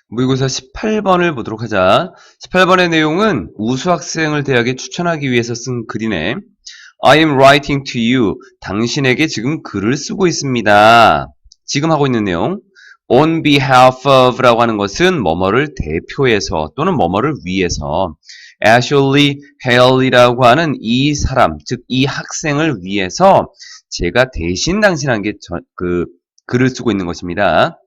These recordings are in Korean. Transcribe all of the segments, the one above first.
모의고사 18번을 보도록 하자. 18번의 내용은 우수 학생을 대학에 추천하기 위해서 쓴 글이네. I am writing to you. 당신에게 지금 글을 쓰고 있습니다. 지금 하고 있는 내용. On behalf of 라고 하는 것은 뭐뭐를 대표해서 또는 뭐뭐를 위해서. Ashley Haley라고 하는 이 사람, 즉 이 학생을 위해서 제가 대신 당신에게 글을 쓰고 있는 것입니다.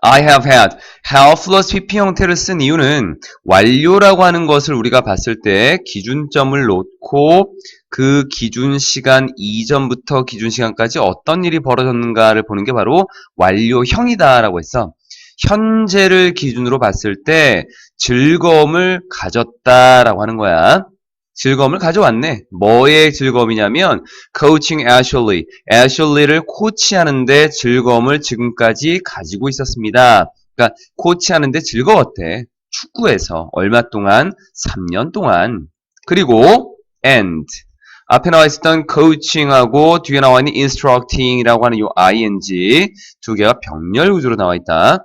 I have had. have 플러스 PP 형태를 쓴 이유는 완료라고 하는 것을 우리가 봤을 때 기준점을 놓고 그 기준 시간 이전부터 기준 시간까지 어떤 일이 벌어졌는가를 보는 게 바로 완료형이다라고 했어. 현재를 기준으로 봤을 때 즐거움을 가졌다라고 하는 거야. 즐거움을 가져왔네. 뭐의 즐거움이냐면 coaching Ashley. Ashley를 코치하는데 즐거움을 지금까지 가지고 있었습니다. 그러니까 코치하는데 즐거웠대. 축구에서 얼마 동안? 3년 동안. 그리고 and. 앞에 나와 있었던 coaching하고 뒤에 나와 있는 instructing이라고 하는 이 ing 두 개가 병렬 구조로 나와 있다.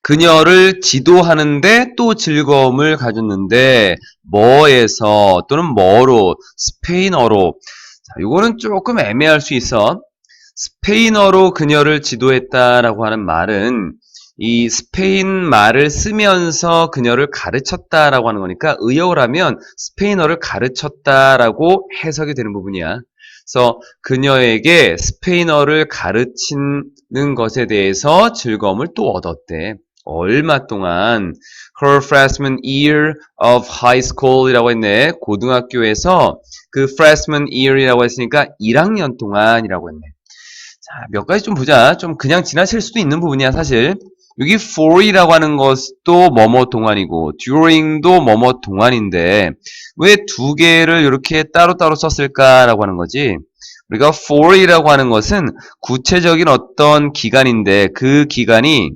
그녀를 지도하는데 또 즐거움을 가졌는데 뭐에서 또는 뭐로 스페인어로 자, 이거는 조금 애매할 수 있어. 스페인어로 그녀를 지도했다라고 하는 말은 이 스페인 말을 쓰면서 그녀를 가르쳤다라고 하는 거니까 의역을 하면 스페인어를 가르쳤다라고 해석이 되는 부분이야. 그래서 그녀에게 스페인어를 가르치는 것에 대해서 즐거움을 또 얻었대. 얼마 동안 her freshman year of high school이라고 했네. 고등학교에서 그 freshman year이라고 했으니까 1학년 동안이라고 했네. 자, 몇 가지 좀 보자. 좀 그냥 지나칠 수도 있는 부분이야, 사실. 여기 for이라고 하는 것도 뭐뭐 동안이고 during도 뭐뭐 동안인데 왜 두 개를 이렇게 따로따로 썼을까라고 하는 거지. 우리가 for이라고 하는 것은 구체적인 어떤 기간인데 그 기간이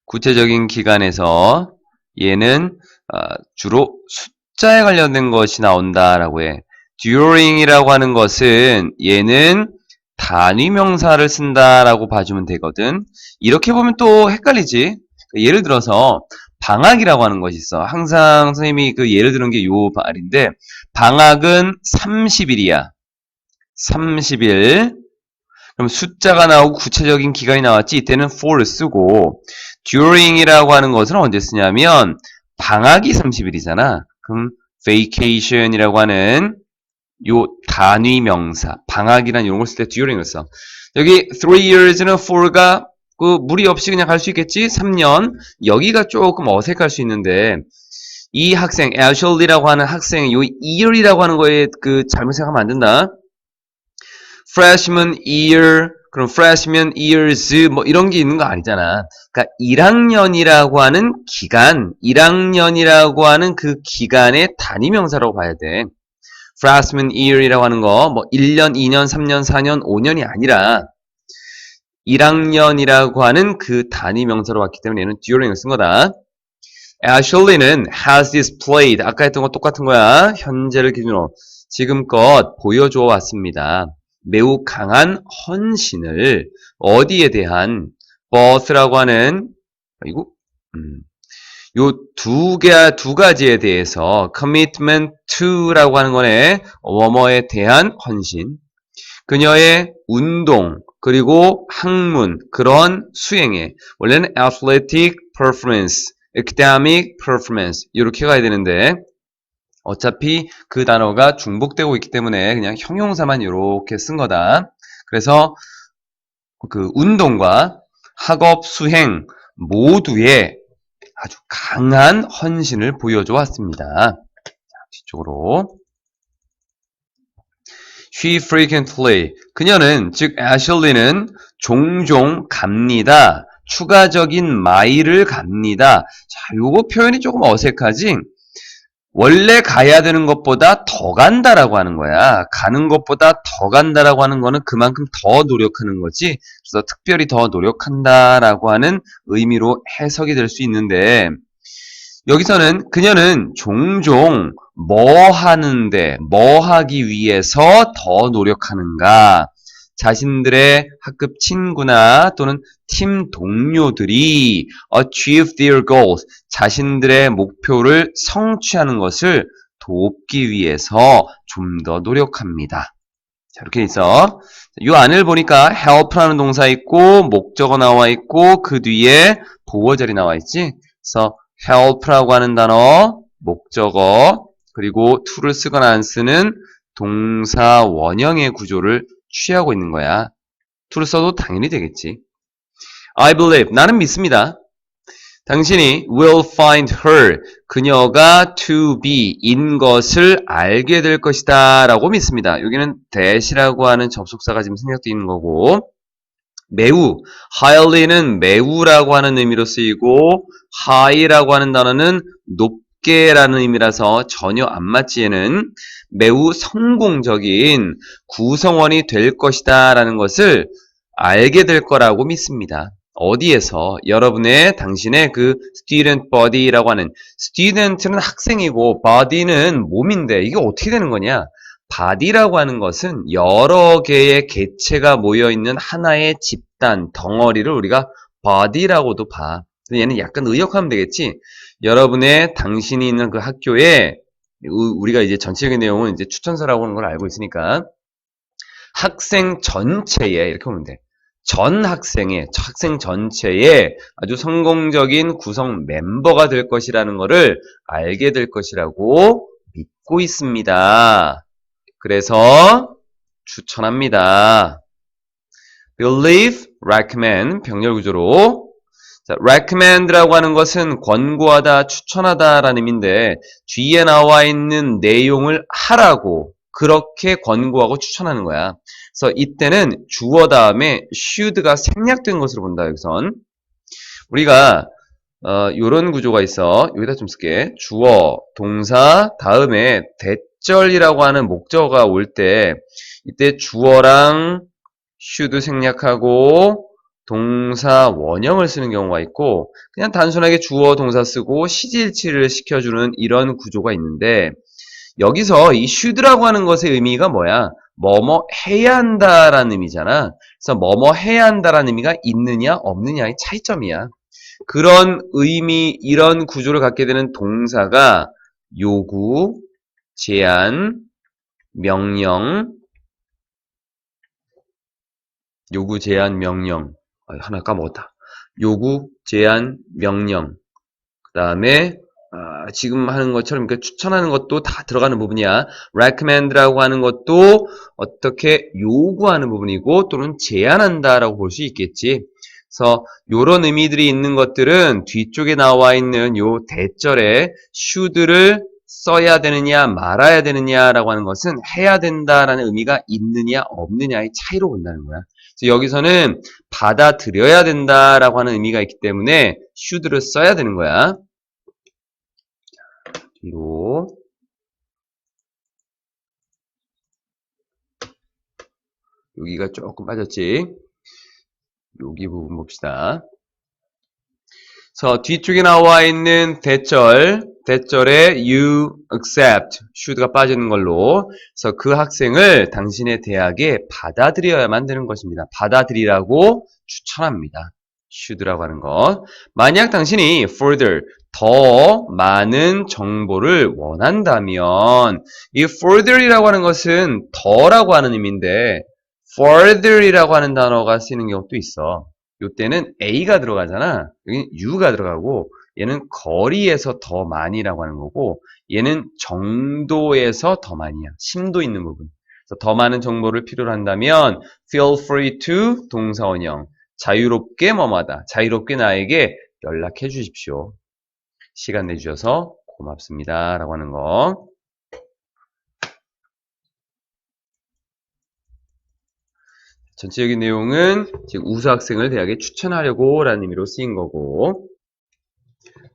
구체적인 기간에서 얘는 주로 숫자에 관련된 것이 나온다라고 해. during이라고 하는 것은 얘는 단위명사를 쓴다라고 봐주면 되거든. 이렇게 보면 또 헷갈리지. 예를 들어서 방학이라고 하는 것이 있어. 항상 선생님이 그 예를 드는 게 요 말인데 방학은 30일이야. 30일. 그럼 숫자가 나오고 구체적인 기간이 나왔지. 이때는 for를 쓰고 during이라고 하는 것은 언제 쓰냐면 방학이 30일이잖아. 그럼 vacation이라고 하는 요 단위 명사 방학이란 이런 걸 쓸 때 during을 써. 여기 3 years는 for가 그 무리 없이 그냥 갈 수 있겠지. 3년. 여기가 조금 어색할 수 있는데 이 학생 Ashley라고 하는 학생 요 year이라고 하는 거에 그 잘못 생각하면 안 된다. freshman year 그럼 freshman years 뭐 이런 게 있는 거 아니잖아. 그러니까 1학년이라고 하는 기간, 1학년이라고 하는 그 기간의 단위 명사라고 봐야 돼. freshman year이라고 하는 거 뭐 1년, 2년, 3년, 4년, 5년이 아니라 1학년이라고 하는 그 단위 명사로 왔기 때문에 얘는 during을 쓴 거다. Ashley는 has displayed 아까 했던 거 똑같은 거야. 현재를 기준으로 지금껏 보여줘 왔습니다. 매우 강한 헌신을 어디에 대한 both라고 하는 이거 요 두 가지에 대해서 commitment to라고 하는 거네. 뭐뭐에 대한 헌신. 그녀의 운동 그리고 학문 그런 수행에 원래는 athletic performance, academic performance 이렇게 가야 되는데 어차피 그 단어가 중복되고 있기 때문에 그냥 형용사만 이렇게 쓴 거다. 그래서 그 운동과 학업 수행 모두에 아주 강한 헌신을 보여줘 왔습니다. 자, 뒤쪽으로. She frequently. 그녀는, 즉, Ashley는 종종 갑니다. 추가적인 마일을 갑니다. 자, 요거 표현이 조금 어색하지? 원래 가야 되는 것보다 더 간다라고 하는 거야. 가는 것보다 더 간다라고 하는 거는 그만큼 더 노력하는 거지. 그래서 특별히 더 노력한다라고 하는 의미로 해석이 될 수 있는데 여기서는 그녀는 종종 뭐 하는데, 뭐 하기 위해서 더 노력하는가. 자신들의 학급 친구나 또는 팀 동료들이 achieve their goals, 자신들의 목표를 성취하는 것을 돕기 위해서 좀 더 노력합니다. 자, 이렇게 있어. 이 안을 보니까 help라는 동사 있고 목적어 나와 있고 그 뒤에 보어절이 나와 있지. 그래서 help라고 하는 단어, 목적어, 그리고 to를 쓰거나 안 쓰는 동사 원형의 구조를 취하고 있는 거야. to를 써도 당연히 되겠지. I believe, 나는 믿습니다. 당신이 will find her, 그녀가 to be, 인 것을 알게 될 것이다 라고 믿습니다. 여기는 that이라고 하는 접속사가 지금 생략되어 있는 거고, 매우, highly는 매우라고 하는 의미로 쓰이고, high라고 하는 단어는 높게라는 의미라서 전혀 안 맞지. 얘는 매우 성공적인 구성원이 될 것이다 라는 것을 알게 될 거라고 믿습니다. 어디에서? 여러분의 당신의 그 student body라고 하는, student는 학생이고 body는 몸인데 이게 어떻게 되는 거냐? body라고 하는 것은 여러 개의 개체가 모여있는 하나의 집단, 덩어리를 우리가 body라고도 봐. 얘는 약간 의역하면 되겠지? 여러분의 당신이 있는 그 학교에 우리가 이제 전체적인 내용은 이제 추천서라고 하는 걸 알고 있으니까 학생 전체에 이렇게 보면 돼. 전 학생 전체의 아주 성공적인 구성 멤버가 될 것이라는 것을 알게 될 것이라고 믿고 있습니다. 그래서 추천합니다. believe, recommend, 병렬 구조로. 자, recommend라고 하는 것은 권고하다, 추천하다 라는 의미인데 뒤에 나와 있는 내용을 하라고 그렇게 권고하고 추천하는 거야. 그래서 이때는 주어 다음에 should가 생략된 것으로 본다. 여기선 우리가 요런 구조가 있어. 여기다 좀 쓸게. 주어, 동사 다음에 대절이라고 하는 목적어가 올 때 이때 주어랑 should 생략하고 동사 원형을 쓰는 경우가 있고 그냥 단순하게 주어 동사 쓰고 시제일치를 시켜주는 이런 구조가 있는데 여기서 이 should라고 하는 것의 의미가 뭐야? 뭐뭐 해야 한다라는 의미잖아. 그래서 뭐뭐 해야 한다라는 의미가 있느냐 없느냐의 차이점이야. 그런 의미, 이런 구조를 갖게 되는 동사가 요구, 제안, 명령, 요구, 제안, 명령. 하나 까먹었다. 요구, 제안, 명령. 그 다음에 지금 하는 것처럼 그러니까 추천하는 것도 다 들어가는 부분이야. recommend라고 하는 것도 어떻게 요구하는 부분이고 또는 제안한다라고 볼 수 있겠지. 그래서 이런 의미들이 있는 것들은 뒤쪽에 나와 있는 요 대절에 should를 써야 되느냐 말아야 되느냐라고 하는 것은 해야 된다라는 의미가 있느냐 없느냐의 차이로 본다는 거야. 그래서 여기서는 받아들여야 된다라고 하는 의미가 있기 때문에 should를 써야 되는 거야. 뒤로 여기가 조금 빠졌지. 여기 부분 봅시다. 그래서 뒤쪽에 나와 있는 대절에 you accept, should가 빠지는 걸로 그래서 그 학생을 당신의 대학에 받아들여야만 되는 것입니다. 받아들이라고 추천합니다. should라고 하는 것. 만약 당신이 further, 더 많은 정보를 원한다면 이 further이라고 하는 것은 더라고 하는 의미인데 further이라고 하는 단어가 쓰이는 경우도 있어. 이때는 A가 들어가잖아. 여기는 U가 들어가고 얘는 거리에서 더 많이라고 하는 거고 얘는 정도에서 더 많이야. 심도 있는 부분. 그래서 더 많은 정보를 필요로 한다면 feel free to 동사원형. 자유롭게 뭐뭐하다. 자유롭게 나에게 연락해 주십시오. 시간 내주셔서 고맙습니다. 라고 하는 거. 전체적인 내용은 지금 우수 학생을 대학에 추천하려고 라는 의미로 쓰인 거고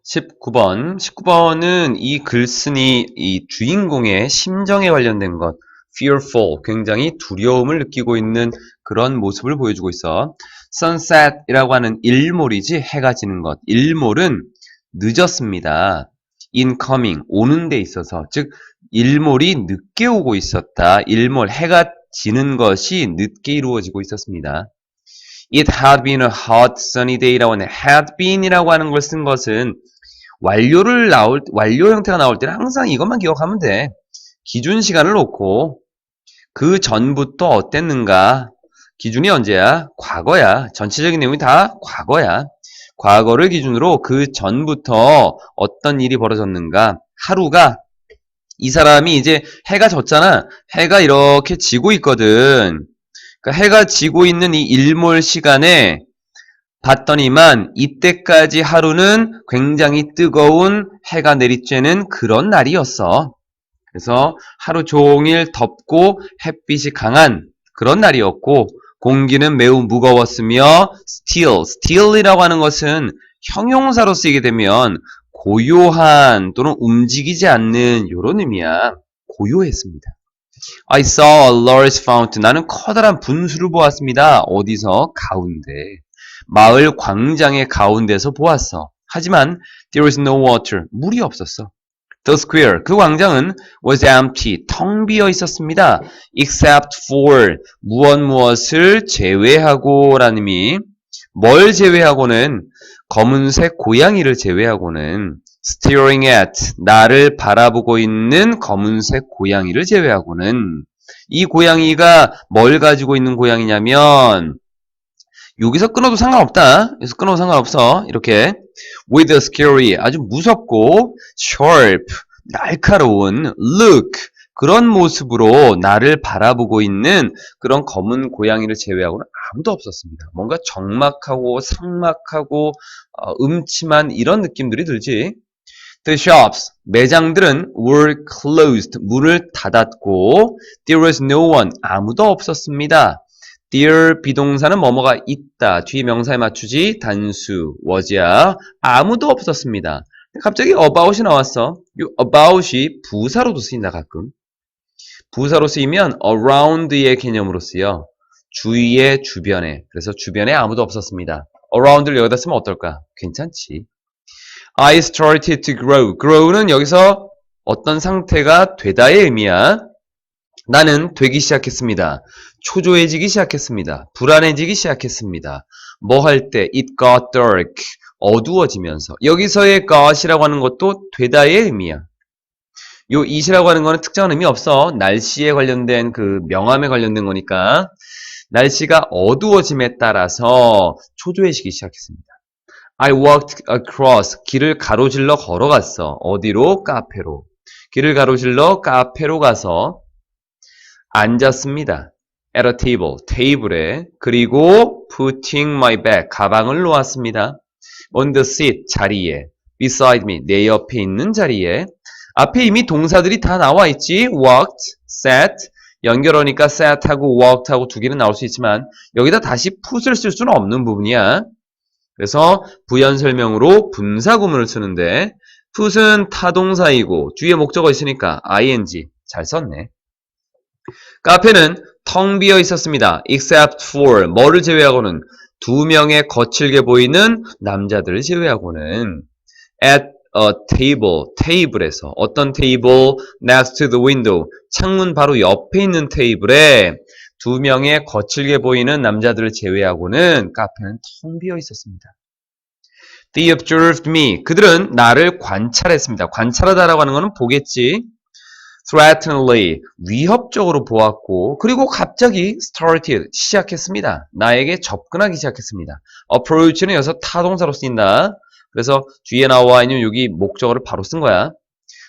19번은 이 글쓴이 이 주인공의 심정에 관련된 것 fearful, 굉장히 두려움을 느끼고 있는 그런 모습을 보여주고 있어. sunset이라고 하는 일몰이지 해가 지는 것. 일몰은 늦었습니다. incoming, 오는 데 있어서 즉 일몰이 늦게 오고 있었다. 일몰, 해가 지는 것이 늦게 이루어지고 있었습니다. It had been a hot sunny day라고 하는 had been이라고 하는 걸 쓴 것은 완료 형태가 나올 때는 항상 이것만 기억하면 돼. 기준 시간을 놓고 그 전부터 어땠는가? 기준이 언제야? 과거야. 전체적인 내용이 다 과거야. 과거를 기준으로 그 전부터 어떤 일이 벌어졌는가? 하루가 이 사람이 이제 해가 졌잖아. 해가 이렇게 지고 있거든. 그러니까 해가 지고 있는 이 일몰 시간에 봤더니만 이때까지 하루는 굉장히 뜨거운 해가 내리쬐는 그런 날이었어. 그래서 하루 종일 덥고 햇빛이 강한 그런 날이었고 공기는 매우 무거웠으며 still이라고 하는 것은 형용사로 쓰이게 되면 고요한 또는 움직이지 않는 이런 의미야. 고요했습니다. I saw a large fountain. 나는 커다란 분수를 보았습니다. 어디서? 가운데. 마을 광장의 가운데서 보았어. 하지만 there was no water. 물이 없었어. The square, 그 광장은 was empty, 텅 비어 있었습니다. except for, 무엇을 제외하고 라는 의미. 뭘 제외하고는 검은색 고양이를 제외하고는 staring at, 나를 바라보고 있는 검은색 고양이를 제외하고는 이 고양이가 뭘 가지고 있는 고양이냐면 여기서 끊어도 상관없다. 여기서 끊어도 상관없어. 이렇게 with a scary, 아주 무섭고 sharp, 날카로운 look, 그런 모습으로 나를 바라보고 있는 그런 검은 고양이를 제외하고는 아무도 없었습니다. 뭔가 적막하고 삭막하고 음침한 이런 느낌들이 들지. The shops, 매장들은 were closed, 문을 닫았고 there was no one, 아무도 없었습니다. There 비동사는 뭐뭐가 있다. 뒤에 명사에 맞추지. 단수, was야. 아무도 없었습니다. 갑자기 about이 나왔어. 이 about이 부사로도 쓰인다 가끔. 부사로 쓰이면 around의 개념으로 쓰여. 주위에, 주변에. 그래서 주변에 아무도 없었습니다. around를 여기다 쓰면 어떨까? 괜찮지. I started to grow. grow는 여기서 어떤 상태가 되다의 의미야. 나는 되기 시작했습니다. 초조해지기 시작했습니다. 불안해지기 시작했습니다. 뭐 할 때? It got dark. 어두워지면서. 여기서의 got이라고 하는 것도 되다의 의미야. 요 it이라고 하는 거는 특정한 의미 없어. 날씨에 관련된 그 명암에 관련된 거니까. 날씨가 어두워짐에 따라서 초조해지기 시작했습니다. I walked across. 길을 가로질러 걸어갔어. 어디로? 카페로. 길을 가로질러 카페로 가서 앉았습니다. at a table, 테이블에. 그리고 putting my bag, 가방을 놓았습니다. on the seat, 자리에. beside me, 내 옆에 있는 자리에. 앞에 이미 동사들이 다 나와 있지. walked, sat, 연결하니까 sat하고 walked하고 두 개는 나올 수 있지만 여기다 다시 put을 쓸 수는 없는 부분이야. 그래서 부연 설명으로 분사 구문을 쓰는데 put은 타동사이고 뒤에 목적어 있으니까 ing, 잘 썼네. 카페는 텅 비어 있었습니다. except for, 뭐를 제외하고는 두 명의 거칠게 보이는 남자들을 제외하고는 at a table, 테이블에서 어떤 테이블? next to the window, 창문 바로 옆에 있는 테이블에 두 명의 거칠게 보이는 남자들을 제외하고는 카페는 텅 비어 있었습니다. They observed me, 그들은 나를 관찰했습니다. 관찰하다라고 하는 것은 보겠지. threateningly, 위협적으로 보았고 그리고 갑자기 started, 시작했습니다. 나에게 접근하기 시작했습니다. approach는 여기서 타동사로 쓰인다. 그래서 뒤에 나와 있는 여기 목적어를 바로 쓴 거야.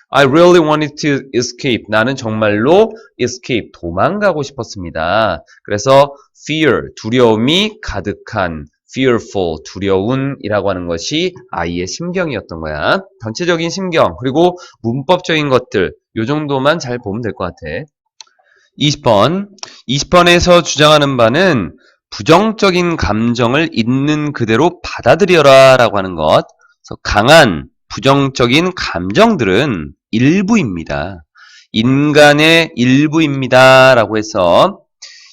I really wanted to escape. 나는 정말로 escape, 도망가고 싶었습니다. 그래서 fear, 두려움이 가득한, fearful, 두려운이라고 하는 것이 아이의 심경이었던 거야. 전체적인 심경, 그리고 문법적인 것들, 요 정도만 잘 보면 될 것 같아. 20번. 20번에서 주장하는 바는 부정적인 감정을 있는 그대로 받아들여라 라고 하는 것. 그래서 강한 부정적인 감정들은 일부입니다. 인간의 일부입니다 라고 해서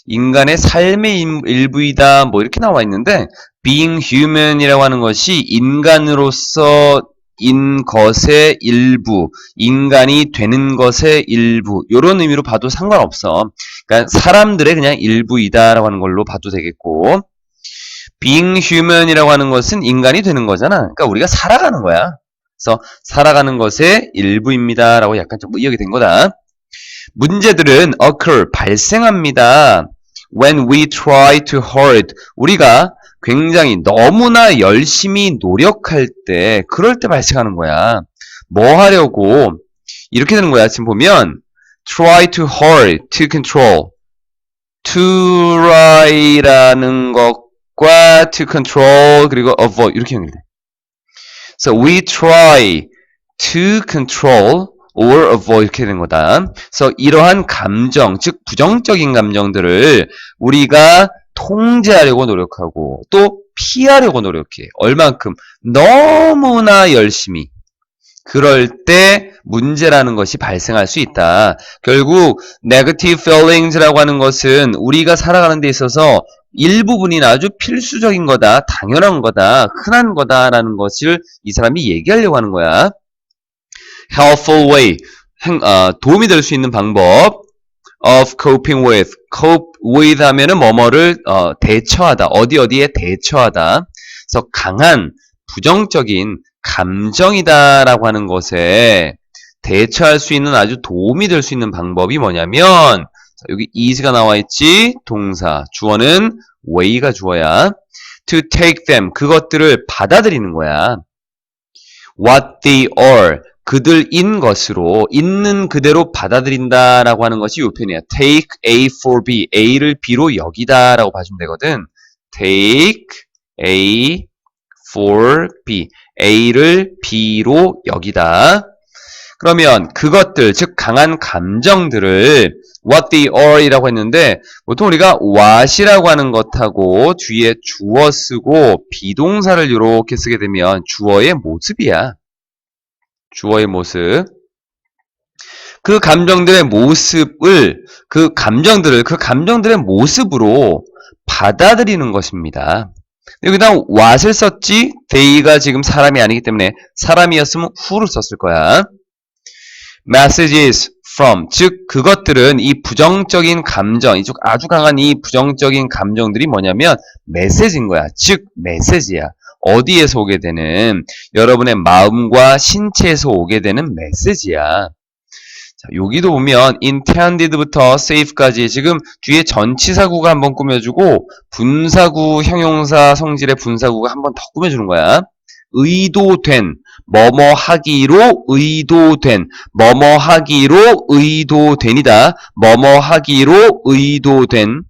인간의 삶의 일부이다 뭐 이렇게 나와 있는데 being human 이라고 하는 것이 인간으로서 인 것의 일부, 인간이 되는 것의 일부, 요런 의미로 봐도 상관없어. 그러니까 사람들의 그냥 일부이다라고 하는 걸로 봐도 되겠고, being human이라고 하는 것은 인간이 되는 거잖아. 그러니까 우리가 살아가는 거야. 그래서 살아가는 것의 일부입니다라고 약간 좀 의역이 된 거다. 문제들은 occur, 발생합니다. When we try to hurt, 우리가 굉장히 너무나 열심히 노력할 때, 그럴 때 발생하는 거야. 뭐 하려고? 이렇게 되는 거야. 지금 보면 try to hurt, to control. try라는 것과 to control 그리고 avoid 이렇게 연결돼. So we try to control or avoid 이렇게 되는 거다. 그래서 이러한 감정, 즉 부정적인 감정들을 우리가 통제하려고 노력하고 또 피하려고 노력해. 얼만큼? 너무나 열심히. 그럴 때 문제라는 것이 발생할 수 있다. 결국 negative feelings라고 하는 것은 우리가 살아가는 데 있어서 일부분이 아주 필수적인 거다, 당연한 거다, 흔한 거다라는 것을 이 사람이 얘기하려고 하는 거야. helpful way, 도움이 될 수 있는 방법 of coping with, cope with 하면은 뭐뭐를 대처하다, 어디에 대처하다. 그래서 강한 부정적인 감정이다라고 하는 것에 대처할 수 있는 아주 도움이 될 수 있는 방법이 뭐냐면 여기 is가 나와 있지. 동사, 주어는 way가 주어야. to take them, 그것들을 받아들이는 거야. what they are, 그들인 것으로 있는 그대로 받아들인다라고 하는 것이 이 표현이야. take A for B, A를 B로 여기다라고 봐주면 되거든. take A for B, A를 B로 여기다. 그러면 그것들, 즉 강한 감정들을 what they are 이라고 했는데 보통 우리가 what이라고 하는 것하고 뒤에 주어 쓰고 비동사를 이렇게 쓰게 되면 주어의 모습이야. 주어의 모습. 그 감정들의 모습을, 그 감정들의 모습으로 받아들이는 것입니다. 여기다 what을 썼지, they가 지금 사람이 아니기 때문에 사람이었으면 who를 썼을 거야. messages from, 즉 그것들은 이 부정적인 감정, 이쪽 아주 강한 이 부정적인 감정들이 뭐냐면 메시지인 거야. 즉 메시지야. 어디에서 오게 되는, 여러분의 마음과 신체에서 오게 되는 메시지야. 자, 여기도 보면 intended부터 safe까지 지금 뒤에 전치사구가 한번 꾸며주고 분사구, 형용사 성질의 분사구가 한번 더 꾸며주는 거야. 의도된, 뭐뭐 하기로 의도된, 뭐뭐 하기로 의도된이다. 뭐뭐 하기로 의도된.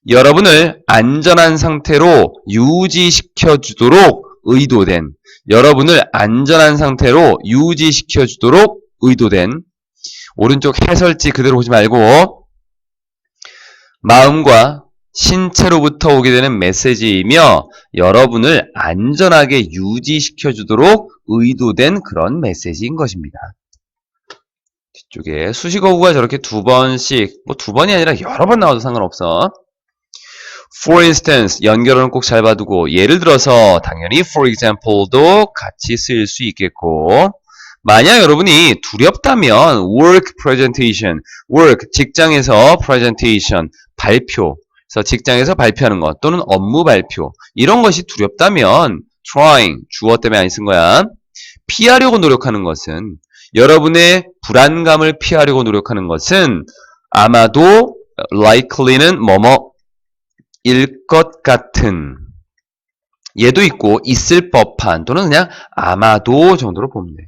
여러분을 안전한 상태로 유지시켜 주도록 의도된. 여러분을 안전한 상태로 유지시켜 주도록 의도된. 오른쪽 해설지 그대로 보지 말고 마음과 신체로부터 오게 되는 메시지이며 여러분을 안전하게 유지시켜 주도록 의도된 그런 메시지인 것입니다. 뒤쪽에 수식어구가 저렇게 두 번씩, 뭐 두 번이 아니라 여러 번 나와도 상관없어. For instance, 연결어는 꼭 잘 봐두고, 예를 들어서 당연히 for example도 같이 쓰일 수 있겠고, 만약 여러분이 두렵다면 work presentation, work 직장에서 presentation 발표, 그래서 직장에서 발표하는 것 또는 업무 발표 이런 것이 두렵다면 trying 주어 때문에 안 쓴 거야. 피하려고 노력하는 것은, 여러분의 불안감을 피하려고 노력하는 것은 아마도 likely는 뭐뭐일 것 같은, 얘도 있고 있을 법한 또는 그냥 아마도 정도로 보면 돼.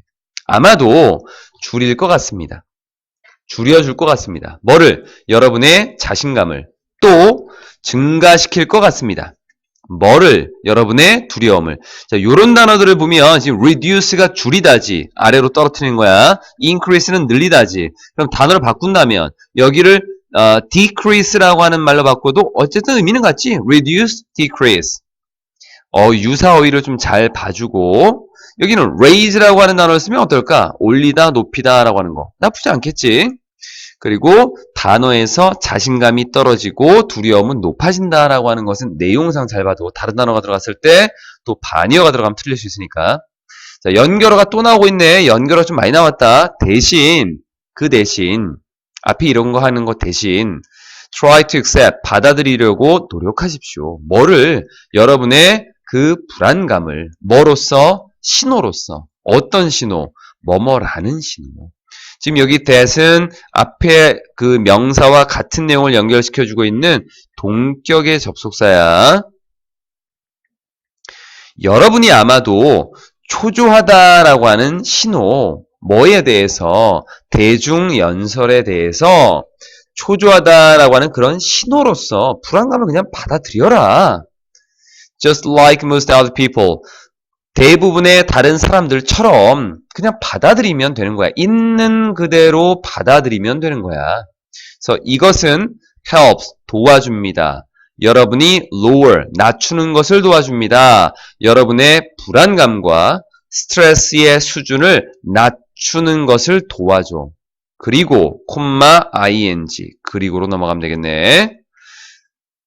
아마도 줄일 것 같습니다. 줄여줄 것 같습니다. 뭐를? 여러분의 자신감을 또 증가시킬 것 같습니다. 뭐를? 여러분의 두려움을. 자, 요런 단어들을 보면 지금 reduce가 줄이다지, 아래로 떨어뜨리는 거야. increase는 늘리다지. 그럼 단어를 바꾼다면 여기를 decrease라고 하는 말로 바꿔도 어쨌든 의미는 같지. reduce, decrease. 유사 어휘를 좀 잘 봐주고, 여기는 raise라고 하는 단어를 쓰면 어떨까? 올리다, 높이다 라고 하는 거. 나쁘지 않겠지? 그리고 단어에서 자신감이 떨어지고 두려움은 높아진다 라고 하는 것은 내용상 잘 봐도 다른 단어가 들어갔을 때 또 반의어가 들어가면 틀릴 수 있으니까. 자, 연결어가 또 나오고 있네. 연결어 좀 많이 나왔다. 그 대신, 앞에 이런 거 하는 거 대신, try to accept, 받아들이려고 노력하십시오. 뭐를? 여러분의 그 불안감을, 뭐로써? 신호로써. 어떤 신호? 뭐뭐라는 신호. 지금 여기 that은 앞에 그 명사와 같은 내용을 연결시켜주고 있는 동격의 접속사야. 여러분이 아마도 초조하다라고 하는 신호, 뭐에 대해서, 대중연설에 대해서 초조하다라고 하는 그런 신호로서 불안감을 그냥 받아들여라. Just like most other people. 대부분의 다른 사람들처럼 그냥 받아들이면 되는 거야. 있는 그대로 받아들이면 되는 거야. 그래서 이것은 helps, 도와줍니다. 여러분이 lower, 낮추는 것을 도와줍니다. 여러분의 불안감과 스트레스의 수준을 낮추는 것을 도와줘. 그리고 ing, 그리고로 넘어가면 되겠네.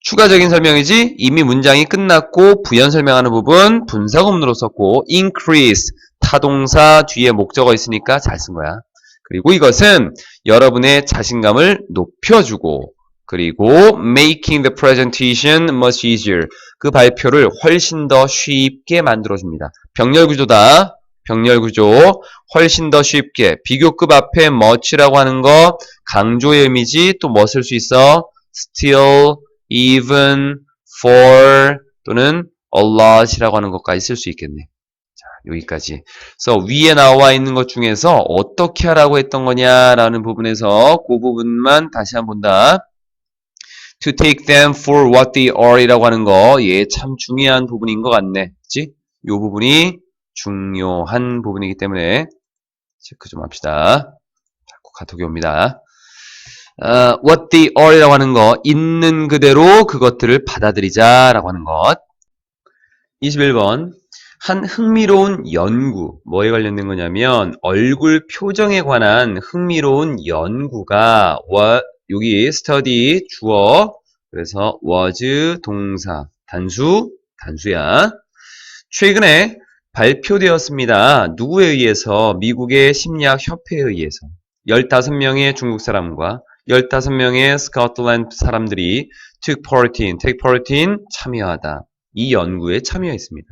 추가적인 설명이지 이미 문장이 끝났고 부연 설명하는 부분 분사구문으로 썼고 increase, 타동사 뒤에 목적어 있으니까 잘 쓴 거야. 그리고 이것은 여러분의 자신감을 높여주고 그리고 making the presentation much easier, 그 발표를 훨씬 더 쉽게 만들어줍니다. 병렬구조다. 병렬구조. 훨씬 더 쉽게. 비교급 앞에 much라고 하는 거 강조의 의미지. 또 뭐 쓸 수 있어? still, even, for 또는 a lot이라고 하는 것까지 쓸 수 있겠네. 자, 여기까지. 그래서 위에 나와 있는 것 중에서 어떻게 하라고 했던 거냐라는 부분에서 그 부분만 다시 한번 본다. To take them for what they are 이라고 하는 거, 예, 참 중요한 부분인 것 같네. 그치? 이 부분이 중요한 부분이기 때문에 체크 좀 합시다. 자꾸 카톡이 옵니다. what they are 이라고 하는 거, 있는 그대로 그것들을 받아들이자 라고 하는 것. 21번. 한 흥미로운 연구, 뭐에 관련된 거냐면 얼굴 표정에 관한 흥미로운 연구가 여기 study 주어, 그래서 was 동사, 단수야. 최근에 발표되었습니다. 누구에 의해서? 미국의 심리학협회에 의해서 15명의 중국 사람과 15명의 스코틀랜드 사람들이 take part in 참여하다. 이 연구에 참여했습니다.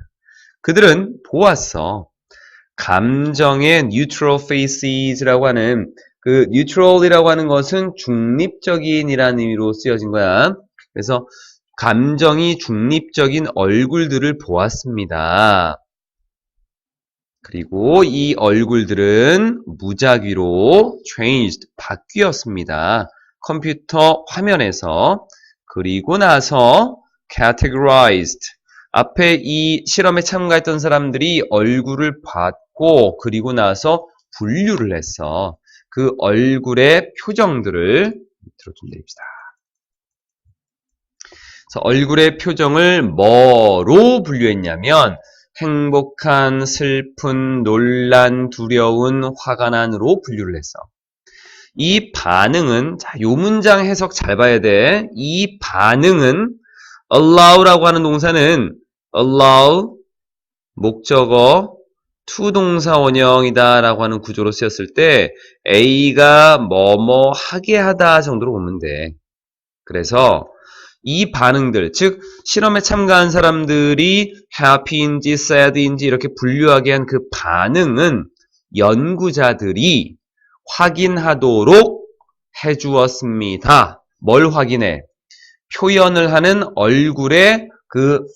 그들은 보았어. 감정의 neutral faces라고 하는, 그 neutral이라고 하는 것은 중립적인이라는 의미로 쓰여진 거야. 그래서 감정이 중립적인 얼굴들을 보았습니다. 그리고 이 얼굴들은 무작위로 changed, 바뀌었습니다. 컴퓨터 화면에서. 그리고 나서 categorized, 앞에 이 실험에 참가했던 사람들이 얼굴을 봤고 그리고 나서 분류를 했어. 그 얼굴의 표정들을 밑으로 좀 내립시다. 그래서 얼굴의 표정을 뭐로 분류했냐면 행복한, 슬픈, 놀란, 두려운, 화가 난으로 분류를 했어. 이 반응은, 자, 요 문장 해석 잘 봐야 돼. 이 반응은 allow라고 하는 동사는 allow, 목적어, to 동사 원형이다 라고 하는 구조로 쓰였을 때 A가 뭐뭐 하게 하다 정도로 보면 돼. 그래서 이 반응들, 즉 실험에 참가한 사람들이 happy인지 sad인지 이렇게 분류하게 한 그 반응은 연구자들이 확인하도록 해주었습니다. 뭘 확인해? 표현을 하는 얼굴의 그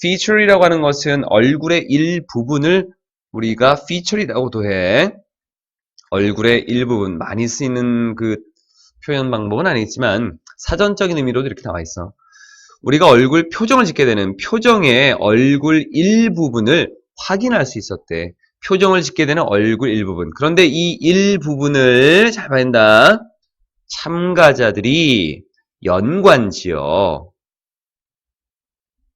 feature이라고 하는 것은 얼굴의 일부분을 우리가 feature이라고도 해. 얼굴의 일부분, 많이 쓰이는 그 표현 방법은 아니지만 사전적인 의미로도 이렇게 나와 있어. 우리가 얼굴 표정을 짓게 되는 표정의 얼굴 일부분을 확인할 수 있었대. 표정을 짓게 되는 얼굴 일부분. 그런데 이 일부분을 잘 봐야 된다. 참가자들이 연관지어.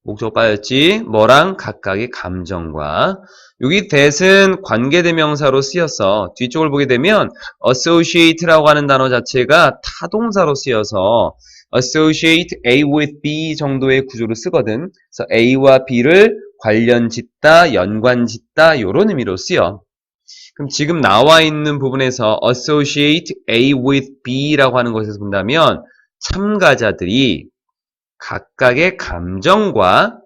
목적 빠졌지? 뭐랑? 각각의 감정과. 여기 that은 관계대명사로 쓰여서 뒤쪽을 보게 되면 associate라고 하는 단어 자체가 타동사로 쓰여서 associate A with B 정도의 구조를 쓰거든. 그래서 A와 B를 관련 짓다, 연관 짓다 요런 의미로 쓰여. 그럼 지금 나와 있는 부분에서 associate A with B라고 하는 것에서 본다면 참가자들이 각각의 감정과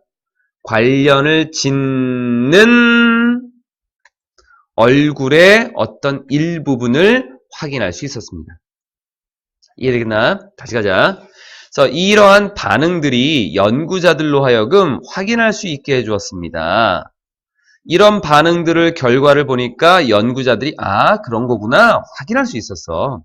관련을 짓는 얼굴의 어떤 일부분을 확인할 수 있었습니다. 이해되겠나? 다시 가자. 그래서 이러한 반응들이 연구자들로 하여금 확인할 수 있게 해주었습니다. 이런 반응들을 결과를 보니까 연구자들이 그런 거구나 확인할 수 있었어.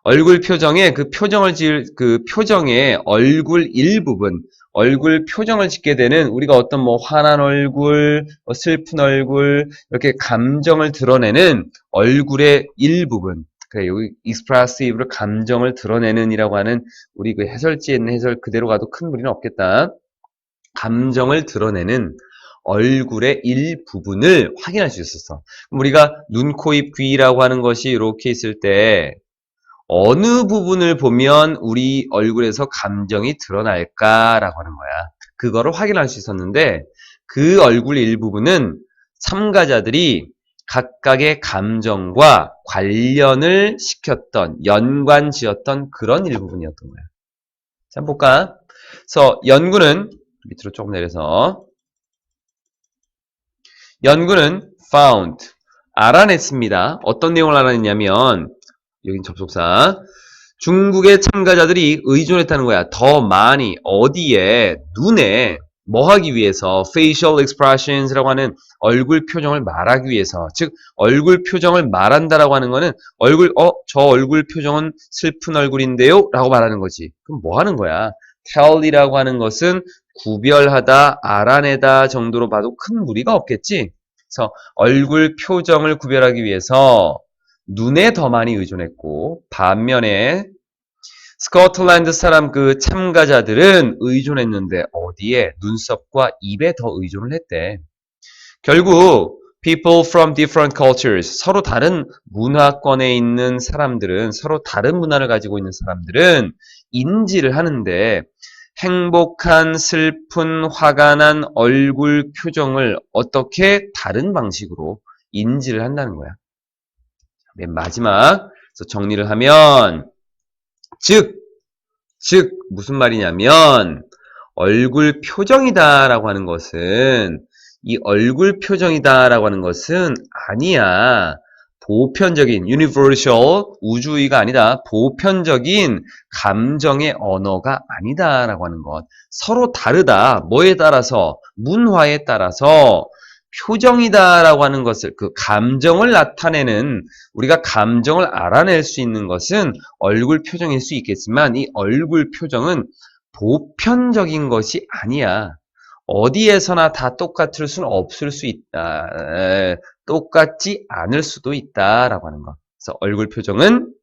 얼굴 표정에 그 표정의 얼굴 일부분, 얼굴 표정을 짓게 되는 우리가 어떤 화난 얼굴, 슬픈 얼굴, 이렇게 감정을 드러내는 얼굴의 일부분. 그래, 여기 expressive로 감정을 드러내는 이라고 하는 우리 그 해설지에 있는 해설 그대로 가도 큰 무리는 없겠다. 감정을 드러내는 얼굴의 일부분을 확인할 수 있었어. 그럼 우리가 눈, 코, 입, 귀라고 하는 것이 이렇게 있을 때 어느 부분을 보면 우리 얼굴에서 감정이 드러날까라고 하는 거야. 그거를 확인할 수 있었는데 그 얼굴 일부분은 참가자들이 각각의 감정과 관련을 시켰던, 연관 지었던 그런 일부분이었던 거야. 자, 한번 볼까? 그래서 연구는 밑으로 조금 내려서 연구는 found 알아냈습니다. 어떤 내용을 알아냈냐면 여긴 접속사 중국의 참가자들이 의존했다는 거야. 더 많이 어디에 눈에 뭐 하기 위해서 facial expressions라고 하는 얼굴 표정을 말하기 위해서 즉 얼굴 표정을 말한다라고 하는 거는 저 얼굴 표정은 슬픈 얼굴인데요 라고 말하는 거지. 그럼 뭐 하는 거야? tell이라고 하는 것은 구별하다, 알아내다 정도로 봐도 큰 무리가 없겠지. 그래서 얼굴 표정을 구별하기 위해서 눈에 더 많이 의존했고 반면에 스코틀랜드 사람 그 참가자들은 의존했는데 어디에? 눈썹과 입에 더 의존을 했대. 결국 people from different cultures 서로 다른 문화권에 있는 사람들은 서로 다른 문화를 가지고 있는 사람들은 인지를 하는데 행복한, 슬픈, 화가 난 얼굴 표정을 어떻게 다른 방식으로 인지를 한다는 거야. 맨 마지막 정리를 하면 즉 무슨 말이냐면 얼굴 표정이다라고 하는 것은 이 얼굴 표정이다라고 하는 것은 아니야. 보편적인 universal 우주의가 아니다. 보편적인 감정의 언어가 아니다라고 하는 것. 서로 다르다. 뭐에 따라서? 문화에 따라서 표정이다라고 하는 것을 그 감정을 나타내는 우리가 감정을 알아낼 수 있는 것은 얼굴 표정일 수 있겠지만 이 얼굴 표정은 보편적인 것이 아니야. 어디에서나 다 똑같을 수는 없을 수 있다. 똑같지 않을 수도 있다라고 하는 것. 그래서 얼굴 표정은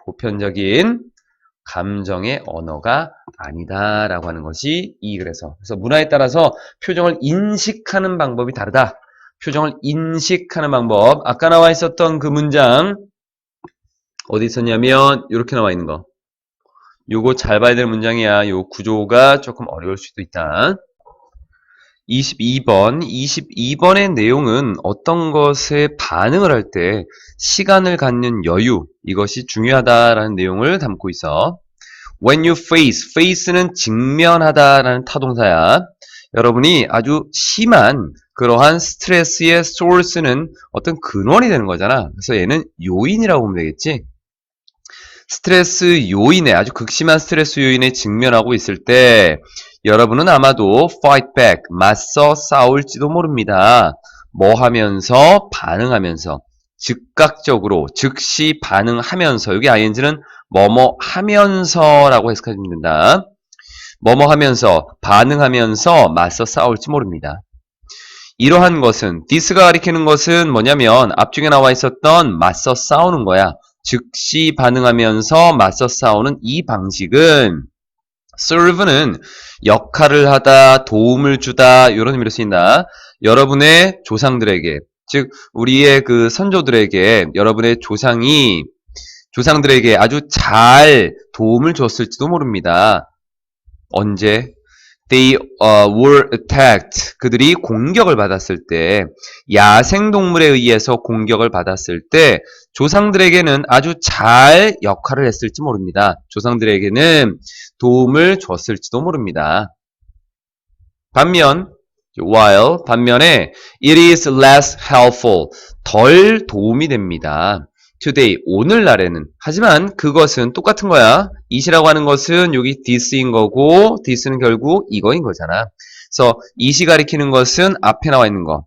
보편적인 감정의 언어가 아니다라고 하는 것이 이 글에서. 그래서 문화에 따라서 표정을 인식하는 방법이 다르다. 표정을 인식하는 방법. 아까 나와 있었던 그 문장 어디 있었냐면 이렇게 나와 있는 거. 요거 잘 봐야 될 문장이야. 요 구조가 조금 어려울 수도 있다. 22번의 내용은 어떤 것에 반응을 할 때 시간을 갖는 여유, 이것이 중요하다라는 내용을 담고 있어. When you face는 직면하다라는 타동사야. 여러분이 아주 심한 그러한 스트레스의 source는 어떤 근원이 되는 거잖아. 그래서 얘는 요인이라고 보면 되겠지. 스트레스 요인에 아주 극심한 스트레스 요인에 직면하고 있을 때 여러분은 아마도 fight back, 맞서 싸울지도 모릅니다. 뭐 하면서? 반응하면서. 즉각적으로, 즉시 반응하면서. 여기 ing는 뭐뭐 하면서라고 해석하시면 된다. 뭐뭐 하면서, 반응하면서 맞서 싸울지 모릅니다. 이러한 것은, this가 가리키는 것은 뭐냐면 앞쪽에 나와 있었던 맞서 싸우는 거야. 즉시 반응하면서 맞서 싸우는 이 방식은 serve는 역할을 하다, 도움을 주다 이런 의미로 쓰인다. 여러분의 조상들에게, 즉 우리의 그 선조들에게 여러분의 조상들에게 아주 잘 도움을 줬을지도 모릅니다. 언제? They were attacked. 그들이 공격을 받았을 때, 야생동물에 의해서 공격을 받았을 때, 조상들에게는 아주 잘 역할을 했을지 모릅니다. 조상들에게는 도움을 줬을지도 모릅니다. 반면에 it is less helpful. 덜 도움이 됩니다. today, 오늘날에는. 하지만 그것은 똑같은 거야. it이라고 하는 것은 여기 this인 거고 this는 결국 이거인 거잖아. 그래서 it이 가리키는 것은 앞에 나와 있는 거.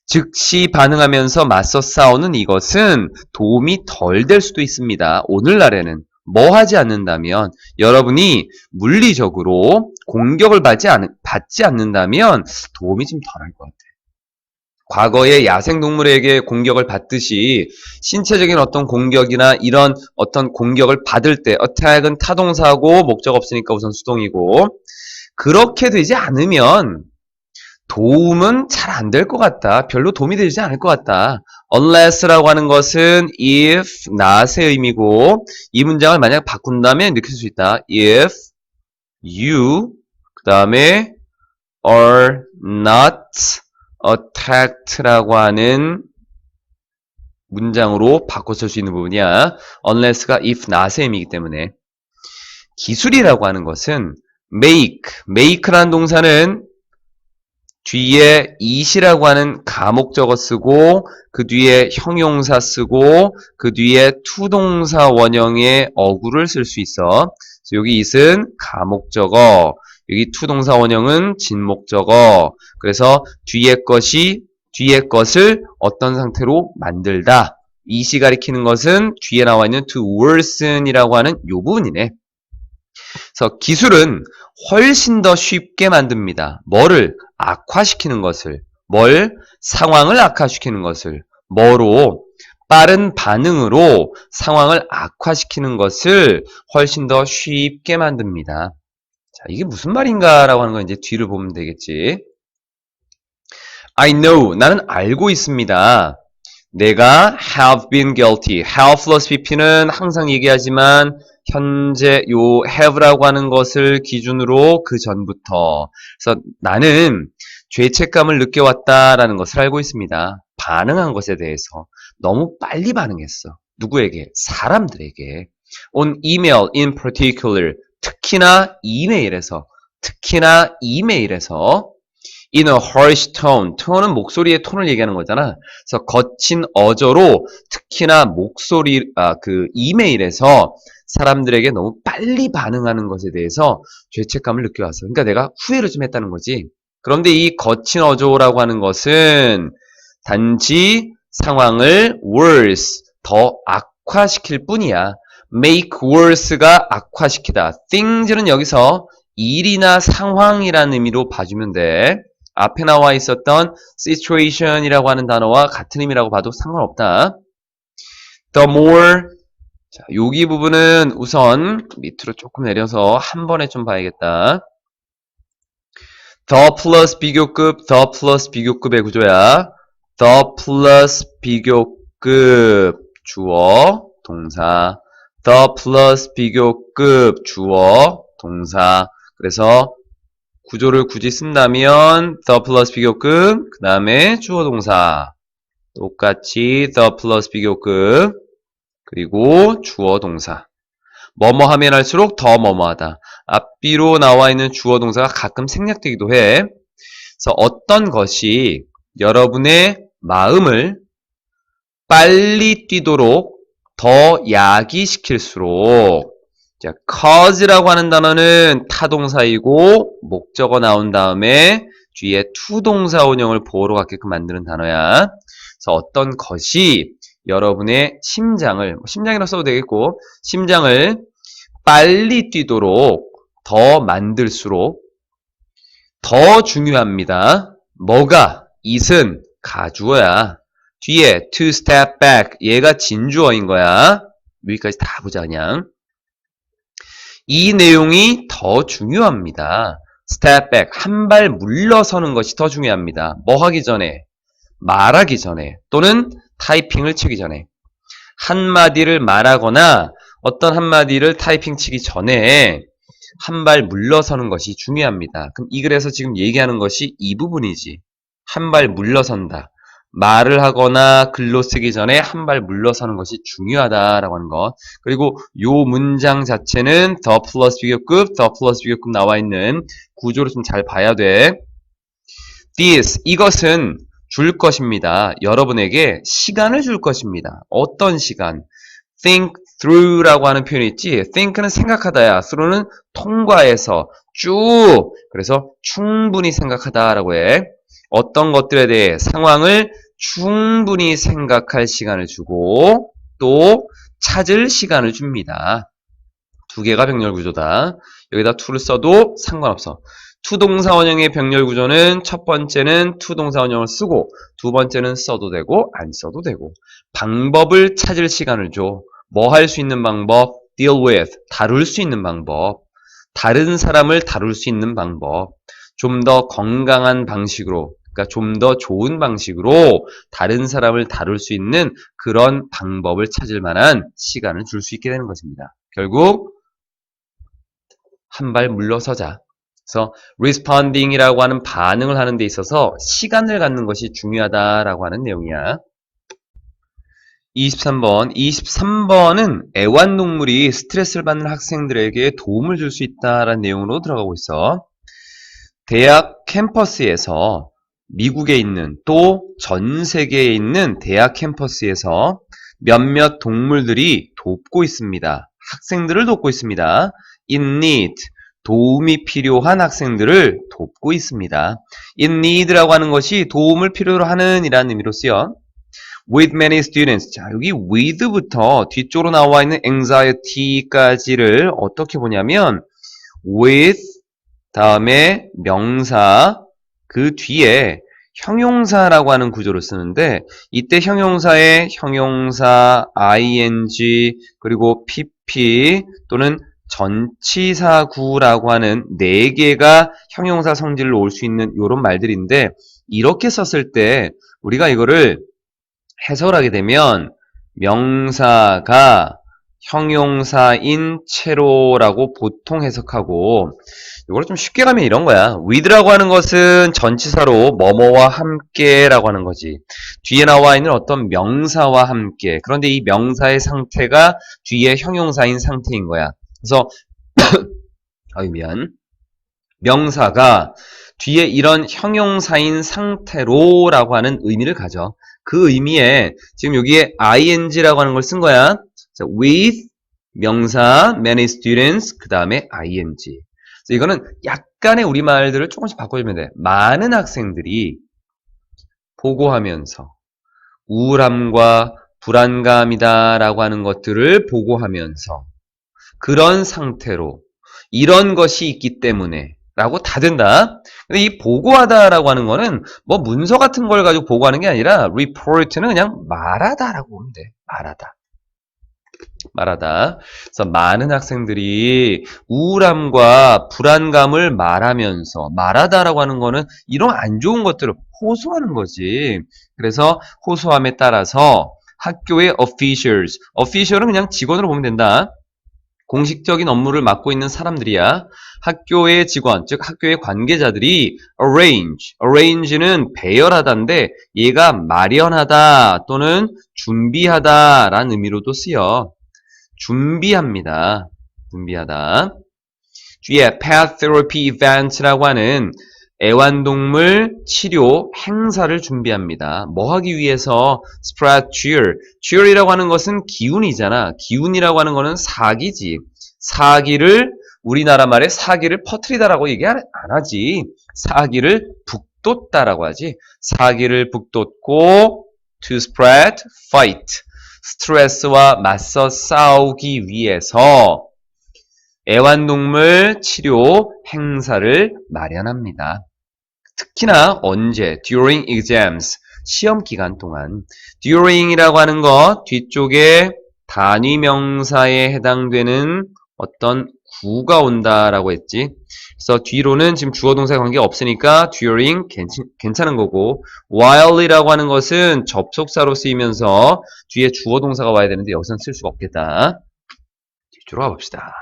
즉시 반응하면서 맞서 싸우는 이것은 도움이 덜 될 수도 있습니다. 오늘날에는 뭐 하지 않는다면, 여러분이 물리적으로 공격을 받지 않는다면 도움이 좀 덜할 것 같아요. 과거에 야생동물에게 공격을 받듯이 신체적인 어떤 공격이나 이런 어떤 공격을 받을 때, attack은 타동사고 목적 없으니까 우선 수동이고, 그렇게 되지 않으면 도움은 잘 안 될 것 같다. 별로 도움이 되지 않을 것 같다. unless라고 하는 것은 if, not의 의미고, 이 문장을 만약 바꾼다면 이렇게 쓸 수 있다. if you, 그 다음에 are not attacked라고 하는 문장으로 바꿔 쓸 수 있는 부분이야. unless가 if, not의 의미이기 때문에. 기술이라고 하는 것은 make라는 동사는 뒤에 it이라고 하는 가목적어 쓰고, 그 뒤에 형용사 쓰고, 그 뒤에 투동사 원형의 어구를 쓸 수 있어. 그래서 여기 it은 가목적어, 여기 투동사 원형은 진목적어. 그래서 뒤에 것을 어떤 상태로 만들다. it이 가리키는 것은 뒤에 나와 있는 to worsen이라고 하는 요 부분이네. 그래서 기술은 훨씬 더 쉽게 만듭니다. 뭐를? 악화시키는 것을. 상황을 악화시키는 것을. 뭐로? 빠른 반응으로 상황을 악화시키는 것을 훨씬 더 쉽게 만듭니다. 자, 이게 무슨 말인가라고 하는 건 이제 뒤를 보면 되겠지. I know. 나는 알고 있습니다. 내가 have been guilty. have plus pp는 항상 얘기하지만 현재 요 have라고 하는 것을 기준으로 그 전부터. 그래서 나는 죄책감을 느껴왔다라는 것을 알고 있습니다. 반응한 것에 대해서 너무 빨리 반응했어. 누구에게? 사람들에게. On email in particular. 특히나 이메일에서. In a harsh tone. tone은 목소리의 톤을 얘기하는 거잖아. 그래서 거친 어조로 특히나 이메일에서 사람들에게 너무 빨리 반응하는 것에 대해서 죄책감을 느껴왔어. 그러니까 내가 후회를 좀 했다는 거지. 그런데 이 거친 어조라고 하는 것은 단지 상황을 worse, 더 악화시킬 뿐이야. make worse가 악화시키다. things는 여기서 일이나 상황이라는 의미로 봐주면 돼. 앞에 나와 있었던 situation이라고 하는 단어와 같은 의미라고 봐도 상관없다. The more, 자, 여기 부분은 우선 밑으로 조금 내려서 한 번에 좀 봐야겠다. the 플러스 비교급의 구조야. the 플러스 비교급 주어, 동사. the 플러스 비교급 주어, 동사. 그래서 구조를 굳이 쓴다면 the 플러스 비교급, 그 다음에 주어 동사. 똑같이 the 플러스 비교급, 그리고 주어 동사. 뭐뭐 하면 할수록 더 뭐뭐하다. 앞뒤로 나와 있는 주어 동사가 가끔 생략되기도 해. 그래서 어떤 것이 여러분의 마음을 빨리 뛰도록 더 야기시킬수록, 자, cause라고 하는 단어는 타동사이고 목적어 나온 다음에 뒤에 투동사 원형을 보호로 갖게끔 만드는 단어야. 그래서 어떤 것이 여러분의 심장이라고 써도 되겠고, 심장을 빨리 뛰도록 더 만들수록 더 중요합니다. 뭐가? it은 가주어야. 뒤에 to step back, 얘가 진주어인 거야. 여기까지 다 보자 그냥. 이 내용이 더 중요합니다. step back, 한 발 물러서는 것이 더 중요합니다. 뭐 하기 전에? 말하기 전에, 또는 타이핑을 치기 전에. 한마디를 말하거나 어떤 한마디를 타이핑 치기 전에 한 발 물러서는 것이 중요합니다. 그럼 이 글에서 지금 얘기하는 것이 이 부분이지. 한 발 물러선다. 말을 하거나 글로 쓰기 전에 한 발 물러서는 것이 중요하다라고 하는 것. 그리고 요 문장 자체는 the 플러스 비교급, the 플러스 비교급 나와 있는 구조를 좀 잘 봐야 돼. this, 이것은 줄 것입니다. 여러분에게 시간을 줄 것입니다. 어떤 시간? think through라고 하는 표현이 있지. think는 생각하다야. through는 통과해서 쭉. 그래서 충분히 생각하다라고 해. 어떤 것들에 대해 상황을 충분히 생각할 시간을 주고 또 찾을 시간을 줍니다. 두 개가 병렬 구조다. 여기다 to를 써도 상관없어. 투동사 원형의 병렬 구조는 첫 번째는 투동사 원형을 쓰고 두 번째는 써도 되고 안 써도 되고 방법을 찾을 시간을 줘. 뭐 할 수 있는 방법? deal with, 다룰 수 있는 방법. 다른 사람을 다룰 수 있는 방법. 좀 더 건강한 방식으로, 그러니까 좀 더 좋은 방식으로 다른 사람을 다룰 수 있는 그런 방법을 찾을 만한 시간을 줄 수 있게 되는 것입니다. 결국 한 발 물러서자. 그래서 responding이라고 하는 반응을 하는 데 있어서 시간을 갖는 것이 중요하다라고 하는 내용이야. 23번. 23번은 애완동물이 스트레스를 받는 학생들에게 도움을 줄 수 있다라는 내용으로 들어가고 있어. 대학 캠퍼스에서 미국에 있는 또 전 세계에 있는 대학 캠퍼스에서 몇몇 동물들이 돕고 있습니다. 학생들을 돕고 있습니다. in need, 도움이 필요한 학생들을 돕고 있습니다. in need라고 하는 것이 도움을 필요로 하는 이라는 의미로 쓰여. with many students. 자, 여기 with부터 뒤쪽으로 나와 있는 anxiety까지를 어떻게 보냐면 with 다음에 명사 그 뒤에 형용사라고 하는 구조를 쓰는데 이때 형용사에 형용사, ing 그리고 pp 또는 전치사구라고 하는 4개가 형용사 성질로 올 수 있는 이런 말들인데 이렇게 썼을 때 우리가 이거를 해석하게 되면 명사가 형용사인 채로라고 보통 해석하고 이걸 좀 쉽게 가면 이런 거야. with라고 하는 것은 전치사로 뭐뭐와 함께라고 하는 거지. 뒤에 나와 있는 어떤 명사와 함께. 그런데 이 명사의 상태가 뒤에 형용사인 상태인 거야. 그래서 미안. 명사가 뒤에 이런 형용사인 상태로라고 하는 의미를 가져. 그 의미에 지금 여기에 ing라고 하는 걸 쓴 거야. 자, with 명사 many students 그 다음에 ing. 그래서 이거는 약간의 우리말들을 조금씩 바꿔주면 돼. 많은 학생들이 보고하면서 우울함과 불안감이다 라고 하는 것들을 보고하면서 그런 상태로 이런 것이 있기 때문에 라고 다 된다. 근데 이 보고하다 라고 하는 거는 뭐 문서 같은 걸 가지고 보고하는 게 아니라 report는 그냥 말하다 라고 보면 돼. 말하다. 그래서 많은 학생들이 우울함과 불안감을 말하다라고 하는 거는 이런 안 좋은 것들을 호소하는 거지. 그래서 호소함에 따라서 학교의 official은 그냥 직원으로 보면 된다. 공식적인 업무를 맡고 있는 사람들이야. 학교의 직원, 즉 학교의 관계자들이 arrange는 배열하다인데 얘가 마련하다 또는 준비하다라는 의미로도 쓰여. 준비합니다. 뒤에 pet therapy event라고 하는 애완동물 치료 행사를 준비합니다. 뭐 하기 위해서? spread cheer이라고 하는 것은 기운이잖아. 기운이라고 하는 거는 사기지. 우리나라 말에 사기를 퍼뜨리다라고 얘기 안 하지. 사기를 북돋다라고 하지. 사기를 북돋고 to spread, fight. 스트레스와 맞서 싸우기 위해서 애완동물 치료 행사를 마련합니다. 특히나 언제? during exams, 시험 기간 동안. during이라고 하는 것 뒤쪽에 단위 명사에 해당되는 어떤 구가 온다라고 했지. 그래서 뒤로는 지금 주어 동사 관계가 없으니까 during 괜찮은 거고 while이라고 하는 것은 접속사로 쓰이면서 뒤에 주어 동사가 와야 되는데 여기서는 쓸 수가 없겠다. 뒤쪽으로 가봅시다.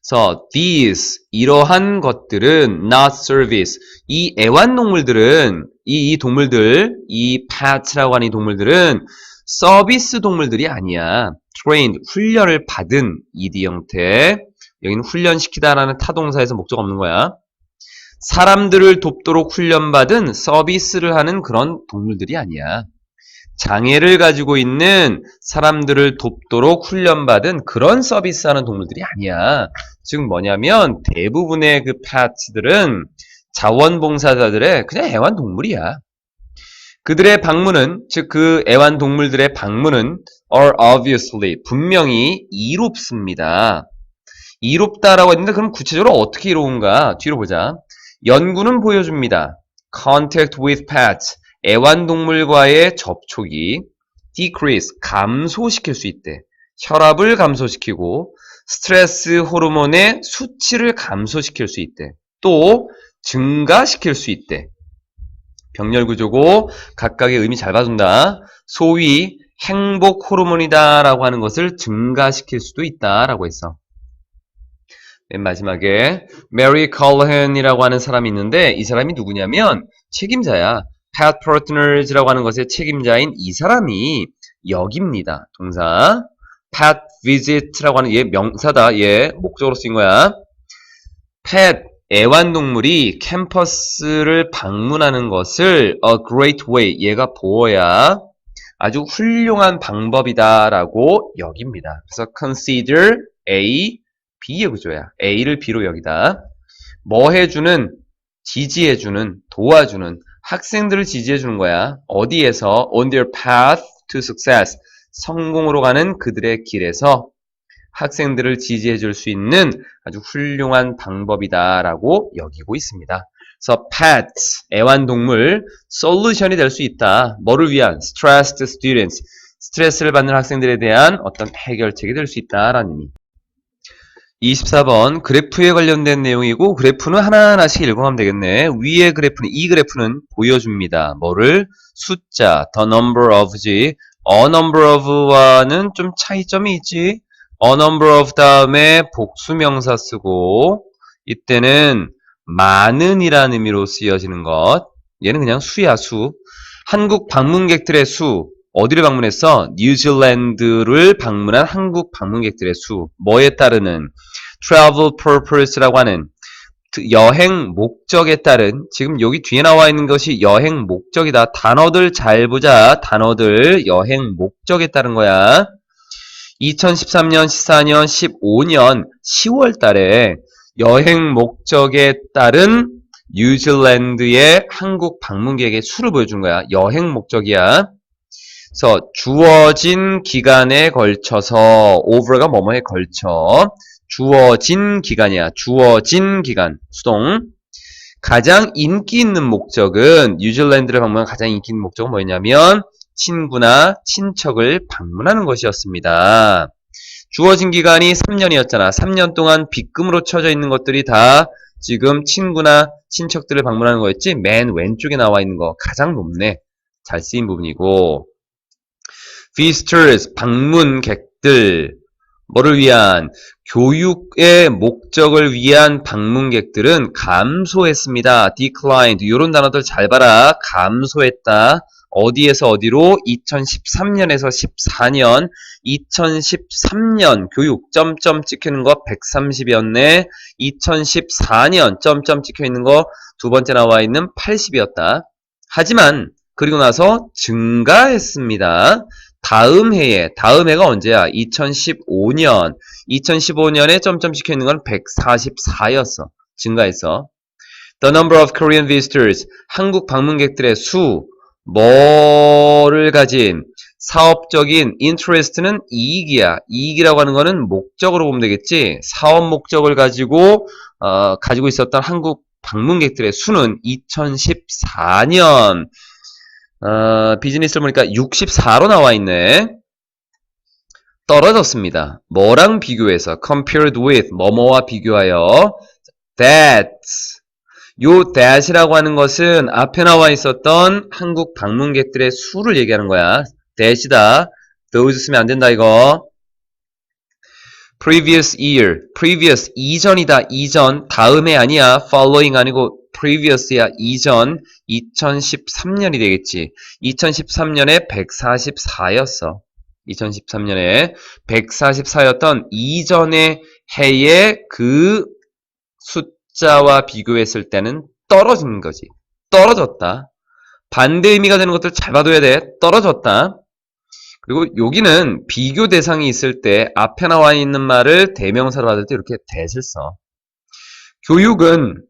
그래서 these 이러한 것들은 not service 이 애완동물들은 이 동물들 이 pets라고 하는 이 동물들은 서비스 동물들이 아니야. trained 훈련을 받은 ed 형태 여기는 훈련시키다라는 타동사에서 목적 없는 거야. 사람들을 돕도록 훈련받은 서비스를 하는 그런 동물들이 아니야. 장애를 가지고 있는 사람들을 돕도록 훈련받은 그런 서비스하는 동물들이 아니야. 즉 뭐냐면 대부분의 그 펫들은 자원봉사자들의 그냥 애완동물이야. 그들의 방문은 즉 그 애완동물들의 방문은 are obviously 분명히 이롭습니다. 이롭다라고 했는데 그럼 구체적으로 어떻게 이로운가? 뒤로 보자. 연구는 보여줍니다. Contact with pets 애완동물과의 접촉이 decrease 감소시킬 수 있대. 혈압을 감소시키고 스트레스 호르몬의 수치를 감소시킬 수 있대. 또 증가시킬 수 있대. 병렬구조고 각각의 의미 잘 봐준다. 소위 행복 호르몬이다 라고 하는 것을 증가시킬 수도 있다 라고 했어. 맨 마지막에 메리 컬러헨이라고 하는 사람이 있는데 이 사람이 누구냐면 책임자야. pet partners라고 하는 것의 책임자인 이 사람이 여기입니다. 동사. pet visit라고 하는 얘 명사다. 얘 목적으로 쓰인 거야. pet 애완동물이 캠퍼스를 방문하는 것을 a great way 얘가 보어야 아주 훌륭한 방법이다라고 여깁니다. 그래서 consider A, B의 구조야. A를 B로 여기다. 뭐 해주는, 지지해주는, 도와주는 학생들을 지지해주는 거야. 어디에서? On their path to success. 성공으로 가는 그들의 길에서 학생들을 지지해줄 수 있는 아주 훌륭한 방법이다라고 여기고 있습니다. 그래서 pets, 애완동물, 솔루션이 될 수 있다. 뭐를 위한? stressed students, 스트레스를 받는 학생들에 대한 어떤 해결책이 될 수 있다라는 의미. 24번 그래프에 관련된 내용이고 그래프는 하나하나씩 읽어가면 되겠네. 위에 그래프는 이 그래프는 보여줍니다. 뭐를? 숫자, the number of지. a number of와는 좀 차이점이 있지. a number of 다음에 복수명사 쓰고 이때는 많은이라는 의미로 쓰여지는 것. 얘는 그냥 수야 수. 한국 방문객들의 수. 어디를 방문했어? 뉴질랜드를 방문한 한국 방문객들의 수. 뭐에 따르는? travel purpose라고 하는 여행 목적에 따른 지금 여기 뒤에 나와 있는 것이 여행 목적이다. 단어들 잘 보자. 단어들 여행 목적에 따른 거야. 2013년, 14년, 15년 10월 달에 여행 목적에 따른 뉴질랜드의 한국 방문객의 수를 보여준 거야. 여행 목적이야. 그래서 주어진 기간에 걸쳐서 over가 뭐뭐에 걸쳐 주어진 기간이야. 주어진 기간. 수동. 가장 인기 있는 목적은 뉴질랜드를 방문한 가장 인기 있는 목적은 뭐였냐면 친구나 친척을 방문하는 것이었습니다. 주어진 기간이 3년이었잖아. 3년 동안 빗금으로 쳐져 있는 것들이 다 지금 친구나 친척들을 방문하는 거였지. 맨 왼쪽에 나와 있는 거 가장 높네. 잘 쓰인 부분이고 visitors 방문객들 뭐를 위한? 교육의 목적을 위한 방문객들은 감소했습니다. declined 이런 단어들 잘 봐라. 감소했다. 어디에서 어디로? 2013년에서 14년 2013년 교육 점점 찍혀있는 거 130이었네. 2014년 점점 찍혀있는 거 두 번째 나와 있는 80이었다. 하지만 그리고 나서 증가했습니다. 다음 해가 언제야? 2015년. 2015년에 점점 찍혀있는 건 144였어. 증가했어. The number of Korean visitors. 한국 방문객들의 수. 뭐를 가진? 사업적인 interest는 이익이야. 이익이라고 하는 거는 목적으로 보면 되겠지. 사업 목적을 가지고 있었던 한국 방문객들의 수는 2014년 비즈니스를 보니까 64로 나와 있네. 떨어졌습니다. 뭐랑 비교해서? compared with 뭐뭐와 비교하여 that 요 that이라고 하는 것은 앞에 나와 있었던 한국 방문객들의 수를 얘기하는 거야. that이다. those 쓰면 안 된다 이거. previous year. previous 이전이다. 이전. 다음해 아니야. following 아니고 previous야. 이전. 2013년이 되겠지. 2013년에 144였어. 2013년에 144였던 이전의 해의 그 숫자와 비교했을 때는 떨어진 거지. 떨어졌다. 반대 의미가 되는 것들 잘 봐둬야 돼. 떨어졌다. 그리고 여기는 비교 대상이 있을 때 앞에 나와 있는 말을 대명사로 받을 때 이렇게 that을 써. 교육은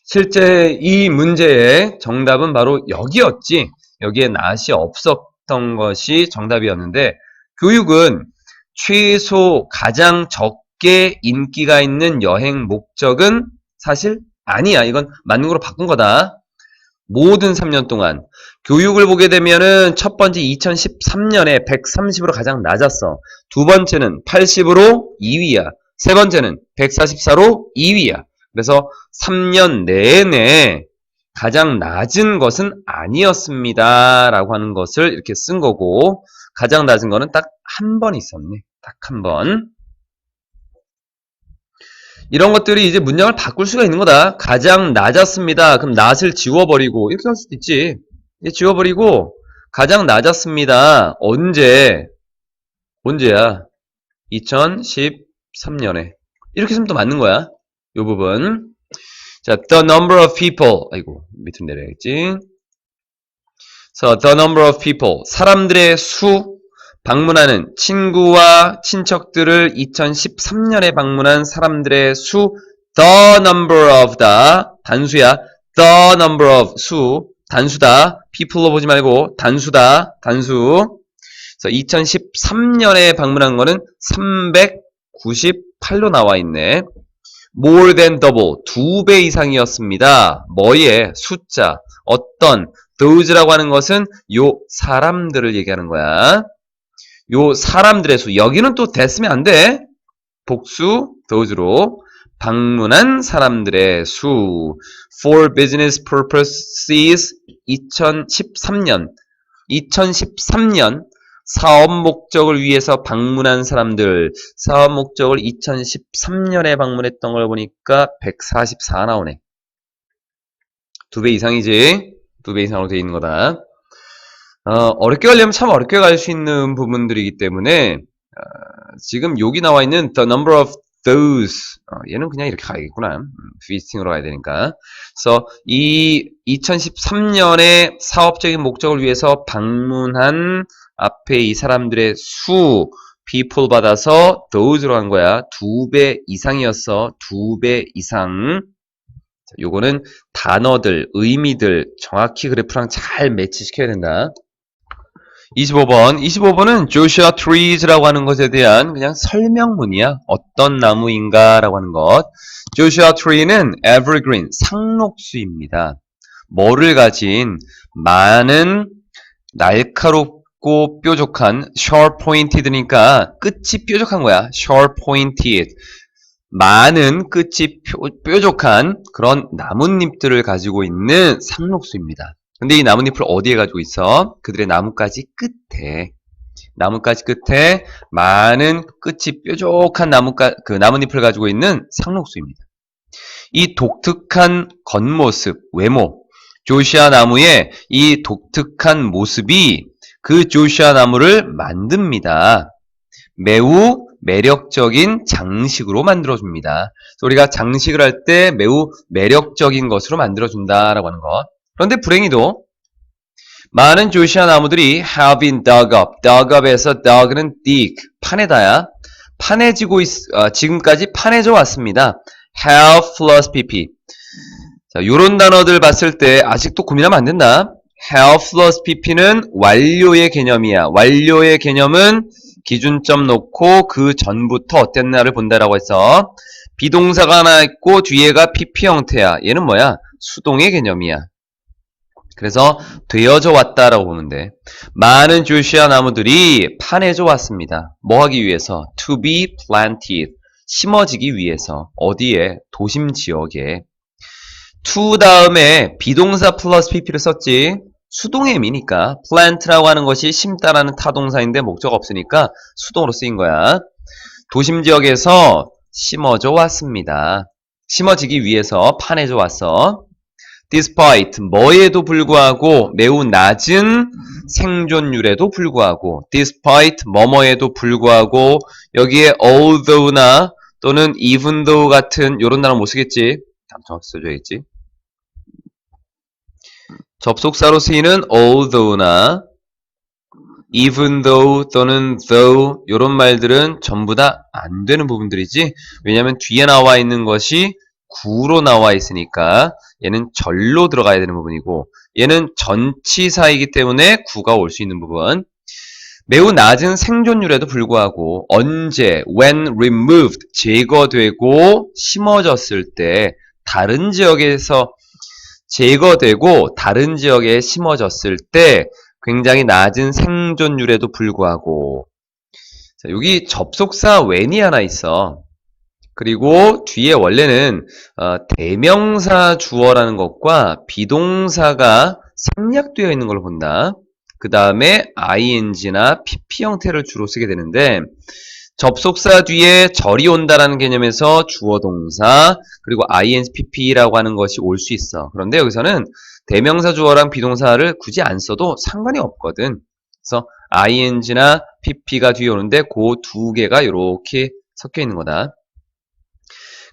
실제 이 문제의 정답은 바로 여기였지. 여기에 not이 없었던 것이 정답이었는데 교육은 최소 가장 적게 인기가 있는 여행 목적은 사실 아니야. 이건 맞는 거로 바꾼 거다. 모든 3년 동안 교육을 보게 되면은 첫 번째 2013년에 130으로 가장 낮았어. 두 번째는 80으로 2위야. 세 번째는 144로 2위야. 그래서 3년 내내 가장 낮은 것은 아니었습니다. 라고 하는 것을 이렇게 쓴 거고 가장 낮은 거는 딱 한 번 있었네. 딱 한 번. 이런 것들이 이제 문장을 바꿀 수가 있는 거다. 가장 낮았습니다. 그럼 not을 지워버리고 이렇게 할 수도 있지. 지워버리고 가장 낮았습니다. 언제야? 2013년에. 이렇게 쓰면 또 맞는 거야. 이 부분. 자, the number of people. 아이고, 밑으로 내려야겠지. So, the number of people. 사람들의 수. 방문하는 친구와 친척들을 2013년에 방문한 사람들의 수 the number of the 단수야. the number of 수 단수다. people로 보지 말고 단수다. 단수. 그래서 2013년에 방문한 거는 398로 나와 있네. more than double 2배 이상이었습니다. 뭐의 숫자 어떤 those라고 하는 것은 요 사람들을 얘기하는 거야. 요 사람들의 수. 여기는 또 됐으면 안 돼. 복수, those로. 방문한 사람들의 수. For business purposes 2013년. 2013년 사업 목적을 위해서 방문한 사람들. 사업 목적을 2013년에 방문했던 걸 보니까 144 나오네. 2배 이상이지. 2배 이상으로 되어 있는 거다. 어렵게 가려면 참 어렵게 갈 수 있는 부분들이기 때문에 지금 여기 나와 있는 the number of those 얘는 그냥 이렇게 가야겠구나. visiting으로 가야 되니까. 그래서 이 2013년에 사업적인 목적을 위해서 방문한 앞에 이 사람들의 수 people 받아서 those로 한 거야. 2배 이상이었어. 2배 이상. 요거는 단어들, 의미들 정확히 그래프랑 잘 매치시켜야 된다. 25번은 Joshua Trees라고 하는 것에 대한 그냥 설명문이야. 어떤 나무인가 라고 하는 것. Joshua Tree는 evergreen, 상록수입니다. 뭐를 가진 많은 날카롭고 뾰족한 sharp pointed니까 끝이 뾰족한 거야. sharp pointed. 많은 끝이 뾰족한 그런 나뭇잎들을 가지고 있는 상록수입니다. 근데 이 나뭇잎을 어디에 가지고 있어? 그들의 나뭇가지 끝에. 나뭇가지 끝에 많은 끝이 뾰족한 나뭇잎을 가지고 있는 상록수입니다. 이 독특한 겉모습, 외모, 조시아 나무의 이 독특한 모습이 그 조시아 나무를 만듭니다. 매우 매력적인 장식으로 만들어줍니다. 그래서 우리가 장식을 할 때 매우 매력적인 것으로 만들어준다라고 하는 것. 그런데 불행히도 많은 조시아 나무들이 have been dug up. dug up에서 dug는 dig, 파내다야. 지금까지 파내져 왔습니다. have plus pp. 자, 요런 단어들 봤을 때 아직도 고민하면 안 된다. have plus pp는 완료의 개념이야. 완료의 개념은 기준점 놓고 그 전부터 어땠나를 본다라고 해서 비동사가 하나 있고 뒤에가 pp 형태야. 얘는 뭐야? 수동의 개념이야. 그래서 되어져 왔다라고 보면 돼. 많은 조시아 나무들이 파내져 왔습니다. 뭐 하기 위해서? To be planted. 심어지기 위해서. 어디에? 도심 지역에. to 다음에 비동사 플러스 pp를 썼지. 수동의 의미니까 plant라고 하는 것이 심다라는 타동사인데 목적 없으니까 수동으로 쓰인 거야. 도심 지역에서 심어져 왔습니다. 심어지기 위해서 파내져 왔어. despite 뭐에도 불구하고 매우 낮은 생존율에도 불구하고 despite 뭐뭐에도 불구하고 여기에 although나 또는 even though 같은 요런 단어 못 쓰겠지. 정확히 써줘야겠지. 접속사로 쓰이는 although나 even though 또는 though 요런 말들은 전부 다 안 되는 부분들이지. 왜냐하면 뒤에 나와 있는 것이 구로 나와 있으니까 얘는 절로 들어가야 되는 부분이고 얘는 전치사이기 때문에 구가 올 수 있는 부분. 매우 낮은 생존율에도 불구하고 언제 when removed 제거되고 심어졌을 때 다른 지역에서 제거되고 다른 지역에 심어졌을 때 굉장히 낮은 생존율에도 불구하고 자, 여기 접속사 when이 하나 있어. 그리고 뒤에 원래는 대명사 주어라는 것과 비동사가 생략되어 있는 걸 본다. 그 다음에 ing나 pp 형태를 주로 쓰게 되는데 접속사 뒤에 절이 온다라는 개념에서 주어 동사 그리고 ing, pp라고 하는 것이 올 수 있어. 그런데 여기서는 대명사 주어랑 비동사를 굳이 안 써도 상관이 없거든. 그래서 ing나 pp가 뒤에 오는데 그 두 개가 이렇게 섞여 있는 거다.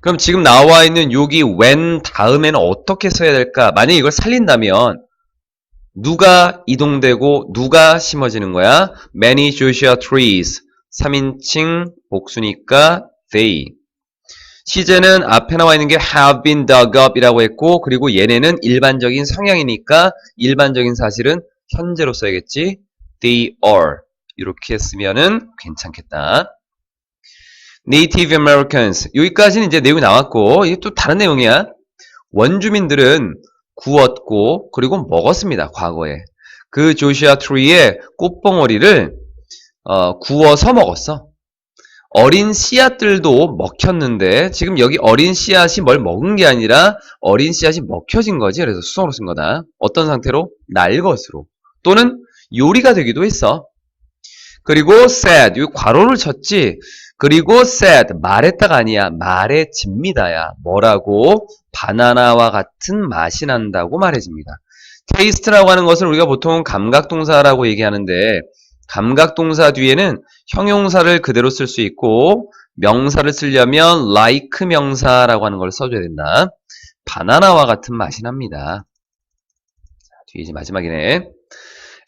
그럼 지금 나와 있는 여기 when 다음에는 어떻게 써야 될까? 만약에 이걸 살린다면 누가 이동되고 누가 심어지는 거야? Many Joshua trees 3인칭 복수니까 they. 시제는 앞에 나와 있는 게 have been dug up 이라고 했고 그리고 얘네는 일반적인 성향이니까 일반적인 사실은 현재로 써야겠지. They are. 이렇게 쓰면은 괜찮겠다. Native Americans. 여기까지는 이제 내용이 나왔고 이게 또 다른 내용이야. 원주민들은 구웠고 그리고 먹었습니다. 과거에. 그 조시아 트리의 꽃봉오리를 구워서 먹었어. 어린 씨앗들도 먹혔는데 지금 여기 어린 씨앗이 뭘 먹은 게 아니라 어린 씨앗이 먹혀진 거지. 그래서 수성으로 쓴 거다. 어떤 상태로? 날 것으로. 또는 요리가 되기도 했어. 그리고 said. 여기 괄호를 쳤지. 그리고 said. 말했다가 아니야. 말해집니다야. 뭐라고? 바나나와 같은 맛이 난다고 말해집니다. taste라고 하는 것을 우리가 보통 감각동사라고 얘기하는데 감각동사 뒤에는 형용사를 그대로 쓸 수 있고 명사를 쓰려면 like 명사라고 하는 걸 써줘야 된다. 바나나와 같은 맛이 납니다. 뒤에 이제 마지막이네.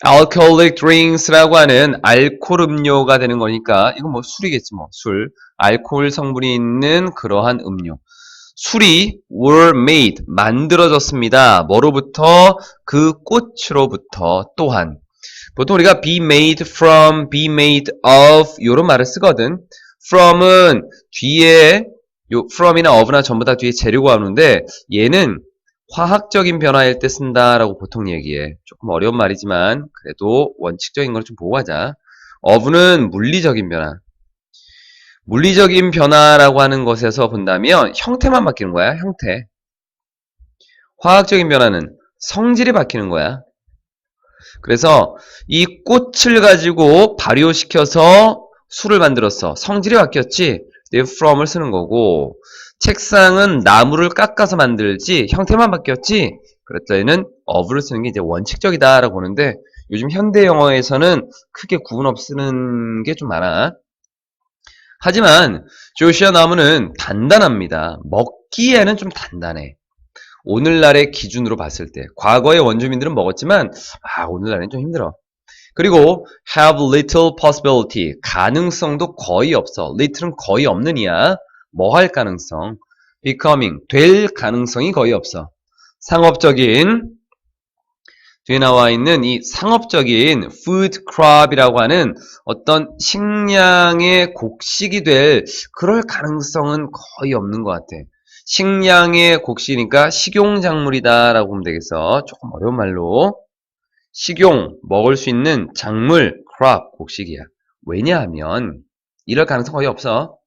alcoholic drinks라고 하는 알코올 음료가 되는 거니까 이건 뭐 술이겠지 뭐 술. 알코올 성분이 있는 그러한 음료. 술이 were made 만들어졌습니다. 뭐로부터? 그 꽃으로부터 또한. 보통 우리가 be made from, be made of 이런 말을 쓰거든. from은 뒤에 요 from이나 of나 전부 다 뒤에 재료가 오는데 얘는 화학적인 변화일 때 쓴다라고 보통 얘기해. 조금 어려운 말이지만 그래도 원칙적인 걸 좀 보고 하자. of는 물리적인 변화. 물리적인 변화라고 하는 것에서 본다면 형태만 바뀌는 거야. 형태. 화학적인 변화는 성질이 바뀌는 거야. 그래서 이 꽃을 가지고 발효시켜서 술을 만들었어. 성질이 바뀌었지. from을 쓰는 거고 책상은 나무를 깎아서 만들지 형태만 바뀌었지. 그럴 때는 of를 쓰는 게 이제 원칙적이다라고 보는데 요즘 현대 영어에서는 크게 구분 없이 쓰는 게 좀 많아. 하지만 조시아 나무는 단단합니다. 먹기에는 좀 단단해. 오늘날의 기준으로 봤을 때 과거의 원주민들은 먹었지만 오늘날은 좀 힘들어. 그리고 have little possibility 가능성도 거의 없어. little은 거의 없는 이야. 뭐 할 가능성. becoming 될 가능성이 거의 없어. 상업적인 뒤에 나와 있는 이 상업적인 food crop이라고 하는 어떤 식량의 곡식이 될 그럴 가능성은 거의 없는 것 같아. 식량의 곡식이니까 식용작물이다 라고 보면 되겠어. 조금 어려운 말로. 식용, 먹을 수 있는 작물, crop, 곡식이야. 왜냐하면 이럴 가능성 거의 없어.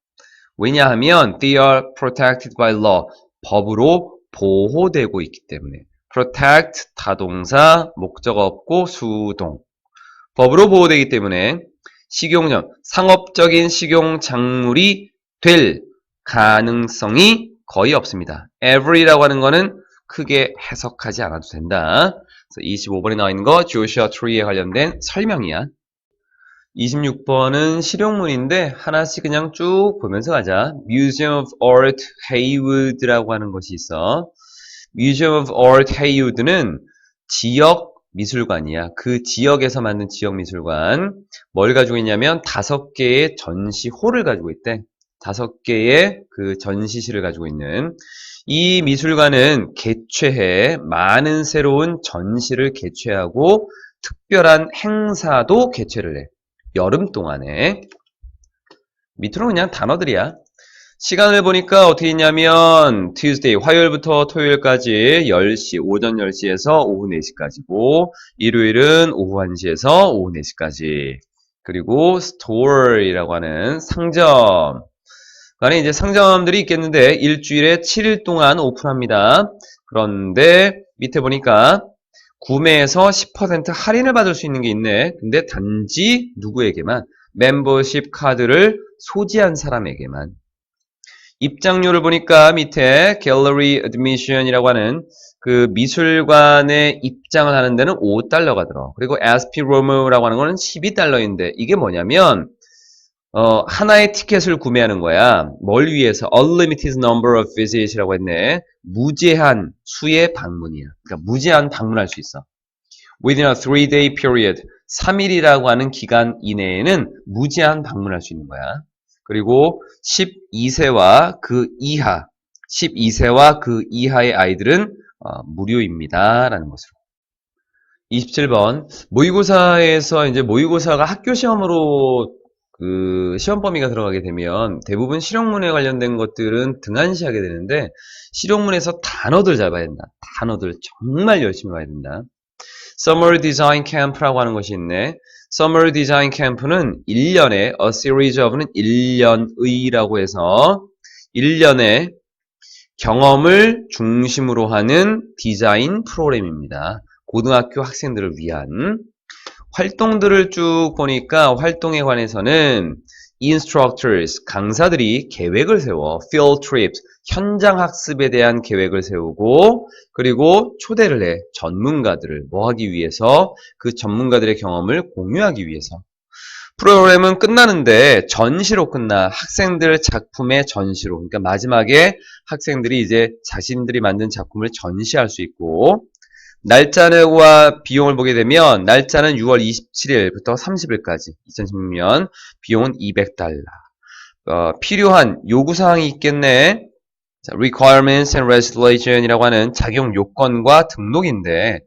왜냐하면 they are protected by law. 법으로 보호되고 있기 때문에. protect, 타동사, 목적 없고 수동. 법으로 보호되기 때문에 상업적인 식용 작물이 될 가능성이 거의 없습니다. every라고 하는 거는 크게 해석하지 않아도 된다. 25번에 나와 있는 거 Joshua Tree에 관련된 설명이야. 26번은 실용문인데 하나씩 그냥 쭉 보면서 가자. Museum of Art Haywood라고 하는 것이 있어. Museum of Art Haywood는 지역 미술관이야. 그 지역에서 만든 지역 미술관. 뭘 가지고 있냐면 5개의 전시홀을 가지고 있대. 5개의 그 전시실을 가지고 있는. 이 미술관은 개최해 많은 새로운 전시를 개최하고 특별한 행사도 개최를 해. 여름 동안에. 밑으로 그냥 단어들이야. 시간을 보니까 어떻게 있냐면 Tuesday, 화요일부터 토요일까지 10시, 오전 10시에서 오후 4시까지고 일요일은 오후 1시에서 오후 4시까지. 그리고 store이라고 하는 상점. 안에 이제 상점들이 있겠는데 일주일에 7일 동안 오픈합니다. 그런데 밑에 보니까 구매에서 10% 할인을 받을 수 있는 게 있네. 근데 단지 누구에게만? 멤버십 카드를 소지한 사람에게만. 입장료를 보니까 밑에 갤러리 어드미션이라고 하는 그 미술관에 입장을 하는 데는 $5가 들어. 그리고 SP 롬이라고 하는 거는 $12인데 이게 뭐냐면 하나의 티켓을 구매하는 거야. 뭘 위해서? Unlimited number of visits이라고 했네. 무제한 수의 방문이야. 그러니까 무제한 방문할 수 있어. Within a 3-day period. 3일이라고 하는 기간 이내에는 무제한 방문할 수 있는 거야. 그리고 12세와 그 이하, 12세와 그 이하의 아이들은 무료입니다. 라는 것으로. 27번. 모의고사에서 이제 모의고사가 학교 시험으로 그 시험 범위가 들어가게 되면 대부분 실용문에 관련된 것들은 등한시하게 되는데 실용문에서 단어들 잘 봐야 된다. 단어들 정말 열심히 봐야 된다. Summer Design Camp라고 하는 것이 있네. Summer Design Camp는 1년에 a series of는 1년의라고 해서 1년의 경험을 중심으로 하는 디자인 프로그램입니다. 고등학교 학생들을 위한 활동들을 쭉 보니까 활동에 관해서는 instructors, 강사들이 계획을 세워 field trips, 현장 학습에 대한 계획을 세우고 그리고 초대를 해 전문가들을 뭐 하기 위해서 그 전문가들의 경험을 공유하기 위해서 프로그램은 끝나는데 전시로 끝나 학생들 작품의 전시로 그러니까 마지막에 학생들이 이제 자신들이 만든 작품을 전시할 수 있고 날짜와 비용을 보게 되면 날짜는 6월 27일부터 30일까지 2016년 비용은 $200 필요한 요구사항이 있겠네. 자, requirements and legislation이라고 하는 작용 요건과 등록인데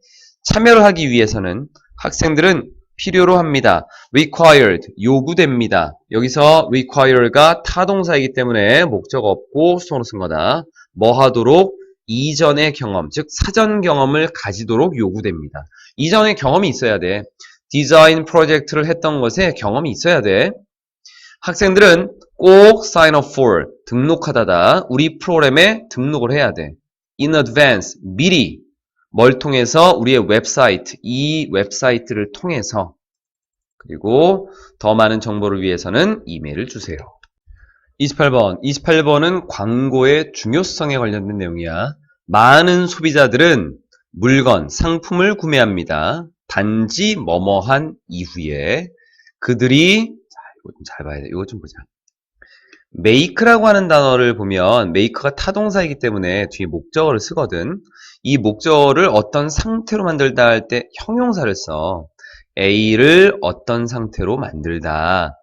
참여를 하기 위해서는 학생들은 필요로 합니다. required, 요구됩니다. 여기서 require가 타동사이기 때문에 목적 없고 수동으로 쓴 거다. 뭐 하도록? 이전의 경험, 즉 사전 경험을 가지도록 요구됩니다. 이전의 경험이 있어야 돼. 디자인 프로젝트를 했던 것에 경험이 있어야 돼. 학생들은 꼭 sign up for, 등록하다다. 우리 프로그램에 등록을 해야 돼. in advance, 미리. 뭘 통해서? 우리의 웹사이트, 이 웹사이트를 통해서. 그리고 더 많은 정보를 위해서는 이메일을 주세요. 28번은 광고의 중요성에 관련된 내용이야. 많은 소비자들은 물건, 상품을 구매합니다. 단지 뭐뭐한 이후에 그들이 자, 이거 좀 잘 봐야 돼. 이거 좀 보자. make라고 하는 단어를 보면 make가 타동사이기 때문에 뒤에 목적어를 쓰거든. 이 목적어를 어떤 상태로 만들다 할 때 형용사를 써. A를 어떤 상태로 만들다.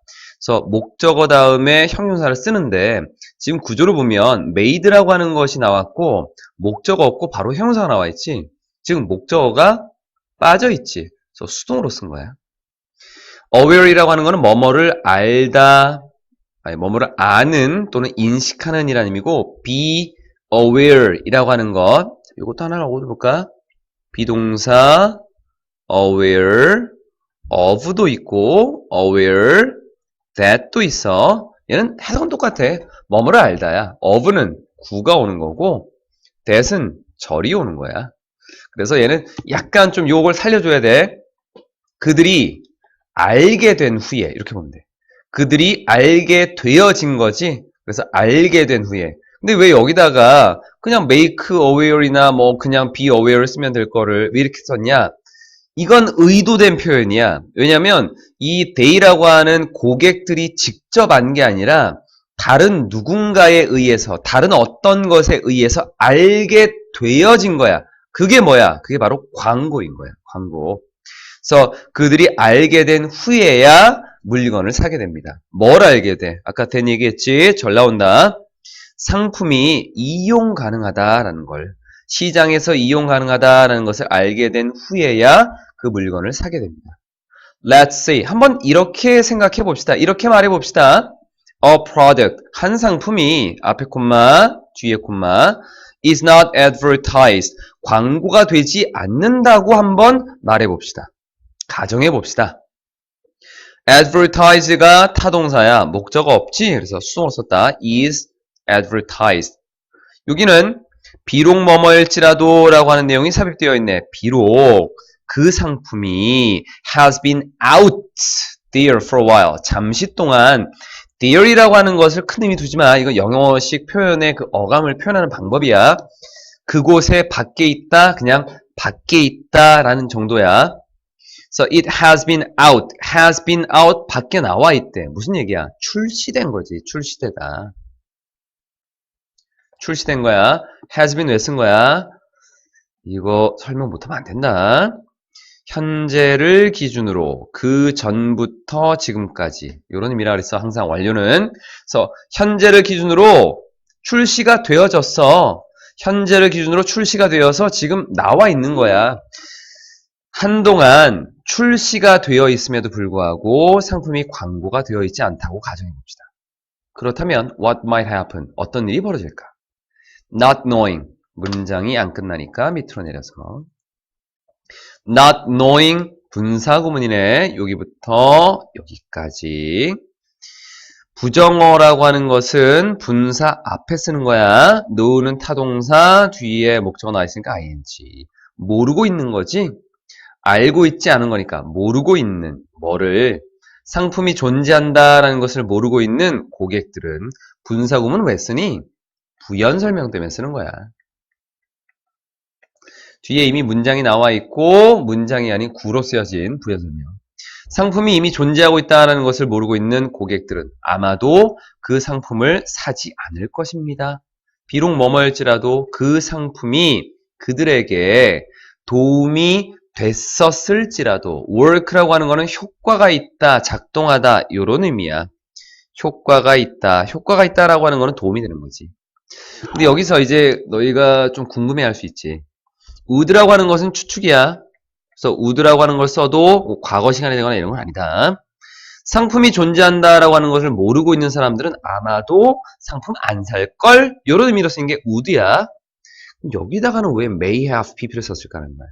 그래서 목적어 다음에 형용사를 쓰는데 지금 구조를 보면 made라고 하는 것이 나왔고 목적어 없고 바로 형용사가 나와 있지. 지금 목적어가 빠져 있지. 그래서 수동으로 쓴 거야. aware이라고 하는 거는 뭐뭐를 알다, 아니 뭐뭐를 아는 또는 인식하는 이라는 의미고 be aware이라고 하는 것. 이것도 하나 읽어볼까? 비동사 aware of도 있고 aware that도 있어. 얘는 해석은 똑같아. 뭐뭐를 알다야. of는 구가 오는 거고 that은 절이 오는 거야. 그래서 얘는 약간 좀 요걸 살려줘야 돼. 그들이 알게 된 후에 이렇게 보면 돼. 그들이 알게 되어진 거지. 그래서 알게 된 후에. 근데 왜 여기다가 그냥 make aware이나 뭐 그냥 be aware 쓰면 될 거를 왜 이렇게 썼냐? 이건 의도된 표현이야. 왜냐면 이 they라고 하는 고객들이 직접 안 게 아니라 다른 누군가에 의해서, 다른 어떤 것에 의해서 알게 되어진 거야. 그게 뭐야? 그게 바로 광고인 거야. 광고. 그래서 그들이 알게 된 후에야 물건을 사게 됩니다. 뭘 알게 돼? 아까 된 얘기했지? 절 나온다. 상품이 이용 가능하다라는 걸. 시장에서 이용 가능하다라는 것을 알게 된 후에야 그 물건을 사게 됩니다. Let's say. 한번 이렇게 생각해 봅시다. 이렇게 말해 봅시다. A product. 한 상품이 앞에 콤마, 뒤에 콤마 is not advertised. 광고가 되지 않는다고 한번 말해 봅시다. 가정해 봅시다. advertise가 타동사야. 목적어 없지? 그래서 수동으로 썼다. is advertised. 여기는 비록 뭐뭐일지라도 라고 하는 내용이 삽입되어 있네. 비록 그 상품이 has been out there for a while. 잠시 동안 there이라고 하는 것을 큰 의미 두지 마. 이거 영어식 표현의 그 어감을 표현하는 방법이야. 그곳에 밖에 있다. 그냥 밖에 있다라는 정도야. So it has been out. has been out. 밖에 나와 있대. 무슨 얘기야? 출시된 거지. 출시되다. 출시된 거야. has been 왜 쓴 거야? 이거 설명 못하면 안 된다. 현재를 기준으로 그 전부터 지금까지 이런 의미라 그랬어. 항상 완료는. 그래서 현재를 기준으로 출시가 되어졌어. 현재를 기준으로 출시가 되어서 지금 나와 있는 거야. 한동안 출시가 되어 있음에도 불구하고 상품이 광고가 되어 있지 않다고 가정해 봅시다. 그렇다면 what might happen? 어떤 일이 벌어질까? Not knowing. 문장이 안 끝나니까 밑으로 내려서 not knowing 분사구문이네. 여기부터 여기까지. 부정어라고 하는 것은 분사 앞에 쓰는 거야. know는 타동사, 뒤에 목적어 나와 있으니까 ing. 모르고 있는 거지. 알고 있지 않은 거니까 모르고 있는 뭐를 상품이 존재한다라는 것을 모르고 있는 고객들은 분사구문 왜 쓰니? 부연 설명 때문에 쓰는 거야. 뒤에 이미 문장이 나와 있고 문장이 아닌 구로 쓰여진 부연 설명. 상품이 이미 존재하고 있다는 것을 모르고 있는 고객들은 아마도 그 상품을 사지 않을 것입니다. 비록 뭐뭐일지라도 그 상품이 그들에게 도움이 됐었을지라도 work라고 하는 거는 효과가 있다, 작동하다 이런 의미야. 효과가 있다라고 하는 거는 도움이 되는 거지. 근데 여기서 이제 너희가 좀 궁금해할 수 있지. would라고 하는 것은 추측이야. 그래서 would라고 하는 걸 써도 과거 시간이 되거나 이런 건 아니다. 상품이 존재한다라고 하는 것을 모르고 있는 사람들은 아마도 상품 안 살걸? 이런 의미로 쓰는 게 would야. 여기다가는 왜 may have pp를 썼을까 하는 거야.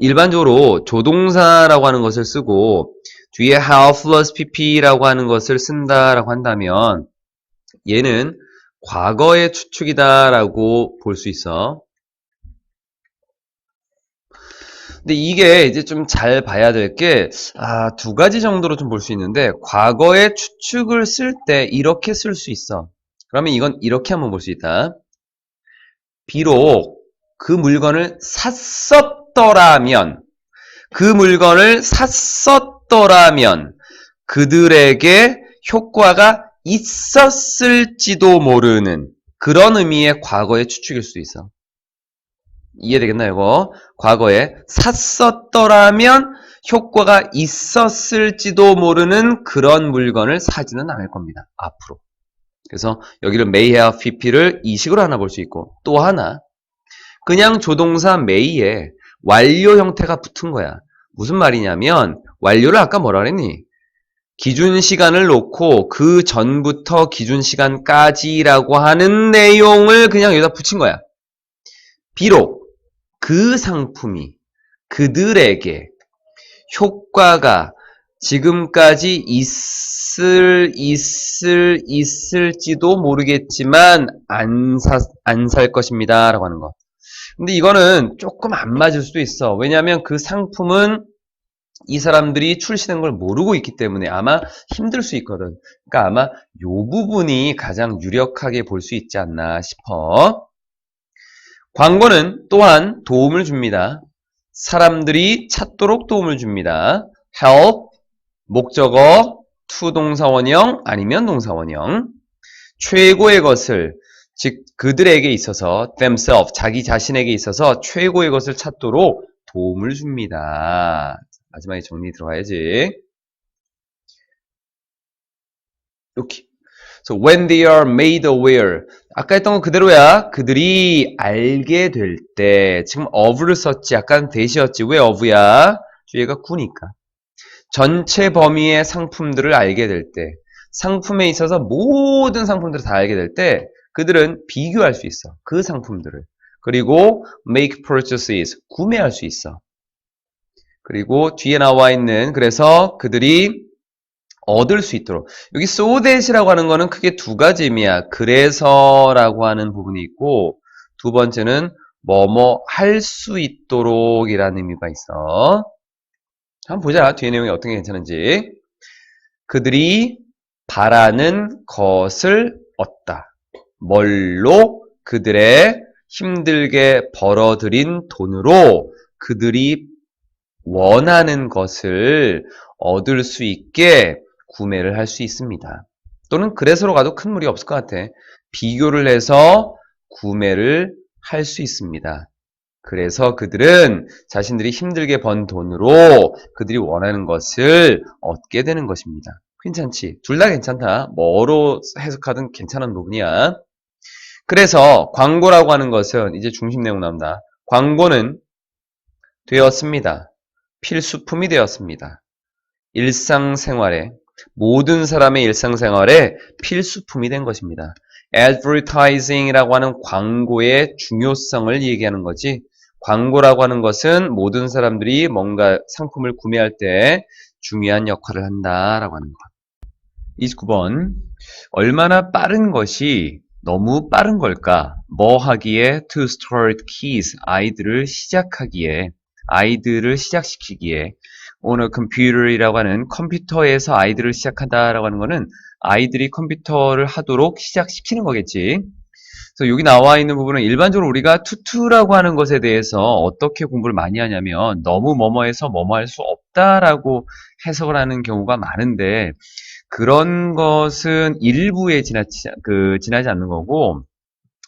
일반적으로 조동사라고 하는 것을 쓰고 뒤에 have plus pp라고 하는 것을 쓴다라고 한다면 얘는 과거의 추측이다라고 볼 수 있어. 근데 이게 이제 좀 잘 봐야 될 게, 두 가지 정도로 좀 볼 수 있는데, 과거의 추측을 쓸 때 이렇게 쓸 수 있어. 그러면 이건 이렇게 한번 볼 수 있다. 비록 그 물건을 샀었더라면, 그들에게 효과가 있었을지도 모르는 그런 의미의 과거의 추측일 수 있어. 이해되겠나요, 이거? 과거에 샀었더라면 효과가 있었을지도 모르는 그런 물건을 사지는 않을 겁니다. 앞으로. 그래서 여기를 may have pp를 이 식으로 하나 볼 수 있고 또 하나 그냥 조동사 may에 완료 형태가 붙은 거야. 무슨 말이냐면 완료를 아까 뭐라 그랬니? 기준 시간을 놓고 그 전부터 기준 시간까지라고 하는 내용을 그냥 여기다 붙인 거야. 비록 그 상품이 그들에게 효과가 지금까지 있을지도 모르겠지만 안 살 것입니다. 라고 하는 거. 근데 이거는 조금 안 맞을 수도 있어. 왜냐하면 그 상품은 이 사람들이 출시된 걸 모르고 있기 때문에 아마 힘들 수 있거든. 그러니까 아마 요 부분이 가장 유력하게 볼 수 있지 않나 싶어. 광고는 또한 도움을 줍니다. 사람들이 찾도록 도움을 줍니다. help, 목적어, to 동사원형 아니면 동사원형. 최고의 것을, 즉 그들에게 있어서 themselves, 자기 자신에게 있어서 최고의 것을 찾도록 도움을 줍니다. 마지막에 정리 들어가야지. 이렇게. So when they are made aware. 아까 했던 건 그대로야. 그들이 알게 될 때. 지금 of를 썼지. 약간 대시였지. 왜 of야? 뒤에가 구니까. 전체 범위의 상품들을 알게 될 때. 상품에 있어서 모든 상품들을 다 알게 될 때 그들은 비교할 수 있어. 그 상품들을. 그리고 make purchases. 구매할 수 있어. 그리고 뒤에 나와 있는 그래서 그들이 얻을 수 있도록. 여기 so that이라고 하는 거는 크게 두 가지 의미야. 그래서라고 하는 부분이 있고 두 번째는 뭐뭐 할 수 있도록 이라는 의미가 있어. 한번 보자. 뒤에 내용이 어떤 게 괜찮은지. 그들이 바라는 것을 얻다. 뭘로? 그들의 힘들게 벌어들인 돈으로 그들이 원하는 것을 얻을 수 있게 구매를 할 수 있습니다. 또는 그래서로 가도 큰 무리 없을 것 같아. 비교를 해서 구매를 할 수 있습니다. 그래서 그들은 자신들이 힘들게 번 돈으로 그들이 원하는 것을 얻게 되는 것입니다. 괜찮지? 둘 다 괜찮다. 뭐로 해석하든 괜찮은 부분이야. 그래서 광고라고 하는 것은 이제 중심 내용 나온다. 광고는 되었습니다. 필수품이 되었습니다. 일상생활에 모든 사람의 일상생활에 필수품이 된 것입니다. advertising이라고 하는 광고의 중요성을 얘기하는 거지. 광고라고 하는 것은 모든 사람들이 뭔가 상품을 구매할 때 중요한 역할을 한다라고 하는 것. 29번. 얼마나 빠른 것이 너무 빠른 걸까? 뭐 하기에? To start kids. 아이들을 시작시키기에. on a computer이라고 하는 컴퓨터에서 아이들을 시작한다라고 하는 거는 아이들이 컴퓨터를 하도록 시작시키는 거겠지. 그래서 여기 나와 있는 부분은 일반적으로 우리가 투투라고 하는 것에 대해서 어떻게 공부를 많이 하냐면 너무 뭐뭐해서 뭐뭐 할 수 없다라고 해석을 하는 경우가 많은데 그런 것은 일부에 지나지 않는 거고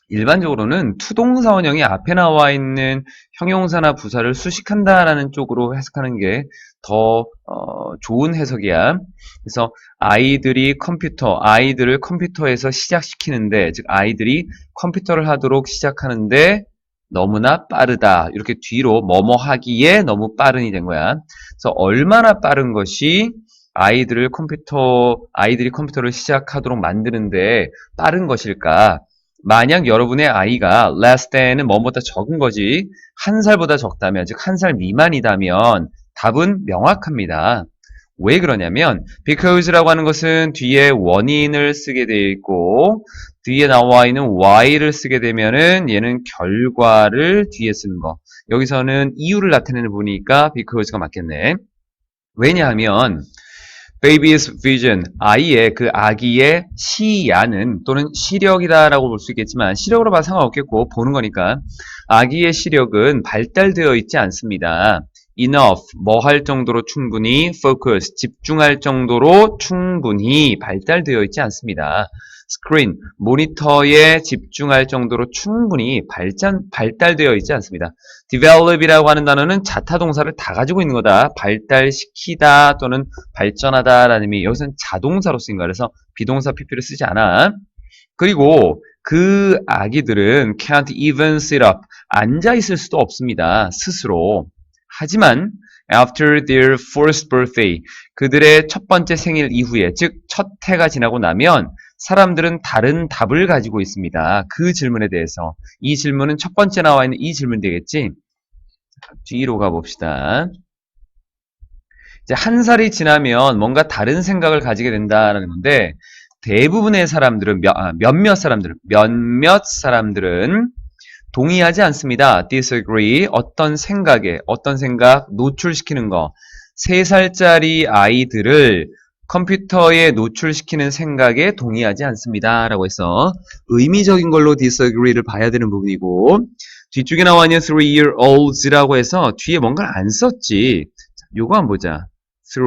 일반적으로는 투동사원형이 앞에 나와 있는 형용사나 부사를 수식한다라는 쪽으로 해석하는 게 더 좋은 해석이야. 그래서 아이들을 컴퓨터에서 시작시키는데, 즉 아이들이 컴퓨터를 하도록 시작하는데 너무나 빠르다. 이렇게 뒤로 뭐뭐 하기에 너무 빠른이 된 거야. 그래서 얼마나 빠른 것이 아이들이 컴퓨터를 시작하도록 만드는데 빠른 것일까? 만약 여러분의 아이가 less than은 뭐뭐보다 적은 거지 1살보다 적다면 즉 1살 미만이다면 답은 명확합니다. 왜 그러냐면 because라고 하는 것은 뒤에 원인을 쓰게 되어 있고 뒤에 나와 있는 why를 쓰게 되면은 얘는 결과를 뒤에 쓰는 거. 여기서는 이유를 나타내는 부분이니까 because가 맞겠네. 왜냐하면 baby's vision, 아기의 시야는 또는 시력이다라고 볼 수 있겠지만 시력으로 봐도 상관없겠고 보는 거니까 아기의 시력은 발달되어 있지 않습니다. enough, 뭐 할 정도로 충분히 focus, 집중할 정도로 충분히 발달되어 있지 않습니다. screen, 모니터에 집중할 정도로 충분히 발달되어 있지 않습니다. develop이라고 하는 단어는 자타동사를 다 가지고 있는 거다. 발달시키다 또는 발전하다라는 의미. 여기서는 자동사로 쓰인 거야. 그래서 비동사 PP를 쓰지 않아. 그리고 그 아기들은 can't even sit up. 앉아 있을 수도 없습니다. 스스로. 하지만 after their first birthday, 그들의 첫 번째 생일 이후에, 즉 첫 해가 지나고 나면 사람들은 다른 답을 가지고 있습니다. 그 질문에 대해서. 이 질문은 첫 번째 나와 있는 이 질문 되겠지? 뒤로 가봅시다. 이제 1살이 지나면 뭔가 다른 생각을 가지게 된다는 건데 대부분의 사람들은 몇몇 사람들은 동의하지 않습니다. disagree. 어떤 생각 노출시키는 거. 3살짜리 아이들을 컴퓨터에 노출시키는 생각에 동의하지 않습니다. 라고 해서 의미적인 걸로 disagree를 봐야 되는 부분이고 뒤쪽에 나와 있는 3-year-olds라고 해서 뒤에 뭔가를 안 썼지. 요거 한번 보자. 3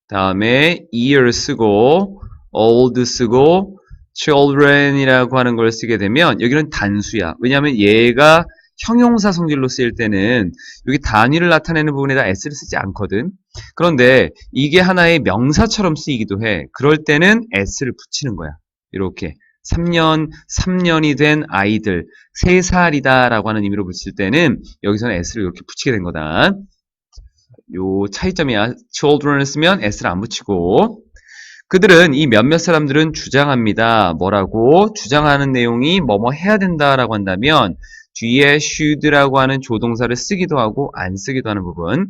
다음에 year 쓰고 old 쓰고 children이라고 하는 걸 쓰게 되면 여기는 단수야. 왜냐하면 얘가 형용사 성질로 쓰일 때는 여기 단위를 나타내는 부분에다 s를 쓰지 않거든. 그런데 이게 하나의 명사처럼 쓰이기도 해. 그럴 때는 s를 붙이는 거야. 이렇게 3년이 된 아이들 3살이다 라고 하는 의미로 붙일 때는 여기서는 s를 이렇게 붙이게 된 거다. 요 차이점이야. children을 쓰면 s를 안 붙이고 그들은 이 몇몇 사람들은 주장합니다. 뭐라고? 주장하는 내용이 뭐뭐 해야 된다라고 한다면 뒤에 should라고 하는 조동사를 쓰기도 하고 안 쓰기도 하는 부분.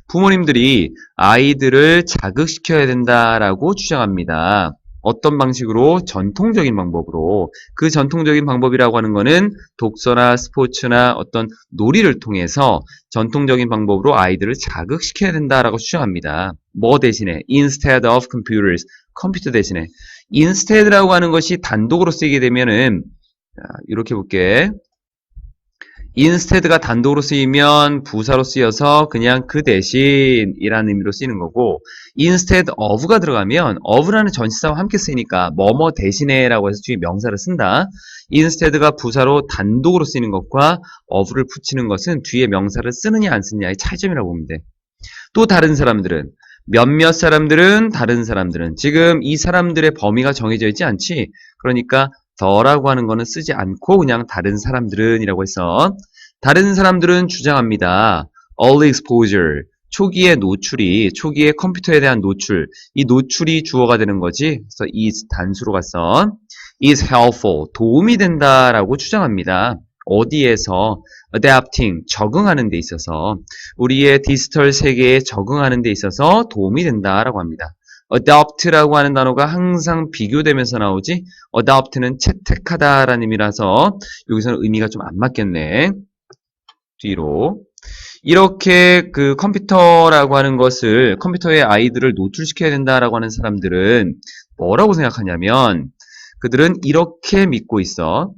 부모님들이 아이들을 자극시켜야 된다라고 주장합니다. 어떤 방식으로? 전통적인 방법으로. 그 전통적인 방법이라고 하는 거는 독서나 스포츠나 어떤 놀이를 통해서 전통적인 방법으로 아이들을 자극시켜야 된다라고 주장합니다. 뭐 대신에? Instead of computers. 컴퓨터 대신에. Instead라고 하는 것이 단독으로 쓰이게 되면은 이렇게 볼게. instead가 단독으로 쓰이면 부사로 쓰여서 그냥 그 대신이라는 의미로 쓰이는 거고 instead of가 들어가면 of라는 전치사와 함께 쓰이니까 뭐뭐 대신에라고 해서 뒤에 명사를 쓴다. instead가 부사로 단독으로 쓰이는 것과 of를 붙이는 것은 뒤에 명사를 쓰느냐 안 쓰느냐의 차이점이라고 보면 돼. 또 다른 사람들은 몇몇 사람들은 다른 사람들은 지금 이 사람들의 범위가 정해져 있지 않지. 그러니까 더라고 하는 거는 쓰지 않고 그냥 다른 사람들은 이라고 해서 다른 사람들은 주장합니다. early exposure 초기의 노출이 초기의 컴퓨터에 대한 노출 이 노출이 주어가 되는 거지. 그래서 is 단수로 갔어. is helpful 도움이 된다라고 주장합니다. 어디에서 adapting 적응하는 데 있어서 우리의 디지털 세계에 적응하는 데 있어서 도움이 된다라고 합니다. adopt라고 하는 단어가 항상 비교되면서 나오지 adopt는 채택하다라는 의미라서 여기서는 의미가 좀 안 맞겠네. 뒤로 이렇게 그 컴퓨터라고 하는 것을 컴퓨터에 아이들을 노출시켜야 된다라고 하는 사람들은 뭐라고 생각하냐면 그들은 이렇게 믿고 있어.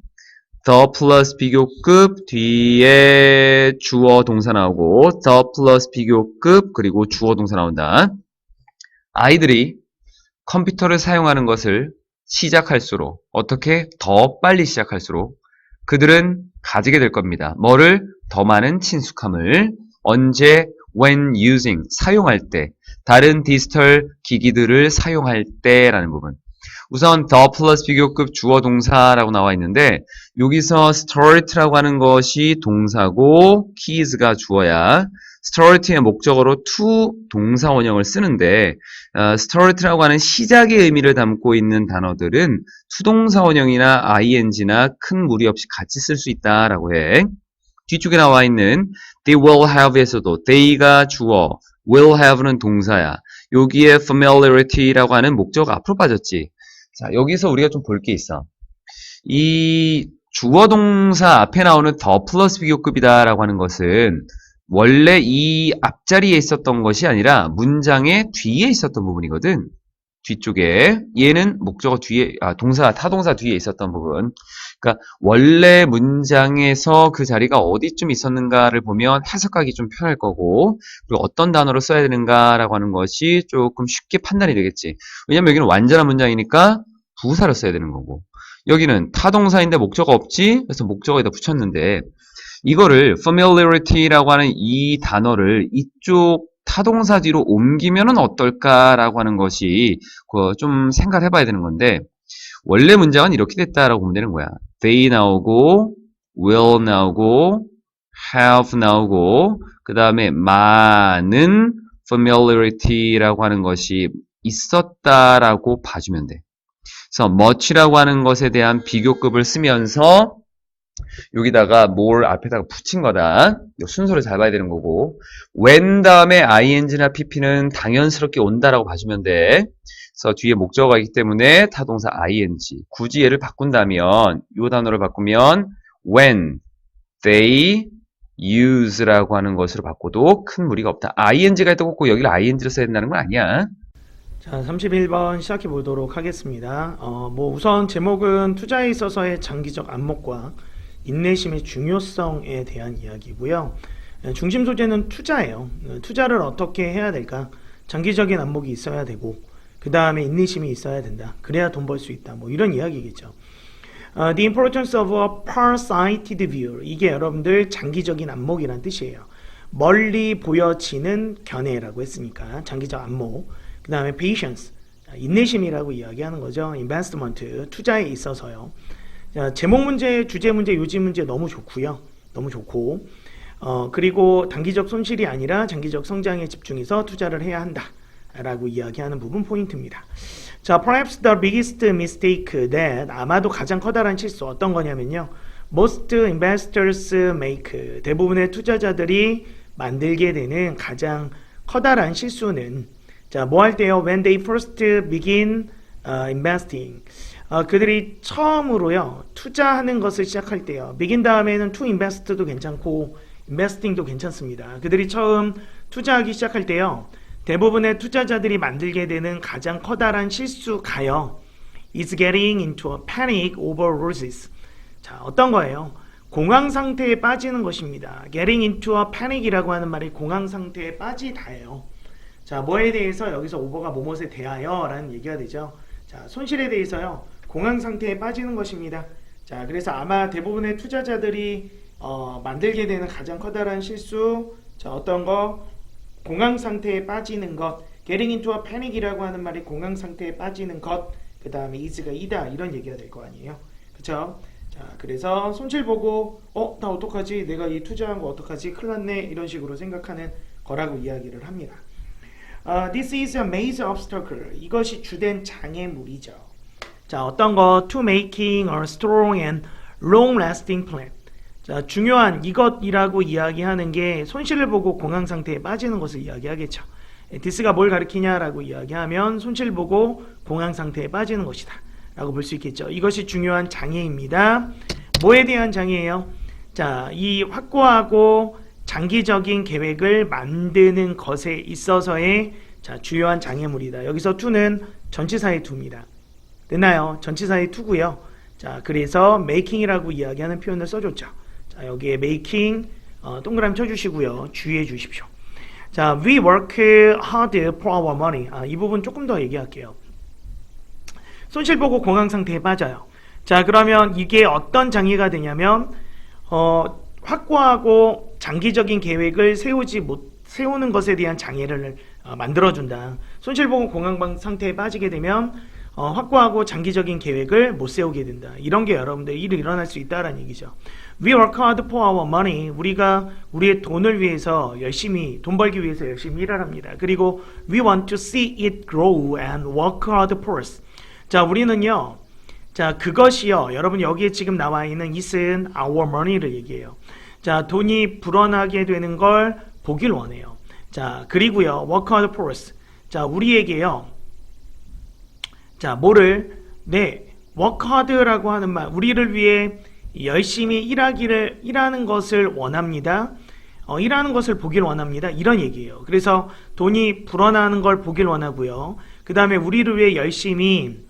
the 플러스 비교급 뒤에 주어 동사 나오고 the 플러스 비교급 그리고 주어 동사 나온다. 아이들이 컴퓨터를 사용하는 것을 시작할수록 어떻게 더 빨리 시작할수록 그들은 가지게 될 겁니다. 뭐를? 더 많은 친숙함을 언제? when using 사용할 때 다른 디지털 기기들을 사용할 때라는 부분. 우선 the 플러스 비교급 주어 동사라고 나와 있는데 여기서 start라고 하는 것이 동사고 keys가 주어야 start의 목적어로 to 동사 원형을 쓰는데 start라고 하는 시작의 의미를 담고 있는 단어들은 수동사 원형이나 ing나 큰 무리 없이 같이 쓸 수 있다라고 해. 뒤쪽에 나와 있는 they will have에서도 they가 주어, will have는 동사야. 여기에 familiarity라고 하는 목적어가 앞으로 빠졌지. 자, 여기서 우리가 좀 볼 게 있어. 이 주어 동사 앞에 나오는 더 플러스 비교급이다라고 하는 것은 원래 이 앞자리에 있었던 것이 아니라 문장의 뒤에 있었던 부분이거든. 뒤쪽에 얘는 목적어 뒤에 동사 타동사 뒤에 있었던 부분. 그러니까 원래 문장에서 그 자리가 어디쯤 있었는가를 보면 해석하기 좀 편할 거고 그리고 어떤 단어로 써야 되는가라고 하는 것이 조금 쉽게 판단이 되겠지. 왜냐면 여기는 완전한 문장이니까 부사를 써야 되는 거고 여기는 타동사인데 목적어 없지? 그래서 목적어에다 붙였는데 이거를 familiarity라고 하는 이 단어를 이쪽 타동사 뒤로 옮기면은 어떨까라고 하는 것이 좀 생각을 해봐야 되는 건데 원래 문장은 이렇게 됐다라고 보면 되는 거야. they 나오고 will 나오고 have 나오고 그 다음에 많은 familiarity라고 하는 것이 있었다라고 봐주면 돼. 그래서 much라고 하는 것에 대한 비교급을 쓰면서 여기다가 more 앞에다가 붙인 거다. 순서를 잘 봐야 되는 거고 when 다음에 ing나 pp는 당연스럽게 온다라고 봐주면 돼. 그래서 뒤에 목적어가 있기 때문에 타동사 ing. 굳이 얘를 바꾼다면 이 단어를 바꾸면 when they use라고 하는 것으로 바꿔도 큰 무리가 없다. ing가 있다고 꼭 여기를 ing를 써야 된다는 건 아니야. 자, 31번 시작해 보도록 하겠습니다. 우선 제목은 투자에 있어서의 장기적 안목과 인내심의 중요성에 대한 이야기고요. 중심 소재는 투자예요. 투자를 어떻게 해야 될까? 장기적인 안목이 있어야 되고, 그 다음에 인내심이 있어야 된다. 그래야 돈 벌 수 있다. 뭐 이런 이야기겠죠. The importance of a far-sighted view. 이게 여러분들 장기적인 안목이란 뜻이에요. 멀리 보여지는 견해라고 했으니까 장기적 안목. 그 다음에 patience, 인내심이라고 이야기하는 거죠. investment, 투자에 있어서요. 자, 제목 문제, 주제 문제, 요지 문제 너무 좋고요. 너무 좋고 그리고 단기적 손실이 아니라 장기적 성장에 집중해서 투자를 해야 한다 라고 이야기하는 부분 포인트입니다. 자, perhaps the biggest mistake that, 아마도 가장 커다란 실수 어떤 거냐면요, most investors make, 대부분의 투자자들이 만들게 되는 가장 커다란 실수는, 자, 뭐 할 때요? When they first begin investing, 그들이 처음으로요 투자하는 것을 시작할 때요. begin 다음에는 to invest도 괜찮고 investing도 괜찮습니다. 그들이 처음 투자하기 시작할 때요, 대부분의 투자자들이 만들게 되는 가장 커다란 실수가요, is getting into a panic over losses. 자, 어떤 거예요? 공황 상태에 빠지는 것입니다. getting into a panic이라고 하는 말이 공황 상태에 빠지다예요. 자, 뭐에 대해서 여기서 오버가 뭐뭇에 대하여 라는 얘기가 되죠. 자, 손실에 대해서요, 공황 상태에 빠지는 것입니다. 자, 그래서 아마 대부분의 투자자들이 만들게 되는 가장 커다란 실수, 자, 어떤 거? 공황 상태에 빠지는 것. getting into a panic이라고 하는 말이 공황 상태에 빠지는 것, 그 다음에 is가 이다, 이런 얘기가 될 거 아니에요. 그쵸? 자, 그래서 손실 보고 나 어떡하지? 내가 이 투자한 거 어떡하지? 큰일 났네, 이런 식으로 생각하는 거라고 이야기를 합니다. This is a major obstacle. 이것이 주된 장애물이죠. 자, 어떤 거? To making a strong and long-lasting plan. 자, 중요한 이것이라고 이야기하는 게 손실을 보고 공황 상태에 빠지는 것을 이야기하겠죠. this가 뭘 가리키냐라고 이야기하면 손실 보고 공황 상태에 빠지는 것이다 라고 볼 수 있겠죠. 이것이 중요한 장애입니다. 뭐에 대한 장애예요? 자, 이 확고하고 장기적인 계획을 만드는 것에 있어서의, 자, 주요한 장애물이다. 여기서 to는 전치사의 to입니다. 됐나요? 전치사의 to고요. 자, 그래서 making이라고 이야기하는 표현을 써줬죠. 자, 여기에 making 동그라미 쳐주시고요. 주의해 주십시오. 자, we work hard for our money. 이 부분 조금 더 얘기할게요. 손실 보고 공황 상태에 빠져요. 자, 그러면 이게 어떤 장애가 되냐면 확고하고 장기적인 계획을 세우는 것에 대한 장애를 만들어준다. 손실 보고 공황 상태에 빠지게 되면 확고하고 장기적인 계획을 못 세우게 된다. 이런 게 여러분들 일어날 수 있다라는 얘기죠. We work hard for our money. 우리가 우리의 돈을 위해서 열심히, 돈 벌기 위해서 열심히 일을 합니다. 그리고 we want to see it grow and work hard for us. 자, 우리는요, 자, 그것이요, 여러분 여기에 지금 나와 있는 it은 our money를 얘기해요. 자, 돈이 불어나게 되는 걸 보길 원해요. 자, 그리고요, work hard for us. 자, 우리에게요, 자, work hard라고 하는 말, 우리를 위해 열심히 일하는 것을 원합니다. 일하는 것을 보길 원합니다. 이런 얘기예요. 그래서 돈이 불어나는 걸 보길 원하고요. 그 다음에 우리를 위해 열심히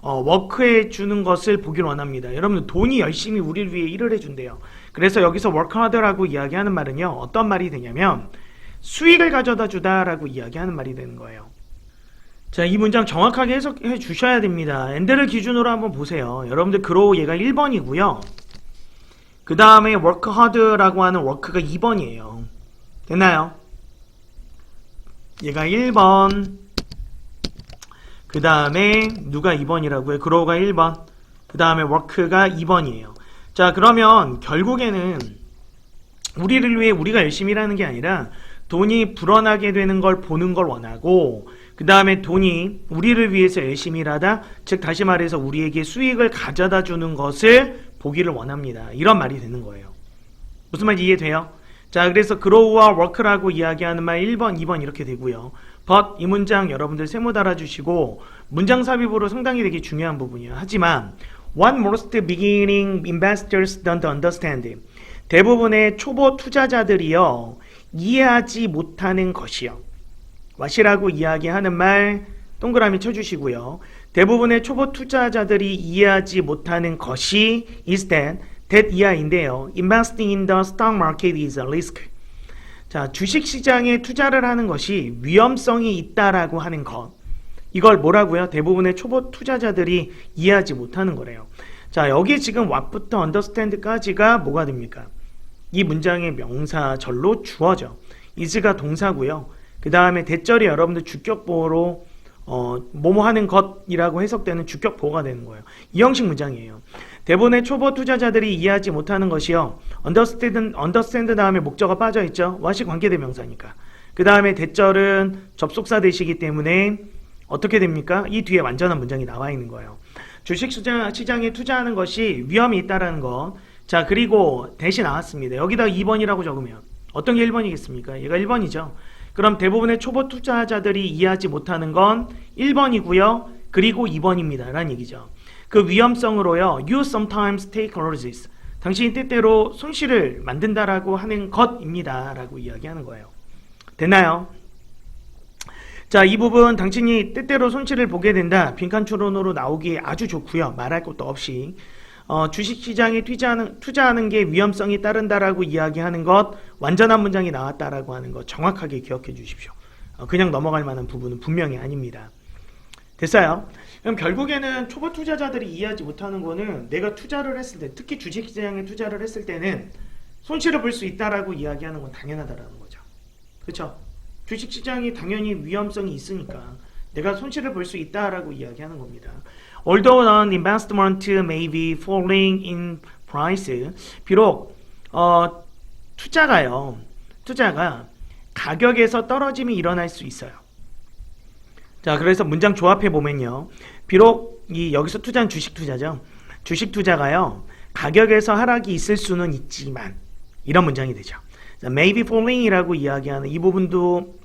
워크해 주는 것을 보길 원합니다. 여러분, 돈이 열심히 우리를 위해 일을 해준대요. 그래서 여기서 work hard라고 이야기하는 말은요, 어떤 말이 되냐면 수익을 가져다 주다라고 이야기하는 말이 되는 거예요. 자, 이 문장 정확하게 해석해 주셔야 됩니다. and를 기준으로 한번 보세요. 여러분들 grow, 얘가 1번이고요. 그 다음에 work hard라고 하는 work가 2번이에요. 됐나요? 얘가 1번. 그 다음에 누가 2번이라고요? grow가 1번. 그 다음에 work가 2번이에요. 자, 그러면 결국에는 우리를 위해 우리가 열심히 일하는 게 아니라 돈이 불어나게 되는 걸 보는 걸 원하고, 그 다음에 돈이 우리를 위해서 열심히 일하다, 즉 다시 말해서 우리에게 수익을 가져다 주는 것을 보기를 원합니다. 이런 말이 되는 거예요. 무슨 말인지 이해돼요? 자, 그래서 grow와 work라고 이야기하는 말 1번, 2번 이렇게 되고요. but 이 문장 여러분들 세모 달아주시고, 문장 삽입으로 상당히 되게 중요한 부분이에요. 하지만 what most beginning investors don't understand, 대부분의 초보 투자자들이요, 이해하지 못하는 것이요. what이라고 이야기하는 말 동그라미 쳐주시고요. 대부분의 초보 투자자들이 이해하지 못하는 것이 is that 이하인데요. Investing in the stock market is a risk. 자, 주식시장에 투자를 하는 것이 위험성이 있다라고 하는 것. 이걸 뭐라고요? 대부분의 초보 투자자들이 이해하지 못하는 거래요. 자, 여기 지금 what부터 understand까지가 뭐가 됩니까? 이 문장의 명사절로 주어져. is가 동사고요. 그 다음에 대절이 여러분들 주격보호로 뭐뭐 하는 것이라고 해석되는 주격보호가 되는 거예요. 이 형식 문장이에요. 대부분의 초보 투자자들이 이해하지 못하는 것이요. understand 다음에 목적어 빠져 있죠. what이 관계대명사니까. 그 다음에 대절은 접속사 대시기 때문에 어떻게 됩니까? 이 뒤에 완전한 문장이 나와 있는 거예요. 주식시장에 투자하는 것이 위험이 있다라는 것. 자, 그리고 대시 나왔습니다. 여기다 2번이라고 적으면 어떤 게 1번이겠습니까? 얘가 1번이죠. 그럼 대부분의 초보 투자자들이 이해하지 못하는 건 1번이고요. 그리고 2번입니다. 라는 얘기죠. 그 위험성으로요. You sometimes take losses. 당신이 때때로 손실을 만든다라고 하는 것입니다. 라고 이야기하는 거예요. 됐나요? 자, 이 부분 당신이 때때로 손실을 보게 된다. 빈칸 추론으로 나오기에 아주 좋고요. 말할 것도 없이. 주식시장에 투자하는 게 위험성이 따른다라고 이야기하는 것, 완전한 문장이 나왔다라고 하는 것 정확하게 기억해 주십시오. 그냥 넘어갈 만한 부분은 분명히 아닙니다. 됐어요? 그럼 결국에는 초보 투자자들이 이해하지 못하는 거는 내가 투자를 했을 때, 특히 주식시장에 투자를 했을 때는 손실을 볼 수 있다라고 이야기하는 건 당연하다라는 거죠. 그렇죠? 주식시장이 당연히 위험성이 있으니까 내가 손실을 볼 수 있다라고 이야기하는 겁니다. Although an investment may be falling in price, 비록 투자가 가격에서 떨어짐이 일어날 수 있어요. 자, 그래서 문장 조합해 보면요, 비록 여기서 투자는 주식 투자죠. 주식 투자가요 가격에서 하락이 있을 수는 있지만, 이런 문장이 되죠. 자, may be falling이라고 이야기하는 이 부분도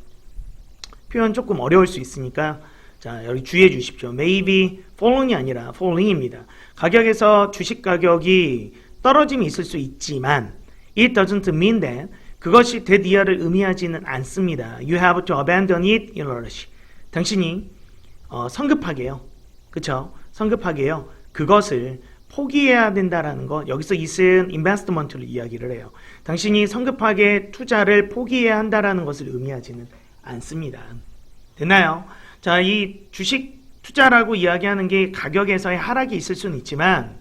표현 조금 어려울 수 있으니까 자, 여기 주의해 주십시오. Maybe falling이 아니라 falling입니다. 가격에서 주식 가격이 떨어짐이 있을 수 있지만 it doesn't mean that 그것이 that 이하를 의미하지는 않습니다. You have to abandon it in a rush. 당신이 성급하게요. 그쵸? 성급하게요. 그것을 포기해야 된다라는 것. 여기서 it은 investment를 이야기를 해요. 당신이 성급하게 투자를 포기해야 한다라는 것을 의미하지는 않습니다. 됐나요? 자, 이 주식 투자라고 이야기하는 게 가격에서의 하락이 있을 수는 있지만,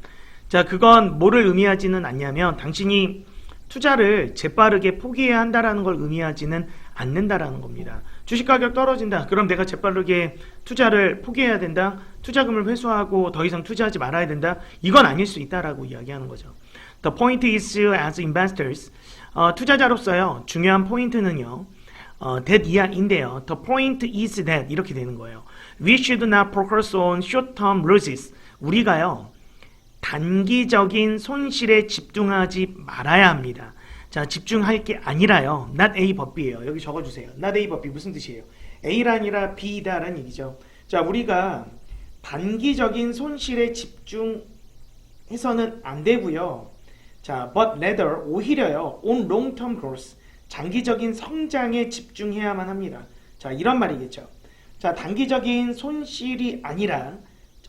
자, 그건 뭐를 의미하지는 않냐면 당신이 투자를 재빠르게 포기해야 한다라는 걸 의미하지는 않는다라는 겁니다. 주식 가격 떨어진다. 그럼 내가 재빠르게 투자를 포기해야 된다. 투자금을 회수하고 더 이상 투자하지 말아야 된다. 이건 아닐 수 있다라고 이야기하는 거죠. The point is as investors, 투자자로서요 중요한 포인트는요, that 이하인데요. The point is that 이렇게 되는 거예요. We should not focus on short-term losses. 우리가요 단기적인 손실에 집중하지 말아야 합니다. 자, 집중할 게 아니라요. Not A but B예요. 여기 적어주세요. Not A but B 무슨 뜻이에요? A가 아니라 B다라는 얘기죠. 자, 우리가 단기적인 손실에 집중해서는 안 되고요. 자, but rather 오히려요 on long-term growth. 장기적인 성장에 집중해야만 합니다. 자, 이런 말이겠죠. 자, 단기적인 손실이 아니라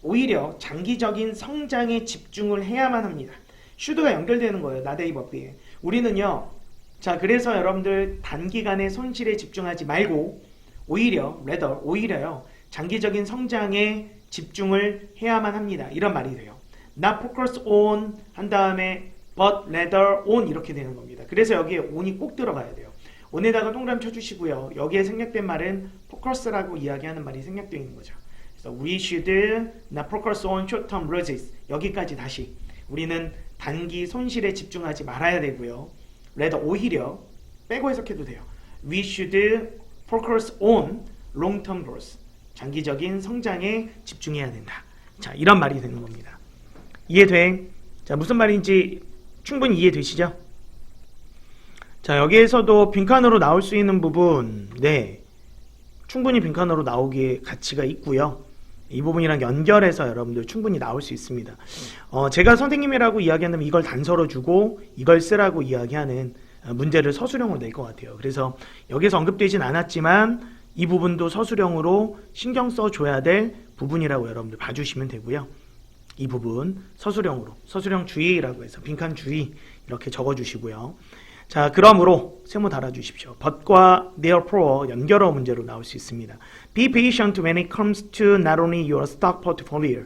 오히려 장기적인 성장에 집중을 해야만 합니다. should가 연결되는 거예요. not A but B에. 우리는요. 자, 그래서 여러분들 단기간의 손실에 집중하지 말고 오히려요. 장기적인 성장에 집중을 해야만 합니다. 이런 말이 돼요. not focus on 한 다음에 but rather on 이렇게 되는 겁니다. 그래서 여기에 on이 꼭 들어가야 돼요. on에다가 동그라미 쳐주시고요. 여기에 생략된 말은 focus라고 이야기하는 말이 생략되어 있는 거죠. 그래서 we should not focus on short-term losses. 여기까지 다시 우리는 단기 손실에 집중하지 말아야 되고요. rather 오히려 빼고 해석해도 돼요. We should focus on long-term growth. 장기적인 성장에 집중해야 된다. 자, 이런 말이 되는 겁니다. 이해돼? 자, 무슨 말인지 충분히 이해되시죠? 자, 여기에서도 빈칸으로 나올 수 있는 부분, 네, 충분히 빈칸으로 나오기에 가치가 있고요. 이 부분이랑 연결해서 여러분들 충분히 나올 수 있습니다. 제가 선생님이라고 이야기한다면 이걸 단서로 주고 이걸 쓰라고 이야기하는 문제를 서술형으로 낼 것 같아요. 그래서 여기서 언급되진 않았지만 이 부분도 서술형으로 신경 써줘야 될 부분이라고 여러분들 봐주시면 되고요. 이 부분 서술형으로, 서술형 주의라고 해서 빈칸 주의 이렇게 적어주시고요. 자, 그러므로 세모 달아주십시오. but과 therefore 연결어 문제로 나올 수 있습니다. Be patient when it comes to not only your stock portfolio.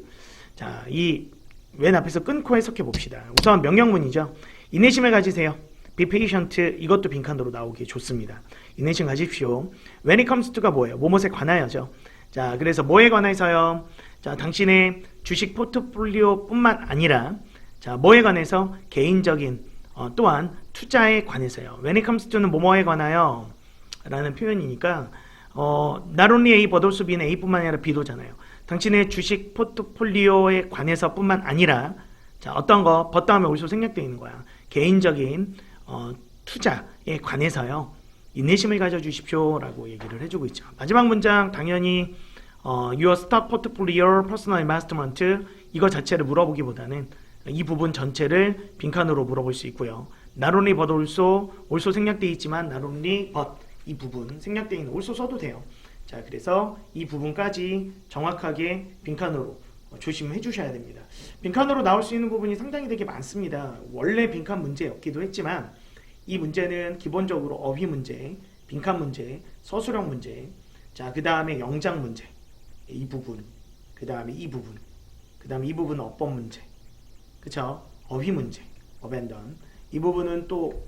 자, 이 왼 앞에서 끊고 해석해 봅시다. 우선 명령문이죠. 인내심을 가지세요. Be patient, 이것도 빈칸으로 나오기 좋습니다. 인내심 가십시오. When it comes to가 뭐예요? 뭐뭐에 관하여죠. 자, 그래서 뭐에 관해서요? 자, 당신의 주식 포트폴리오 뿐만 아니라 자, 뭐에 관해서? 개인적인 또한 투자에 관해서요. When it comes to는 뭐뭐에 관하여 라는 표현이니까 not only A but also B는 A뿐만 아니라 B도잖아요. 당신의 주식 포트폴리오에 관해서 뿐만 아니라 자, 어떤 거 but 다음에 올소 생략되어 있는 거야. 개인적인 투자에 관해서요. 인내심을 가져주십시오 라고 얘기를 해주고 있죠. 마지막 문장 당연히 your stock portfolio personal investment 이거 자체를 물어보기보다는 이 부분 전체를 빈칸으로 물어볼 수 있고요. not only but also 생략되어 있지만 not only but 이 부분 생략되어 있는 also 써도 돼요. 자, 그래서 이 부분까지 정확하게 빈칸으로 조심해 주셔야 됩니다. 빈칸으로 나올 수 있는 부분이 상당히 되게 많습니다. 원래 빈칸 문제였기도 했지만 이 문제는 기본적으로 어휘 문제, 빈칸 문제, 서술형 문제, 자, 그 다음에 영장 문제, 이 부분, 그 다음에 이 부분, 그 다음에 이 부분은 어법 문제, 그쵸? 어휘 문제, abandon. 이 부분은 또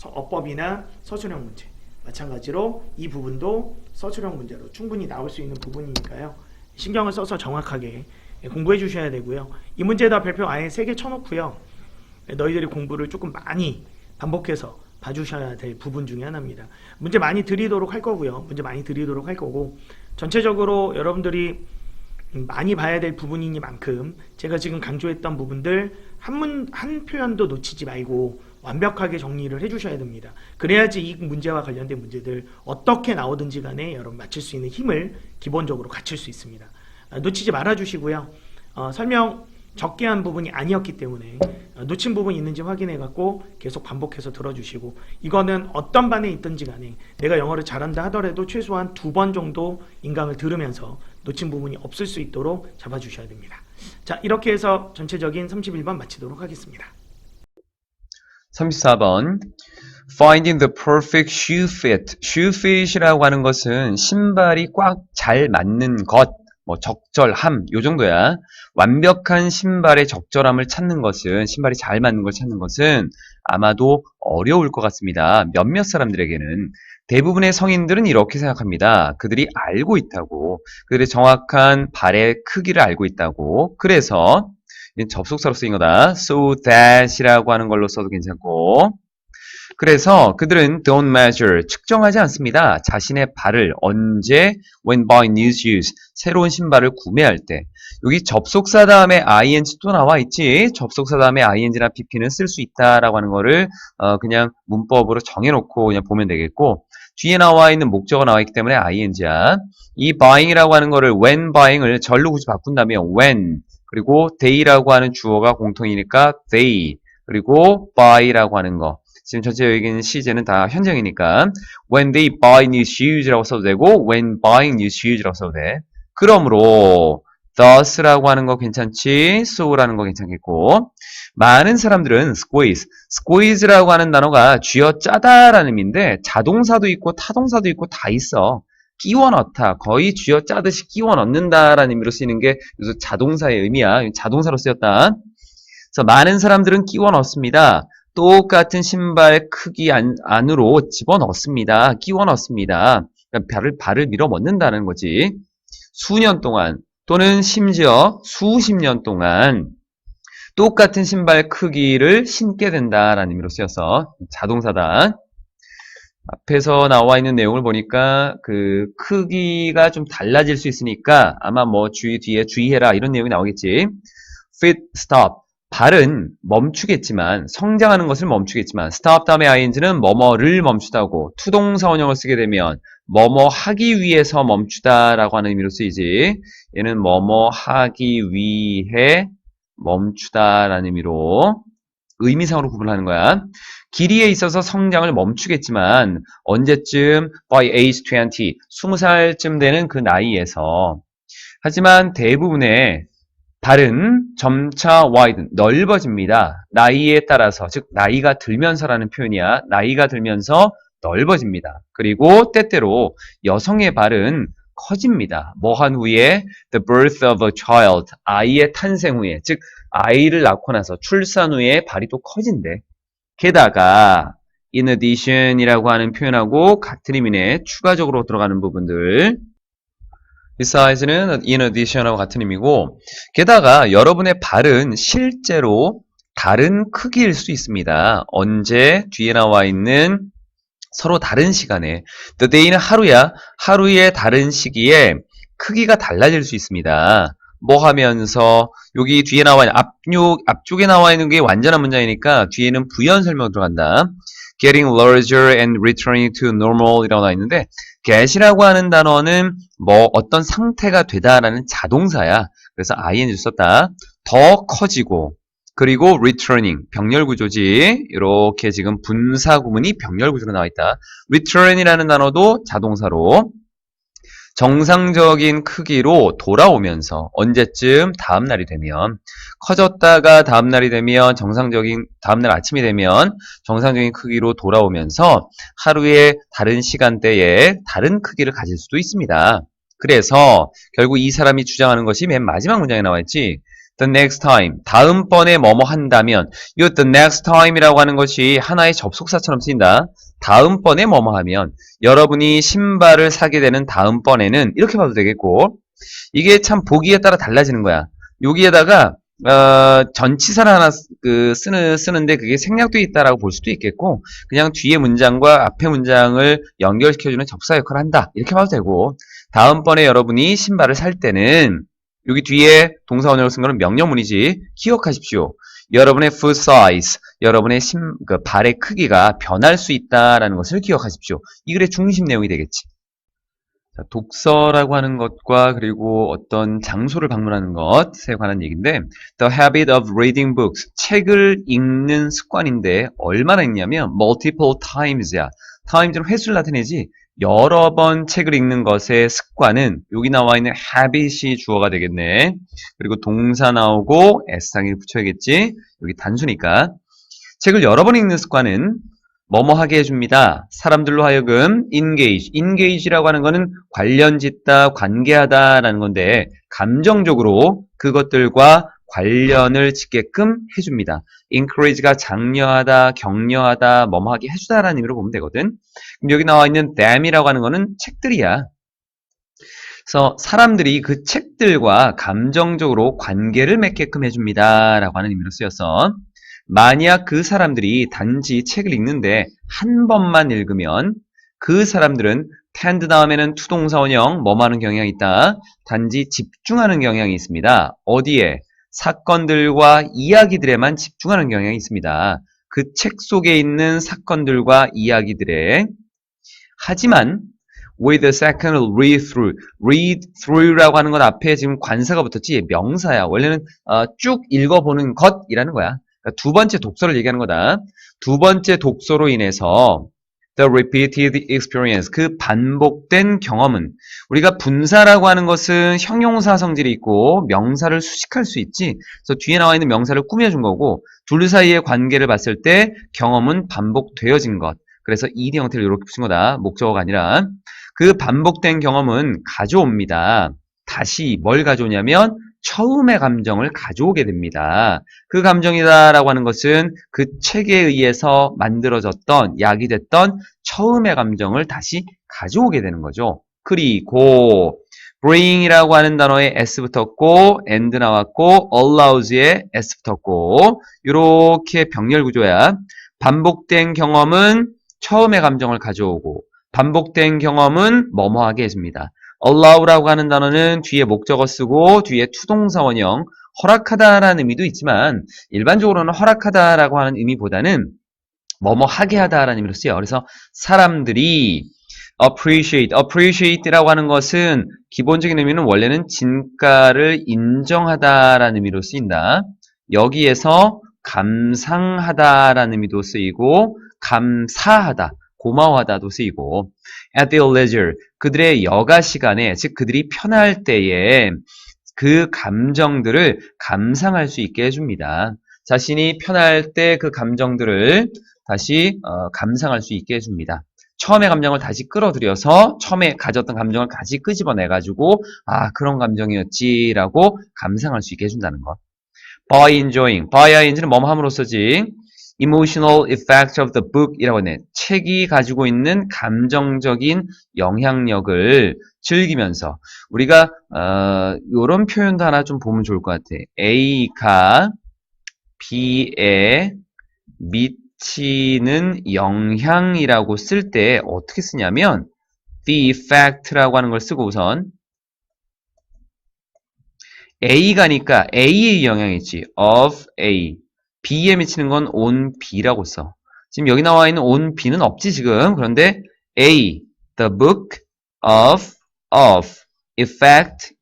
어법이나 서술형 문제. 마찬가지로 이 부분도 서술형 문제로 충분히 나올 수 있는 부분이니까요. 신경을 써서 정확하게 공부해 주셔야 되고요. 이 문제다 발표 아예 3개 쳐놓고요. 너희들이 공부를 조금 많이 반복해서 봐주셔야 될 부분 중에 하나입니다. 문제 많이 드리도록 할 거고요. 문제 많이 드리도록 할 거고 전체적으로 여러분들이 많이 봐야 될 부분이니만큼 제가 지금 강조했던 부분들 한 표현도 놓치지 말고 완벽하게 정리를 해주셔야 됩니다. 그래야지 이 문제와 관련된 문제들 어떻게 나오든지 간에 여러분 맞출 수 있는 힘을 기본적으로 갖출 수 있습니다. 놓치지 말아주시고요. 설명 적게 한 부분이 아니었기 때문에 놓친 부분이 있는지 확인해 갖고 계속 반복해서 들어주시고 이거는 어떤 반에 있든지 간에 내가 영어를 잘한다 하더라도 최소한 2번 정도 인강을 들으면서 놓친 부분이 없을 수 있도록 잡아주셔야 됩니다. 자, 이렇게 해서 전체적인 31번 마치도록 하겠습니다. 34번 Finding the perfect shoe fit. shoe fit이라고 하는 것은 신발이 꽉 잘 맞는 것, 뭐 적절함 요 정도야. 완벽한 신발의 적절함을 찾는 것은 신발이 잘 맞는 걸 찾는 것은 아마도 어려울 것 같습니다. 몇몇 사람들에게는 대부분의 성인들은 이렇게 생각합니다. 그들이 알고 있다고. 그들의 정확한 발의 크기를 알고 있다고. 그래서 접속사로 쓰인 거다. So that이라고 하는 걸로 써도 괜찮고. 그래서 그들은 don't measure, 측정하지 않습니다. 자신의 발을 언제 when buying new shoes, 새로운 신발을 구매할 때. 여기 접속사 다음에 ing 또 나와 있지. 접속사 다음에 ing나 pp는 쓸 수 있다라고 하는 거를 그냥 문법으로 정해놓고 그냥 보면 되겠고 뒤에 나와 있는 목적어 나와 있기 때문에 ing야. 이 buying이라고 하는 거를 when buying을 절로 굳이 바꾼다면 when 그리고 they라고 하는 주어가 공통이니까 they 그리고 buy라고 하는 거 지금 전체 여기 있는 시제는 다 현정이니까 when they buy new shoes라고 써도 되고 when buying new shoes라고 써도 돼. 그러므로 thus라고 하는 거 괜찮지? so라는 거 괜찮겠고 많은 사람들은 squeeze라고 하는 단어가 쥐어짜다라는 의미인데 자동사도 있고 타동사도 있고 다 있어. 끼워 넣다, 거의 쥐어 짜듯이 끼워 넣는다라는 의미로 쓰이는 게 자동사의 의미야. 자동사로 쓰였다. 그래서 많은 사람들은 끼워 넣습니다. 똑같은 신발 크기 안으로 집어 넣습니다. 끼워 넣습니다. 그러니까 발을 밀어 넣는다는 거지. 수년 동안 또는 심지어 수십 년 동안 똑같은 신발 크기를 신게 된다라는 의미로 쓰여서 자동사다. 앞에서 나와 있는 내용을 보니까 그 크기가 좀 달라질 수 있으니까 아마 뭐 뒤에 주의해라 이런 내용이 나오겠지. fit, stop. 발은 멈추겠지만, 성장하는 것을 멈추겠지만, stop 다음에 ing는 뭐뭐를 멈추다고, 투동사 원형을 쓰게 되면 뭐뭐 하기 위해서 멈추다라고 하는 의미로 쓰이지. 얘는 뭐뭐 하기 위해 멈추다라는 의미로 의미상으로 구분하는 거야. 길이에 있어서 성장을 멈추겠지만 언제쯤 by age 20, 20살쯤 되는 그 나이에서. 하지만 대부분의 발은 점차 widen, 넓어집니다. 나이에 따라서, 즉 나이가 들면서라는 표현이야. 나이가 들면서 넓어집니다. 그리고 때때로 여성의 발은 커집니다. 뭐 한 후에 the birth of a child, 아이의 탄생 후에, 즉 아이를 낳고 나서 출산 후에 발이 또 커진대. 게다가 in addition이라고 하는 표현하고 같은 의미네. 추가적으로 들어가는 부분들. Beside는 in addition하고 같은 의미고, 게다가 여러분의 발은 실제로 다른 크기일 수 있습니다. 언제? 뒤에 나와 있는 서로 다른 시간에. The day는 하루야. 하루의 다른 시기에 크기가 달라질 수 있습니다. 뭐 하면서 여기 뒤에 나와 있는 앞쪽에 나와 있는 게 완전한 문장이니까 뒤에는 부연 설명 들어간다. Getting larger and returning to normal 이라고 나와 있는데 get이라고 하는 단어는 뭐 어떤 상태가 되다라는 자동사야. 그래서 ing를 썼다. 더 커지고 그리고 returning 병렬 구조지. 이렇게 지금 분사 구문이 병렬 구조로 나와 있다. return이라는 단어도 자동사로 정상적인 크기로 돌아오면서 언제쯤 다음날이 되면 커졌다가 다음날이 되면 다음날 아침이 되면 정상적인 크기로 돌아오면서 하루의 다른 시간대에 다른 크기를 가질 수도 있습니다. 그래서 결국 이 사람이 주장하는 것이 맨 마지막 문장에 나와 있지. The next time, 다음번에 뭐뭐 한다면 이 the next time이라고 하는 것이 하나의 접속사처럼 쓰인다. 다음번에 뭐뭐 하면 여러분이 신발을 사게 되는 다음번에는 이렇게 봐도 되겠고 이게 참 보기에 따라 달라지는 거야. 여기에다가 전치사를 하나 쓰는데 그게 생략되어 있다라고 볼 수도 있겠고 그냥 뒤에 문장과 앞에 문장을 연결시켜주는 접사 역할을 한다. 이렇게 봐도 되고 다음번에 여러분이 신발을 살 때는 여기 뒤에 동사 원형을 쓴 거는 명령문이지. 기억하십시오. 여러분의 foot size, 여러분의 발의 크기가 변할 수 있다라는 것을 기억하십시오. 이 글의 중심 내용이 되겠지. 자, 독서라고 하는 것과 그리고 어떤 장소를 방문하는 것에 관한 얘기인데 The habit of reading books, 책을 읽는 습관인데 얼마나 읽냐면 multiple times야. times는 횟수를 나타내지 여러 번 책을 읽는 것의 습관은 여기 나와 있는 habit이 주어가 되겠네. 그리고 동사 나오고 s상을 붙여야겠지. 여기 단수니까. 책을 여러 번 읽는 습관은 뭐뭐 하게 해줍니다. 사람들로 하여금 engage라고 하는 거는 관련 짓다, 관계하다라는 건데 감정적으로 그것들과 관련을 짓게끔 해줍니다. encourage가 장려하다, 격려하다, 뭐뭐 하게 해주다라는 의미로 보면 되거든. 그럼 여기 나와 있는 them이라고 하는 거는 책들이야. 그래서 사람들이 그 책들과 감정적으로 관계를 맺게끔 해줍니다. 라고 하는 의미로 쓰였어. 만약 그 사람들이 단지 책을 읽는데 한 번만 읽으면 그 사람들은 tend 다음에는 투동사 원형 뭐뭐 하는 경향이 있다. 단지 집중하는 경향이 있습니다. 어디에? 사건들과 이야기들에만 집중하는 경향이 있습니다. 그 책 속에 있는 사건들과 이야기들에. 하지만 with a second read through라고 하는 건 앞에 지금 관사가 붙었지 명사야. 원래는 쭉 읽어보는 것이라는 거야. 그러니까 두 번째 독서를 얘기하는 거다. 두 번째 독서로 인해서 the repeated experience, 그 반복된 경험은 우리가 분사라고 하는 것은 형용사 성질이 있고 명사를 수식할 수 있지. 그래서 뒤에 나와 있는 명사를 꾸며준 거고 둘 사이의 관계를 봤을 때 경험은 반복되어진 것. 그래서 ed 형태를 이렇게 붙인 거다. 목적어가 아니라 그 반복된 경험은 가져옵니다. 다시 뭘 가져오냐면 처음의 감정을 가져오게 됩니다. 그 감정이다라고 하는 것은 그 책에 의해서 만들어졌던, 야기됐던 처음의 감정을 다시 가져오게 되는 거죠. 그리고 bring이라고 하는 단어에 s 붙었고 and 나왔고 allows에 s 붙었고 이렇게 병렬 구조야. 반복된 경험은 처음의 감정을 가져오고 반복된 경험은 뭐뭐하게 해줍니다. allow라고 하는 단어는 뒤에 목적어 쓰고 뒤에 투동사 원형 허락하다라는 의미도 있지만 일반적으로는 허락하다라고 하는 의미보다는 뭐뭐 하게 하다라는 의미로 쓰여요. 그래서 사람들이 appreciate라고 하는 것은 기본적인 의미는 원래는 진가를 인정하다라는 의미로 쓰인다. 여기에서 감상하다라는 의미도 쓰이고 감사하다, 고마워하다도 쓰이고 at their leisure, 그들의 여가 시간에, 즉 그들이 편할 때에 그 감정들을 감상할 수 있게 해줍니다. 자신이 편할 때 그 감정들을 다시 감상할 수 있게 해줍니다. 처음의 감정을 다시 끌어들여서 처음에 가졌던 감정을 다시 끄집어내가지고 아 그런 감정이었지라고 감상할 수 있게 해준다는 것. by ing는 뭐뭐 함으로써지. emotional effect of the book 이라고 하네. 책이 가지고 있는 감정적인 영향력을 즐기면서 우리가 이런 표현도 하나 좀 보면 좋을 것 같아. A가 B에 미치는 영향이라고 쓸 때 어떻게 쓰냐면 the effect라고 하는 걸 쓰고 우선 A가니까 A의 영향이지. of A. B에 미치는 건 on B라고 써. 지금 여기 나와 있는 on B는 없지 지금. 그런데 A, the book of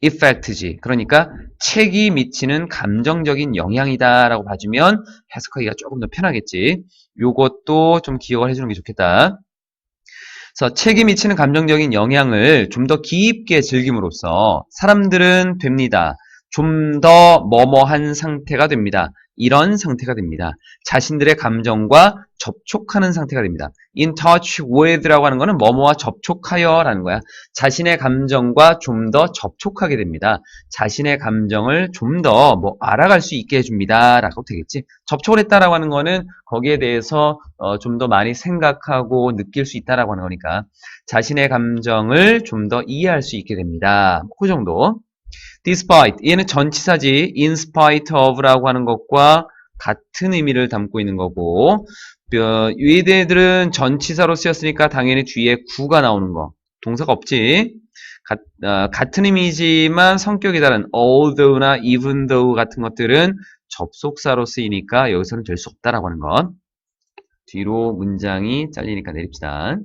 effect지. 그러니까 책이 미치는 감정적인 영향이다 라고 봐주면 해석하기가 조금 더 편하겠지. 요것도 좀 기억을 해주는 게 좋겠다. 그래서 책이 미치는 감정적인 영향을 좀 더 깊게 즐김으로써 사람들은 됩니다. 좀 더 뭐뭐한 상태가 됩니다. 이런 상태가 됩니다. 자신들의 감정과 접촉하는 상태가 됩니다. in touch with라고 하는 거는 뭐뭐와 접촉하여 라는 거야. 자신의 감정과 좀 더 접촉하게 됩니다. 자신의 감정을 좀 더 뭐 알아갈 수 있게 해줍니다. 라고 되겠지. 접촉을 했다라고 하는 거는 거기에 대해서 좀 더 많이 생각하고 느낄 수 있다라고 하는 거니까 자신의 감정을 좀 더 이해할 수 있게 됩니다. 그 정도. despite, 얘는 전치사지 in spite of라고 하는 것과 같은 의미를 담고 있는 거고 얘들은 전치사로 쓰였으니까 당연히 뒤에 구가 나오는 거. 동사가 없지. 같은 의미지만 성격이 다른 although나 even though 같은 것들은 접속사로 쓰이니까 여기서는 될 수 없다라고 하는 것. 뒤로 문장이 잘리니까 내립시다.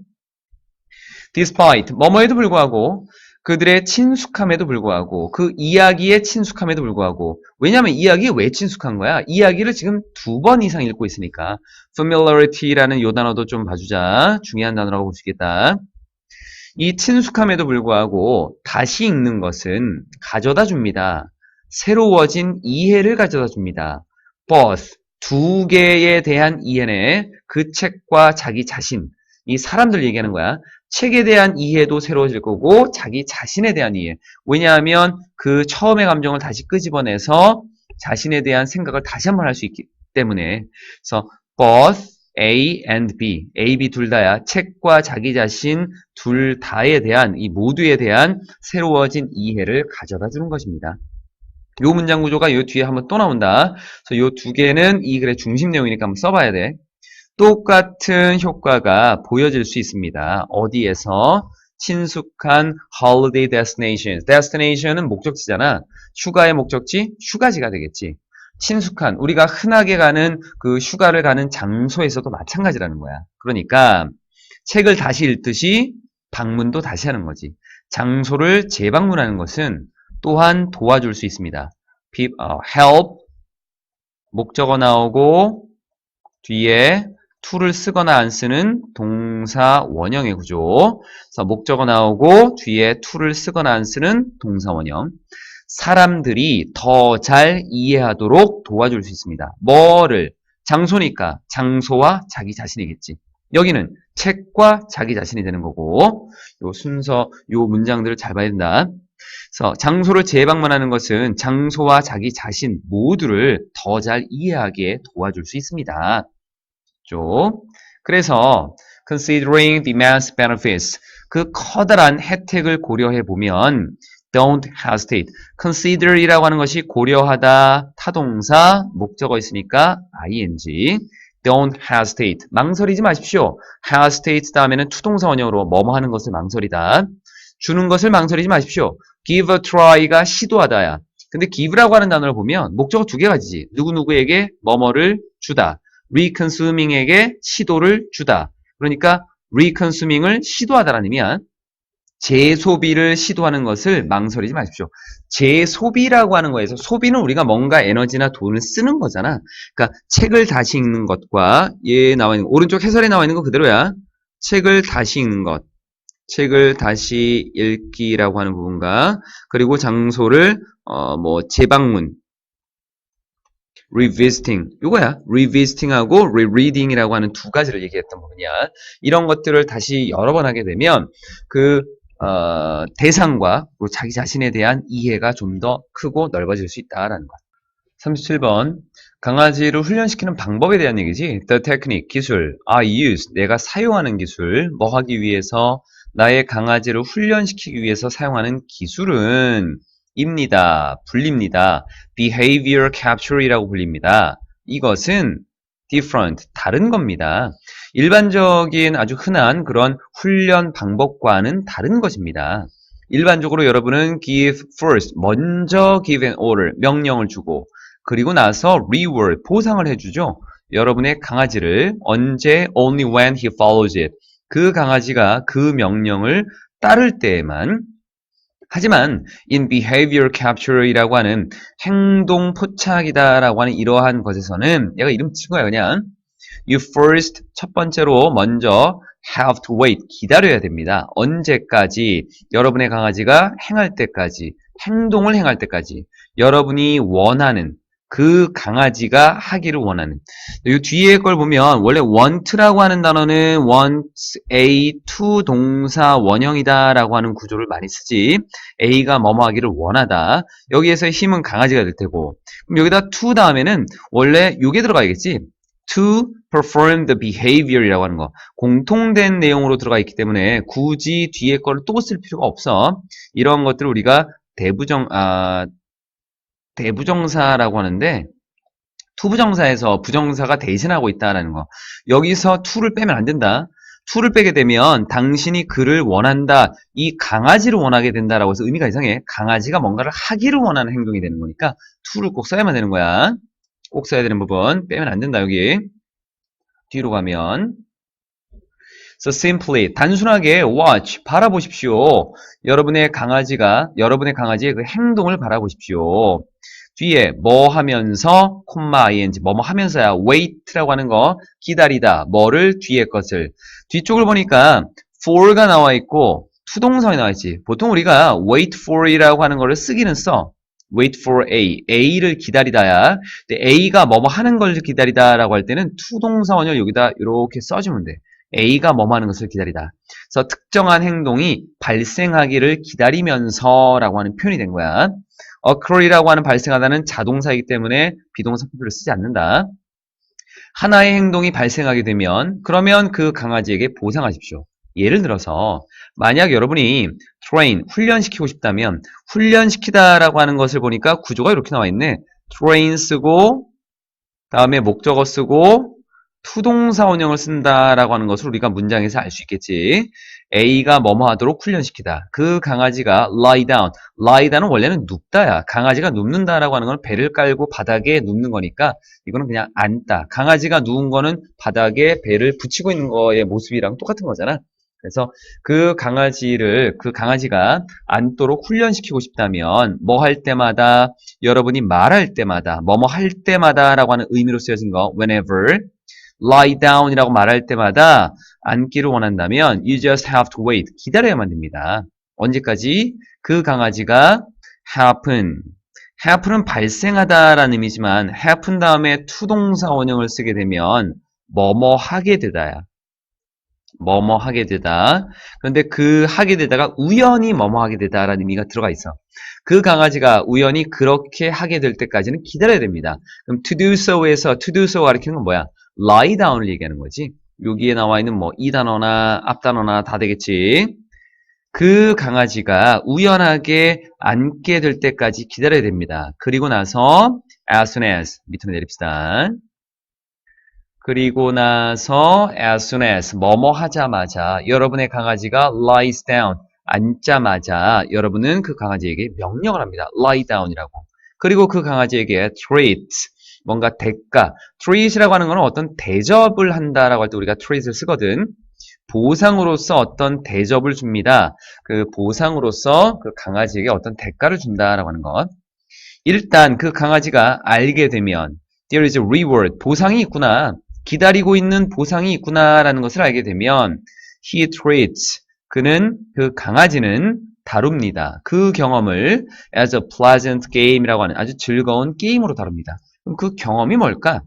despite, 뭐뭐에도 불구하고 그들의 친숙함에도 불구하고 그 이야기의 친숙함에도 불구하고 왜냐하면 이야기가 왜 친숙한 거야? 이야기를 지금 2번 이상 읽고 있으니까 familiarity라는 요 단어도 좀 봐주자. 중요한 단어라고 볼 수 있겠다. 이 친숙함에도 불구하고 다시 읽는 것은 가져다 줍니다. 새로워진 이해를 가져다 줍니다. both, 두 개에 대한 이해네. 그 책과 자기 자신, 이 사람들 얘기하는 거야. 책에 대한 이해도 새로워질 거고 자기 자신에 대한 이해. 왜냐하면 그 처음의 감정을 다시 끄집어내서 자신에 대한 생각을 다시 한번 할 수 있기 때문에. 그래서 both A and B, A, B 둘 다야. 책과 자기 자신 둘 다에 대한 이 모두에 대한 새로워진 이해를 가져다 주는 것입니다. 요 문장 구조가 요 뒤에 한번 또 나온다. 그래서 요 두 개는 이 글의 중심 내용이니까 한번 써봐야 돼. 똑같은 효과가 보여질 수 있습니다. 어디에서? 친숙한 holiday destinations. destination은 목적지잖아. 휴가의 목적지? 휴가지가 되겠지. 친숙한, 우리가 흔하게 가는 그 휴가를 가는 장소에서도 마찬가지라는 거야. 그러니까 책을 다시 읽듯이 방문도 다시 하는 거지. 장소를 재방문하는 것은 또한 도와줄 수 있습니다. help, 목적어 나오고 뒤에 to를 쓰거나 안 쓰는 동사 원형의 구조. 그래서 목적어 나오고 뒤에 to를 쓰거나 안 쓰는 동사 원형. 사람들이 더 잘 이해하도록 도와줄 수 있습니다. 뭐를? 장소니까 장소와 자기 자신이겠지. 여기는 책과 자기 자신이 되는 거고 요 순서, 요 문장들을 잘 봐야 된다. 그래서 장소를 재방문하는 것은 장소와 자기 자신 모두를 더 잘 이해하게 도와줄 수 있습니다. 그래서 considering the immense benefits, 그 커다란 혜택을 고려해 보면 don't hesitate, consider이라고 하는 것이 고려하다, 타동사, 목적어 있으니까 ing, don't hesitate, 망설이지 마십시오. hesitate 다음에는 투동사 원형으로 뭐뭐 하는 것을 망설이다. 주는 것을 망설이지 마십시오. give a try가 시도하다야. 근데 give라고 하는 단어를 보면 목적어 두 개 가지지. 누구누구에게 뭐뭐를 주다. reconsuming에게 시도를 주다. 그러니까 reconsuming을 시도하다라는 의미야. 재소비를 시도하는 것을 망설이지 마십시오. 재소비라고 하는 거에서 소비는 우리가 뭔가 에너지나 돈을 쓰는 거잖아. 그러니까 책을 다시 읽는 것과 얘 나와 있는 오른쪽 해설에 나와 있는 거 그대로야. 책을 다시 읽는 것. 책을 다시 읽기라고 하는 부분과 그리고 장소를 재방문 revisiting 요거야. revisiting하고 rereading이라고 하는 두 가지를 얘기했던 부분이야. 이런 것들을 다시 여러 번 하게 되면 그 대상과 자기 자신에 대한 이해가 좀 더 크고 넓어질 수 있다라는 것. 37번 강아지를 훈련시키는 방법에 대한 얘기지. The technique, 기술, I use, 내가 사용하는 기술, 뭐 하기 위해서 나의 강아지를 훈련시키기 위해서 사용하는 기술은 불립니다. behavior capture이라고 불립니다. 이것은 different, 다른 겁니다. 일반적인 아주 흔한 그런 훈련 방법과는 다른 것입니다. 일반적으로 여러분은 give first, 먼저 give an order, 명령을 주고 그리고 나서 reward, 보상을 해주죠. 여러분의 강아지를 언제 only when he follows it, 그 강아지가 그 명령을 따를 때에만. 하지만 in behavior capture이라고 하는 행동 포착이다라고 하는 이러한 것에서는 얘가 이름 친 거야 그냥. You first, 첫 번째로 먼저 have to wait, 기다려야 됩니다. 언제까지? 여러분의 강아지가 행할 때까지, 행동을 행할 때까지. 여러분이 원하는, 그 강아지가 하기를 원하는. 이 뒤에 걸 보면 원래 want라고 하는 단어는 wants A to 동사 원형이다라고 하는 구조를 많이 쓰지. A가 뭐뭐 하기를 원하다. 여기에서의 힘은 강아지가 될 테고. 그럼 여기다 to 다음에는 원래 요게 들어가야겠지. To perform the behavior이라고 하는 거. 공통된 내용으로 들어가 있기 때문에 굳이 뒤에 거를 또 쓸 필요가 없어. 이런 것들을 우리가 대부정사라고 하는데 투부정사에서 부정사가 대신하고 있다라는 거. 여기서 to를 빼면 안 된다. to를 빼게 되면 당신이 그를 원한다. 이 강아지를 원하게 된다라고 해서 의미가 이상해. 강아지가 뭔가를 하기를 원하는 행동이 되는 거니까 to를 꼭 써야만 되는 거야. 꼭 써야 되는 부분 빼면 안 된다. 여기 뒤로 가면 So simply 단순하게 watch 바라보십시오. 여러분의 강아지의 그 행동을 바라보십시오. 뒤에 뭐 하면서 ing 뭐뭐 하면서야 wait라고 하는 거 기다리다 뭐를 뒤에 것을 뒤쪽을 보니까 for가 나와 있고 투동사에 나와 있지. 보통 우리가 wait for이라고 하는 거를 쓰기는 써. wait for A를 기다리다야. 근데 A가 뭐뭐 하는 걸 기다리다라고 할 때는 투동사 원형 여기다 이렇게 써주면 돼. A가 뭐뭐 하는 것을 기다리다. 그래서 특정한 행동이 발생하기를 기다리면서라고 하는 표현이 된 거야. occur이라고 하는 발생하다는 자동사이기 때문에 비동사 표를 쓰지 않는다. 하나의 행동이 발생하게 되면 그러면 그 강아지에게 보상하십시오. 예를 들어서 만약 여러분이 train, 훈련시키고 싶다면 훈련시키다라고 하는 것을 보니까 구조가 이렇게 나와 있네. train 쓰고 다음에 목적어 쓰고 투동사 원형을 쓴다라고 하는 것을 우리가 문장에서 알 수 있겠지. A가 뭐뭐 하도록 훈련시키다. 그 강아지가 lie down. lie down은 원래는 눕다야. 강아지가 눕는다라고 하는 건 배를 깔고 바닥에 눕는 거니까 이거는 그냥 앉다. 강아지가 누운 거는 바닥에 배를 붙이고 있는 거의 모습이랑 똑같은 거잖아. 그래서 그 강아지가 앉도록 훈련시키고 싶다면 뭐 할 때마다, 여러분이 말할 때마다, 뭐뭐 할 때마다라고 하는 의미로 쓰여진 거 whenever lie down이라고 말할 때마다 앉기를 원한다면 you just have to wait. 기다려야만 됩니다. 언제까지? 그 강아지가 happen은 발생하다라는 의미지만 happen 다음에 투동사 원형을 쓰게 되면 뭐뭐 하게 되다야. 뭐뭐 하게 되다. 그런데 그 하게 되다가 우연히 뭐뭐 하게 되다라는 의미가 들어가 있어. 그 강아지가 우연히 그렇게 하게 될 때까지는 기다려야 됩니다. 그럼 to do so에서 to do so 가리키는 건 뭐야? lie down을 얘기하는 거지. 여기에 나와 있는 뭐 이 단어나 앞 단어나 다 되겠지. 그 강아지가 우연하게 앉게 될 때까지 기다려야 됩니다. 그리고 나서 as soon as 밑으로 내립시다. 그리고 나서 as soon as 뭐뭐 하자마자 여러분의 강아지가 lies down 앉자마자 여러분은 그 강아지에게 명령을 합니다. lie down이라고. 그리고 그 강아지에게 treat, 뭔가 대가, treat이라고 하는 것은 어떤 대접을 한다라고 할 때 우리가 treat을 쓰거든. 보상으로서 어떤 대접을 줍니다. 그 보상으로서 그 강아지에게 어떤 대가를 준다라고 하는 것. 일단 그 강아지가 알게 되면 there is a reward, 보상이 있구나. 기다리고 있는 보상이 있구나라는 것을 알게 되면 he treats, 그 강아지는 다룹니다. 그 경험을 as a pleasant game이라고 하는 아주 즐거운 게임으로 다룹니다. 그럼 그 경험이 뭘까?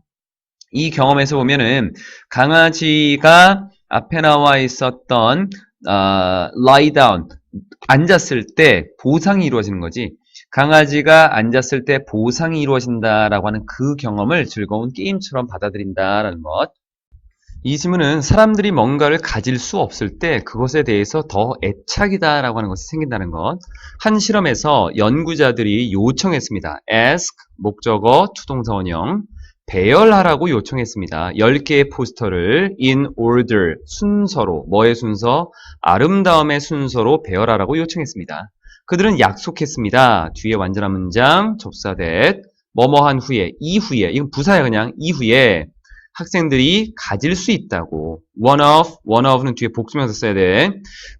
이 경험에서 보면은 강아지가 앞에 나와 있었던 lie down, 앉았을 때 보상이 이루어지는 거지. 강아지가 앉았을 때 보상이 이루어진다라고 하는 그 경험을 즐거운 게임처럼 받아들인다라는 것. 이 지문은 사람들이 뭔가를 가질 수 없을 때 그것에 대해서 더 애착이다라고 하는 것이 생긴다는 것. 한 실험에서 연구자들이 요청했습니다. ask, 목적어, 투동사 원형. 배열하라고 요청했습니다. 10개의 포스터를 in order, 순서로, 뭐의 순서? 아름다움의 순서로 배열하라고 요청했습니다. 그들은 약속했습니다. 뒤에 완전한 문장, 접사 that, 뭐뭐한 후에, 이후에, 이건 부사야 그냥, 이후에 학생들이 가질 수 있다고. one of는 뒤에 복수명사 써야 돼.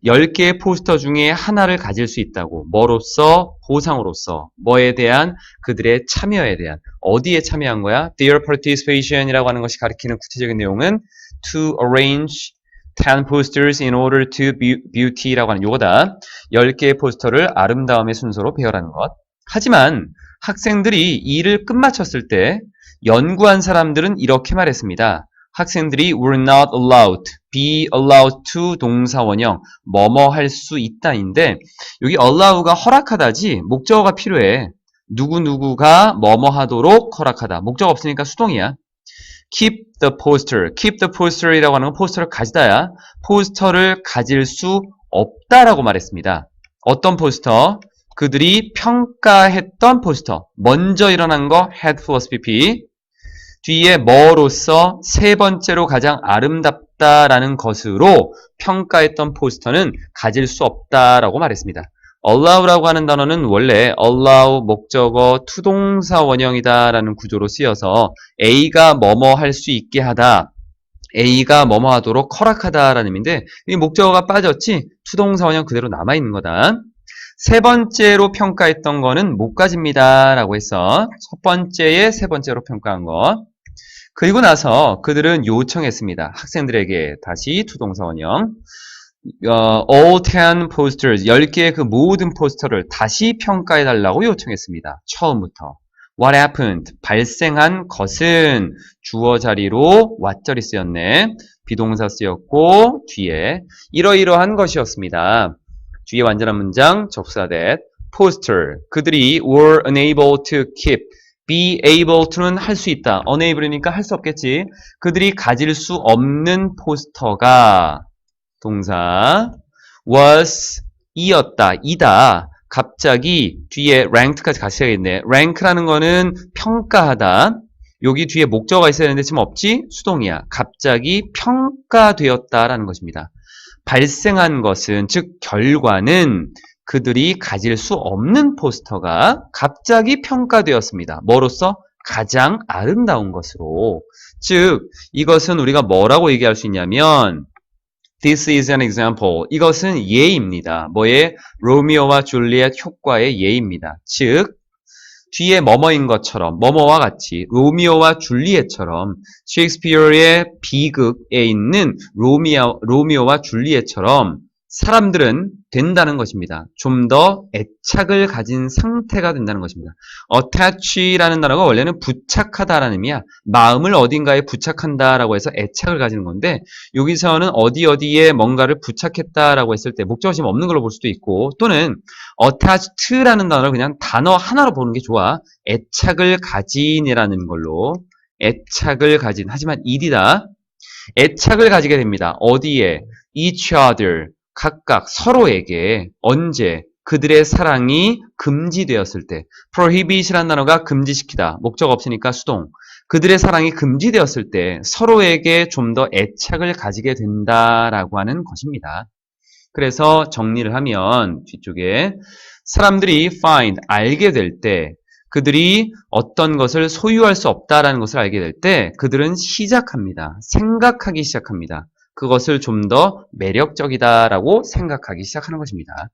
10개의 포스터 중에 하나를 가질 수 있다고. 뭐로써? 보상으로서. 뭐에 대한? 그들의 참여에 대한. 어디에 참여한 거야? Their participation이라고 하는 것이 가리키는 구체적인 내용은 to arrange 10 posters in order to beauty라고 하는 요거다. 10개의 포스터를 아름다움의 순서로 배열하는 것. 하지만 학생들이 일을 끝마쳤을 때 연구한 사람들은 이렇게 말했습니다. 학생들이 were not allowed, be allowed to 동사 원형, 뭐뭐 할 수 있다인데 여기 allow가 허락하다지 목적어가 필요해. 누구누구가 뭐뭐 하도록 허락하다. 목적 없으니까 수동이야. keep the poster이라고 하는 건 포스터를 가지다야. 포스터를 가질 수 없다라고 말했습니다. 어떤 포스터? 그들이 평가했던 포스터. 먼저 일어난 거 had plus pp. 뒤에 뭐로서 세 번째로 가장 아름답다라는 것으로 평가했던 포스터는 가질 수 없다라고 말했습니다. allow라고 하는 단어는 원래 allow 목적어 투동사 원형이다라는 구조로 쓰여서 A가 뭐뭐 할 수 있게 하다, A가 뭐뭐 하도록 허락하다라는 의미인데 이 목적어가 빠졌지 투동사 원형 그대로 남아있는 거다. 세 번째로 평가했던 거는 못 가집니다 라고 해서 첫 번째에 세 번째로 평가한 거. 그리고 나서 그들은 요청했습니다. 학생들에게 다시 투동사 원형. all 10 posters, 10개의 그 모든 포스터를 다시 평가해달라고 요청했습니다. 처음부터. What happened? 발생한 것은 주어 자리로 what절이 쓰였네. 비동사 쓰였고 뒤에 이러이러한 것이었습니다. 뒤에 완전한 문장 접사 that. poster, 그들이 were unable to keep. be able to는 할 수 있다. unable이니까 할 수 없겠지. 그들이 가질 수 없는 포스터가 동사 was 이었다. 이다. 갑자기 뒤에 ranked까지 같이 해야겠네. rank라는 거는 평가하다. 여기 뒤에 목적어가 있어야 되는데 지금 없지? 수동이야. 갑자기 평가되었다라는 것입니다. 발생한 것은 즉 결과는 그들이 가질 수 없는 포스터가 갑자기 평가되었습니다. 뭐로써? 가장 아름다운 것으로. 즉 이것은 우리가 뭐라고 얘기할 수 있냐면 This is an example. 이것은 예입니다. 뭐의? 로미오와 줄리엣 효과의 예입니다. 즉 뒤에 뭐뭐인 것처럼 뭐뭐와 같이 로미오와 줄리엣처럼 셰익스피어의 비극에 있는 로미오와 줄리엣처럼 사람들은 된다는 것입니다. 좀 더 애착을 가진 상태가 된다는 것입니다. attach라는 단어가 원래는 부착하다라는 의미야. 마음을 어딘가에 부착한다라고 해서 애착을 가지는 건데 여기서는 어디에 뭔가를 부착했다라고 했을 때 목적어 지금 없는 걸로 볼 수도 있고 또는 attached라는 단어를 그냥 단어 하나로 보는 게 좋아. 애착을 가진이라는 걸로 애착을 가진 하지만 id다. 애착을 가지게 됩니다. 어디에? each other 각각 서로에게 언제 그들의 사랑이 금지되었을 때 prohibit이라는 단어가 금지시키다 목적 없으니까 수동 그들의 사랑이 금지되었을 때 서로에게 좀 더 애착을 가지게 된다라고 하는 것입니다. 그래서 정리를 하면 뒤쪽에 사람들이 find 알게 될 때 그들이 어떤 것을 소유할 수 없다라는 것을 알게 될 때 그들은 시작합니다. 생각하기 시작합니다. 그것을 좀 더 매력적이다라고 생각하기 시작하는 것입니다.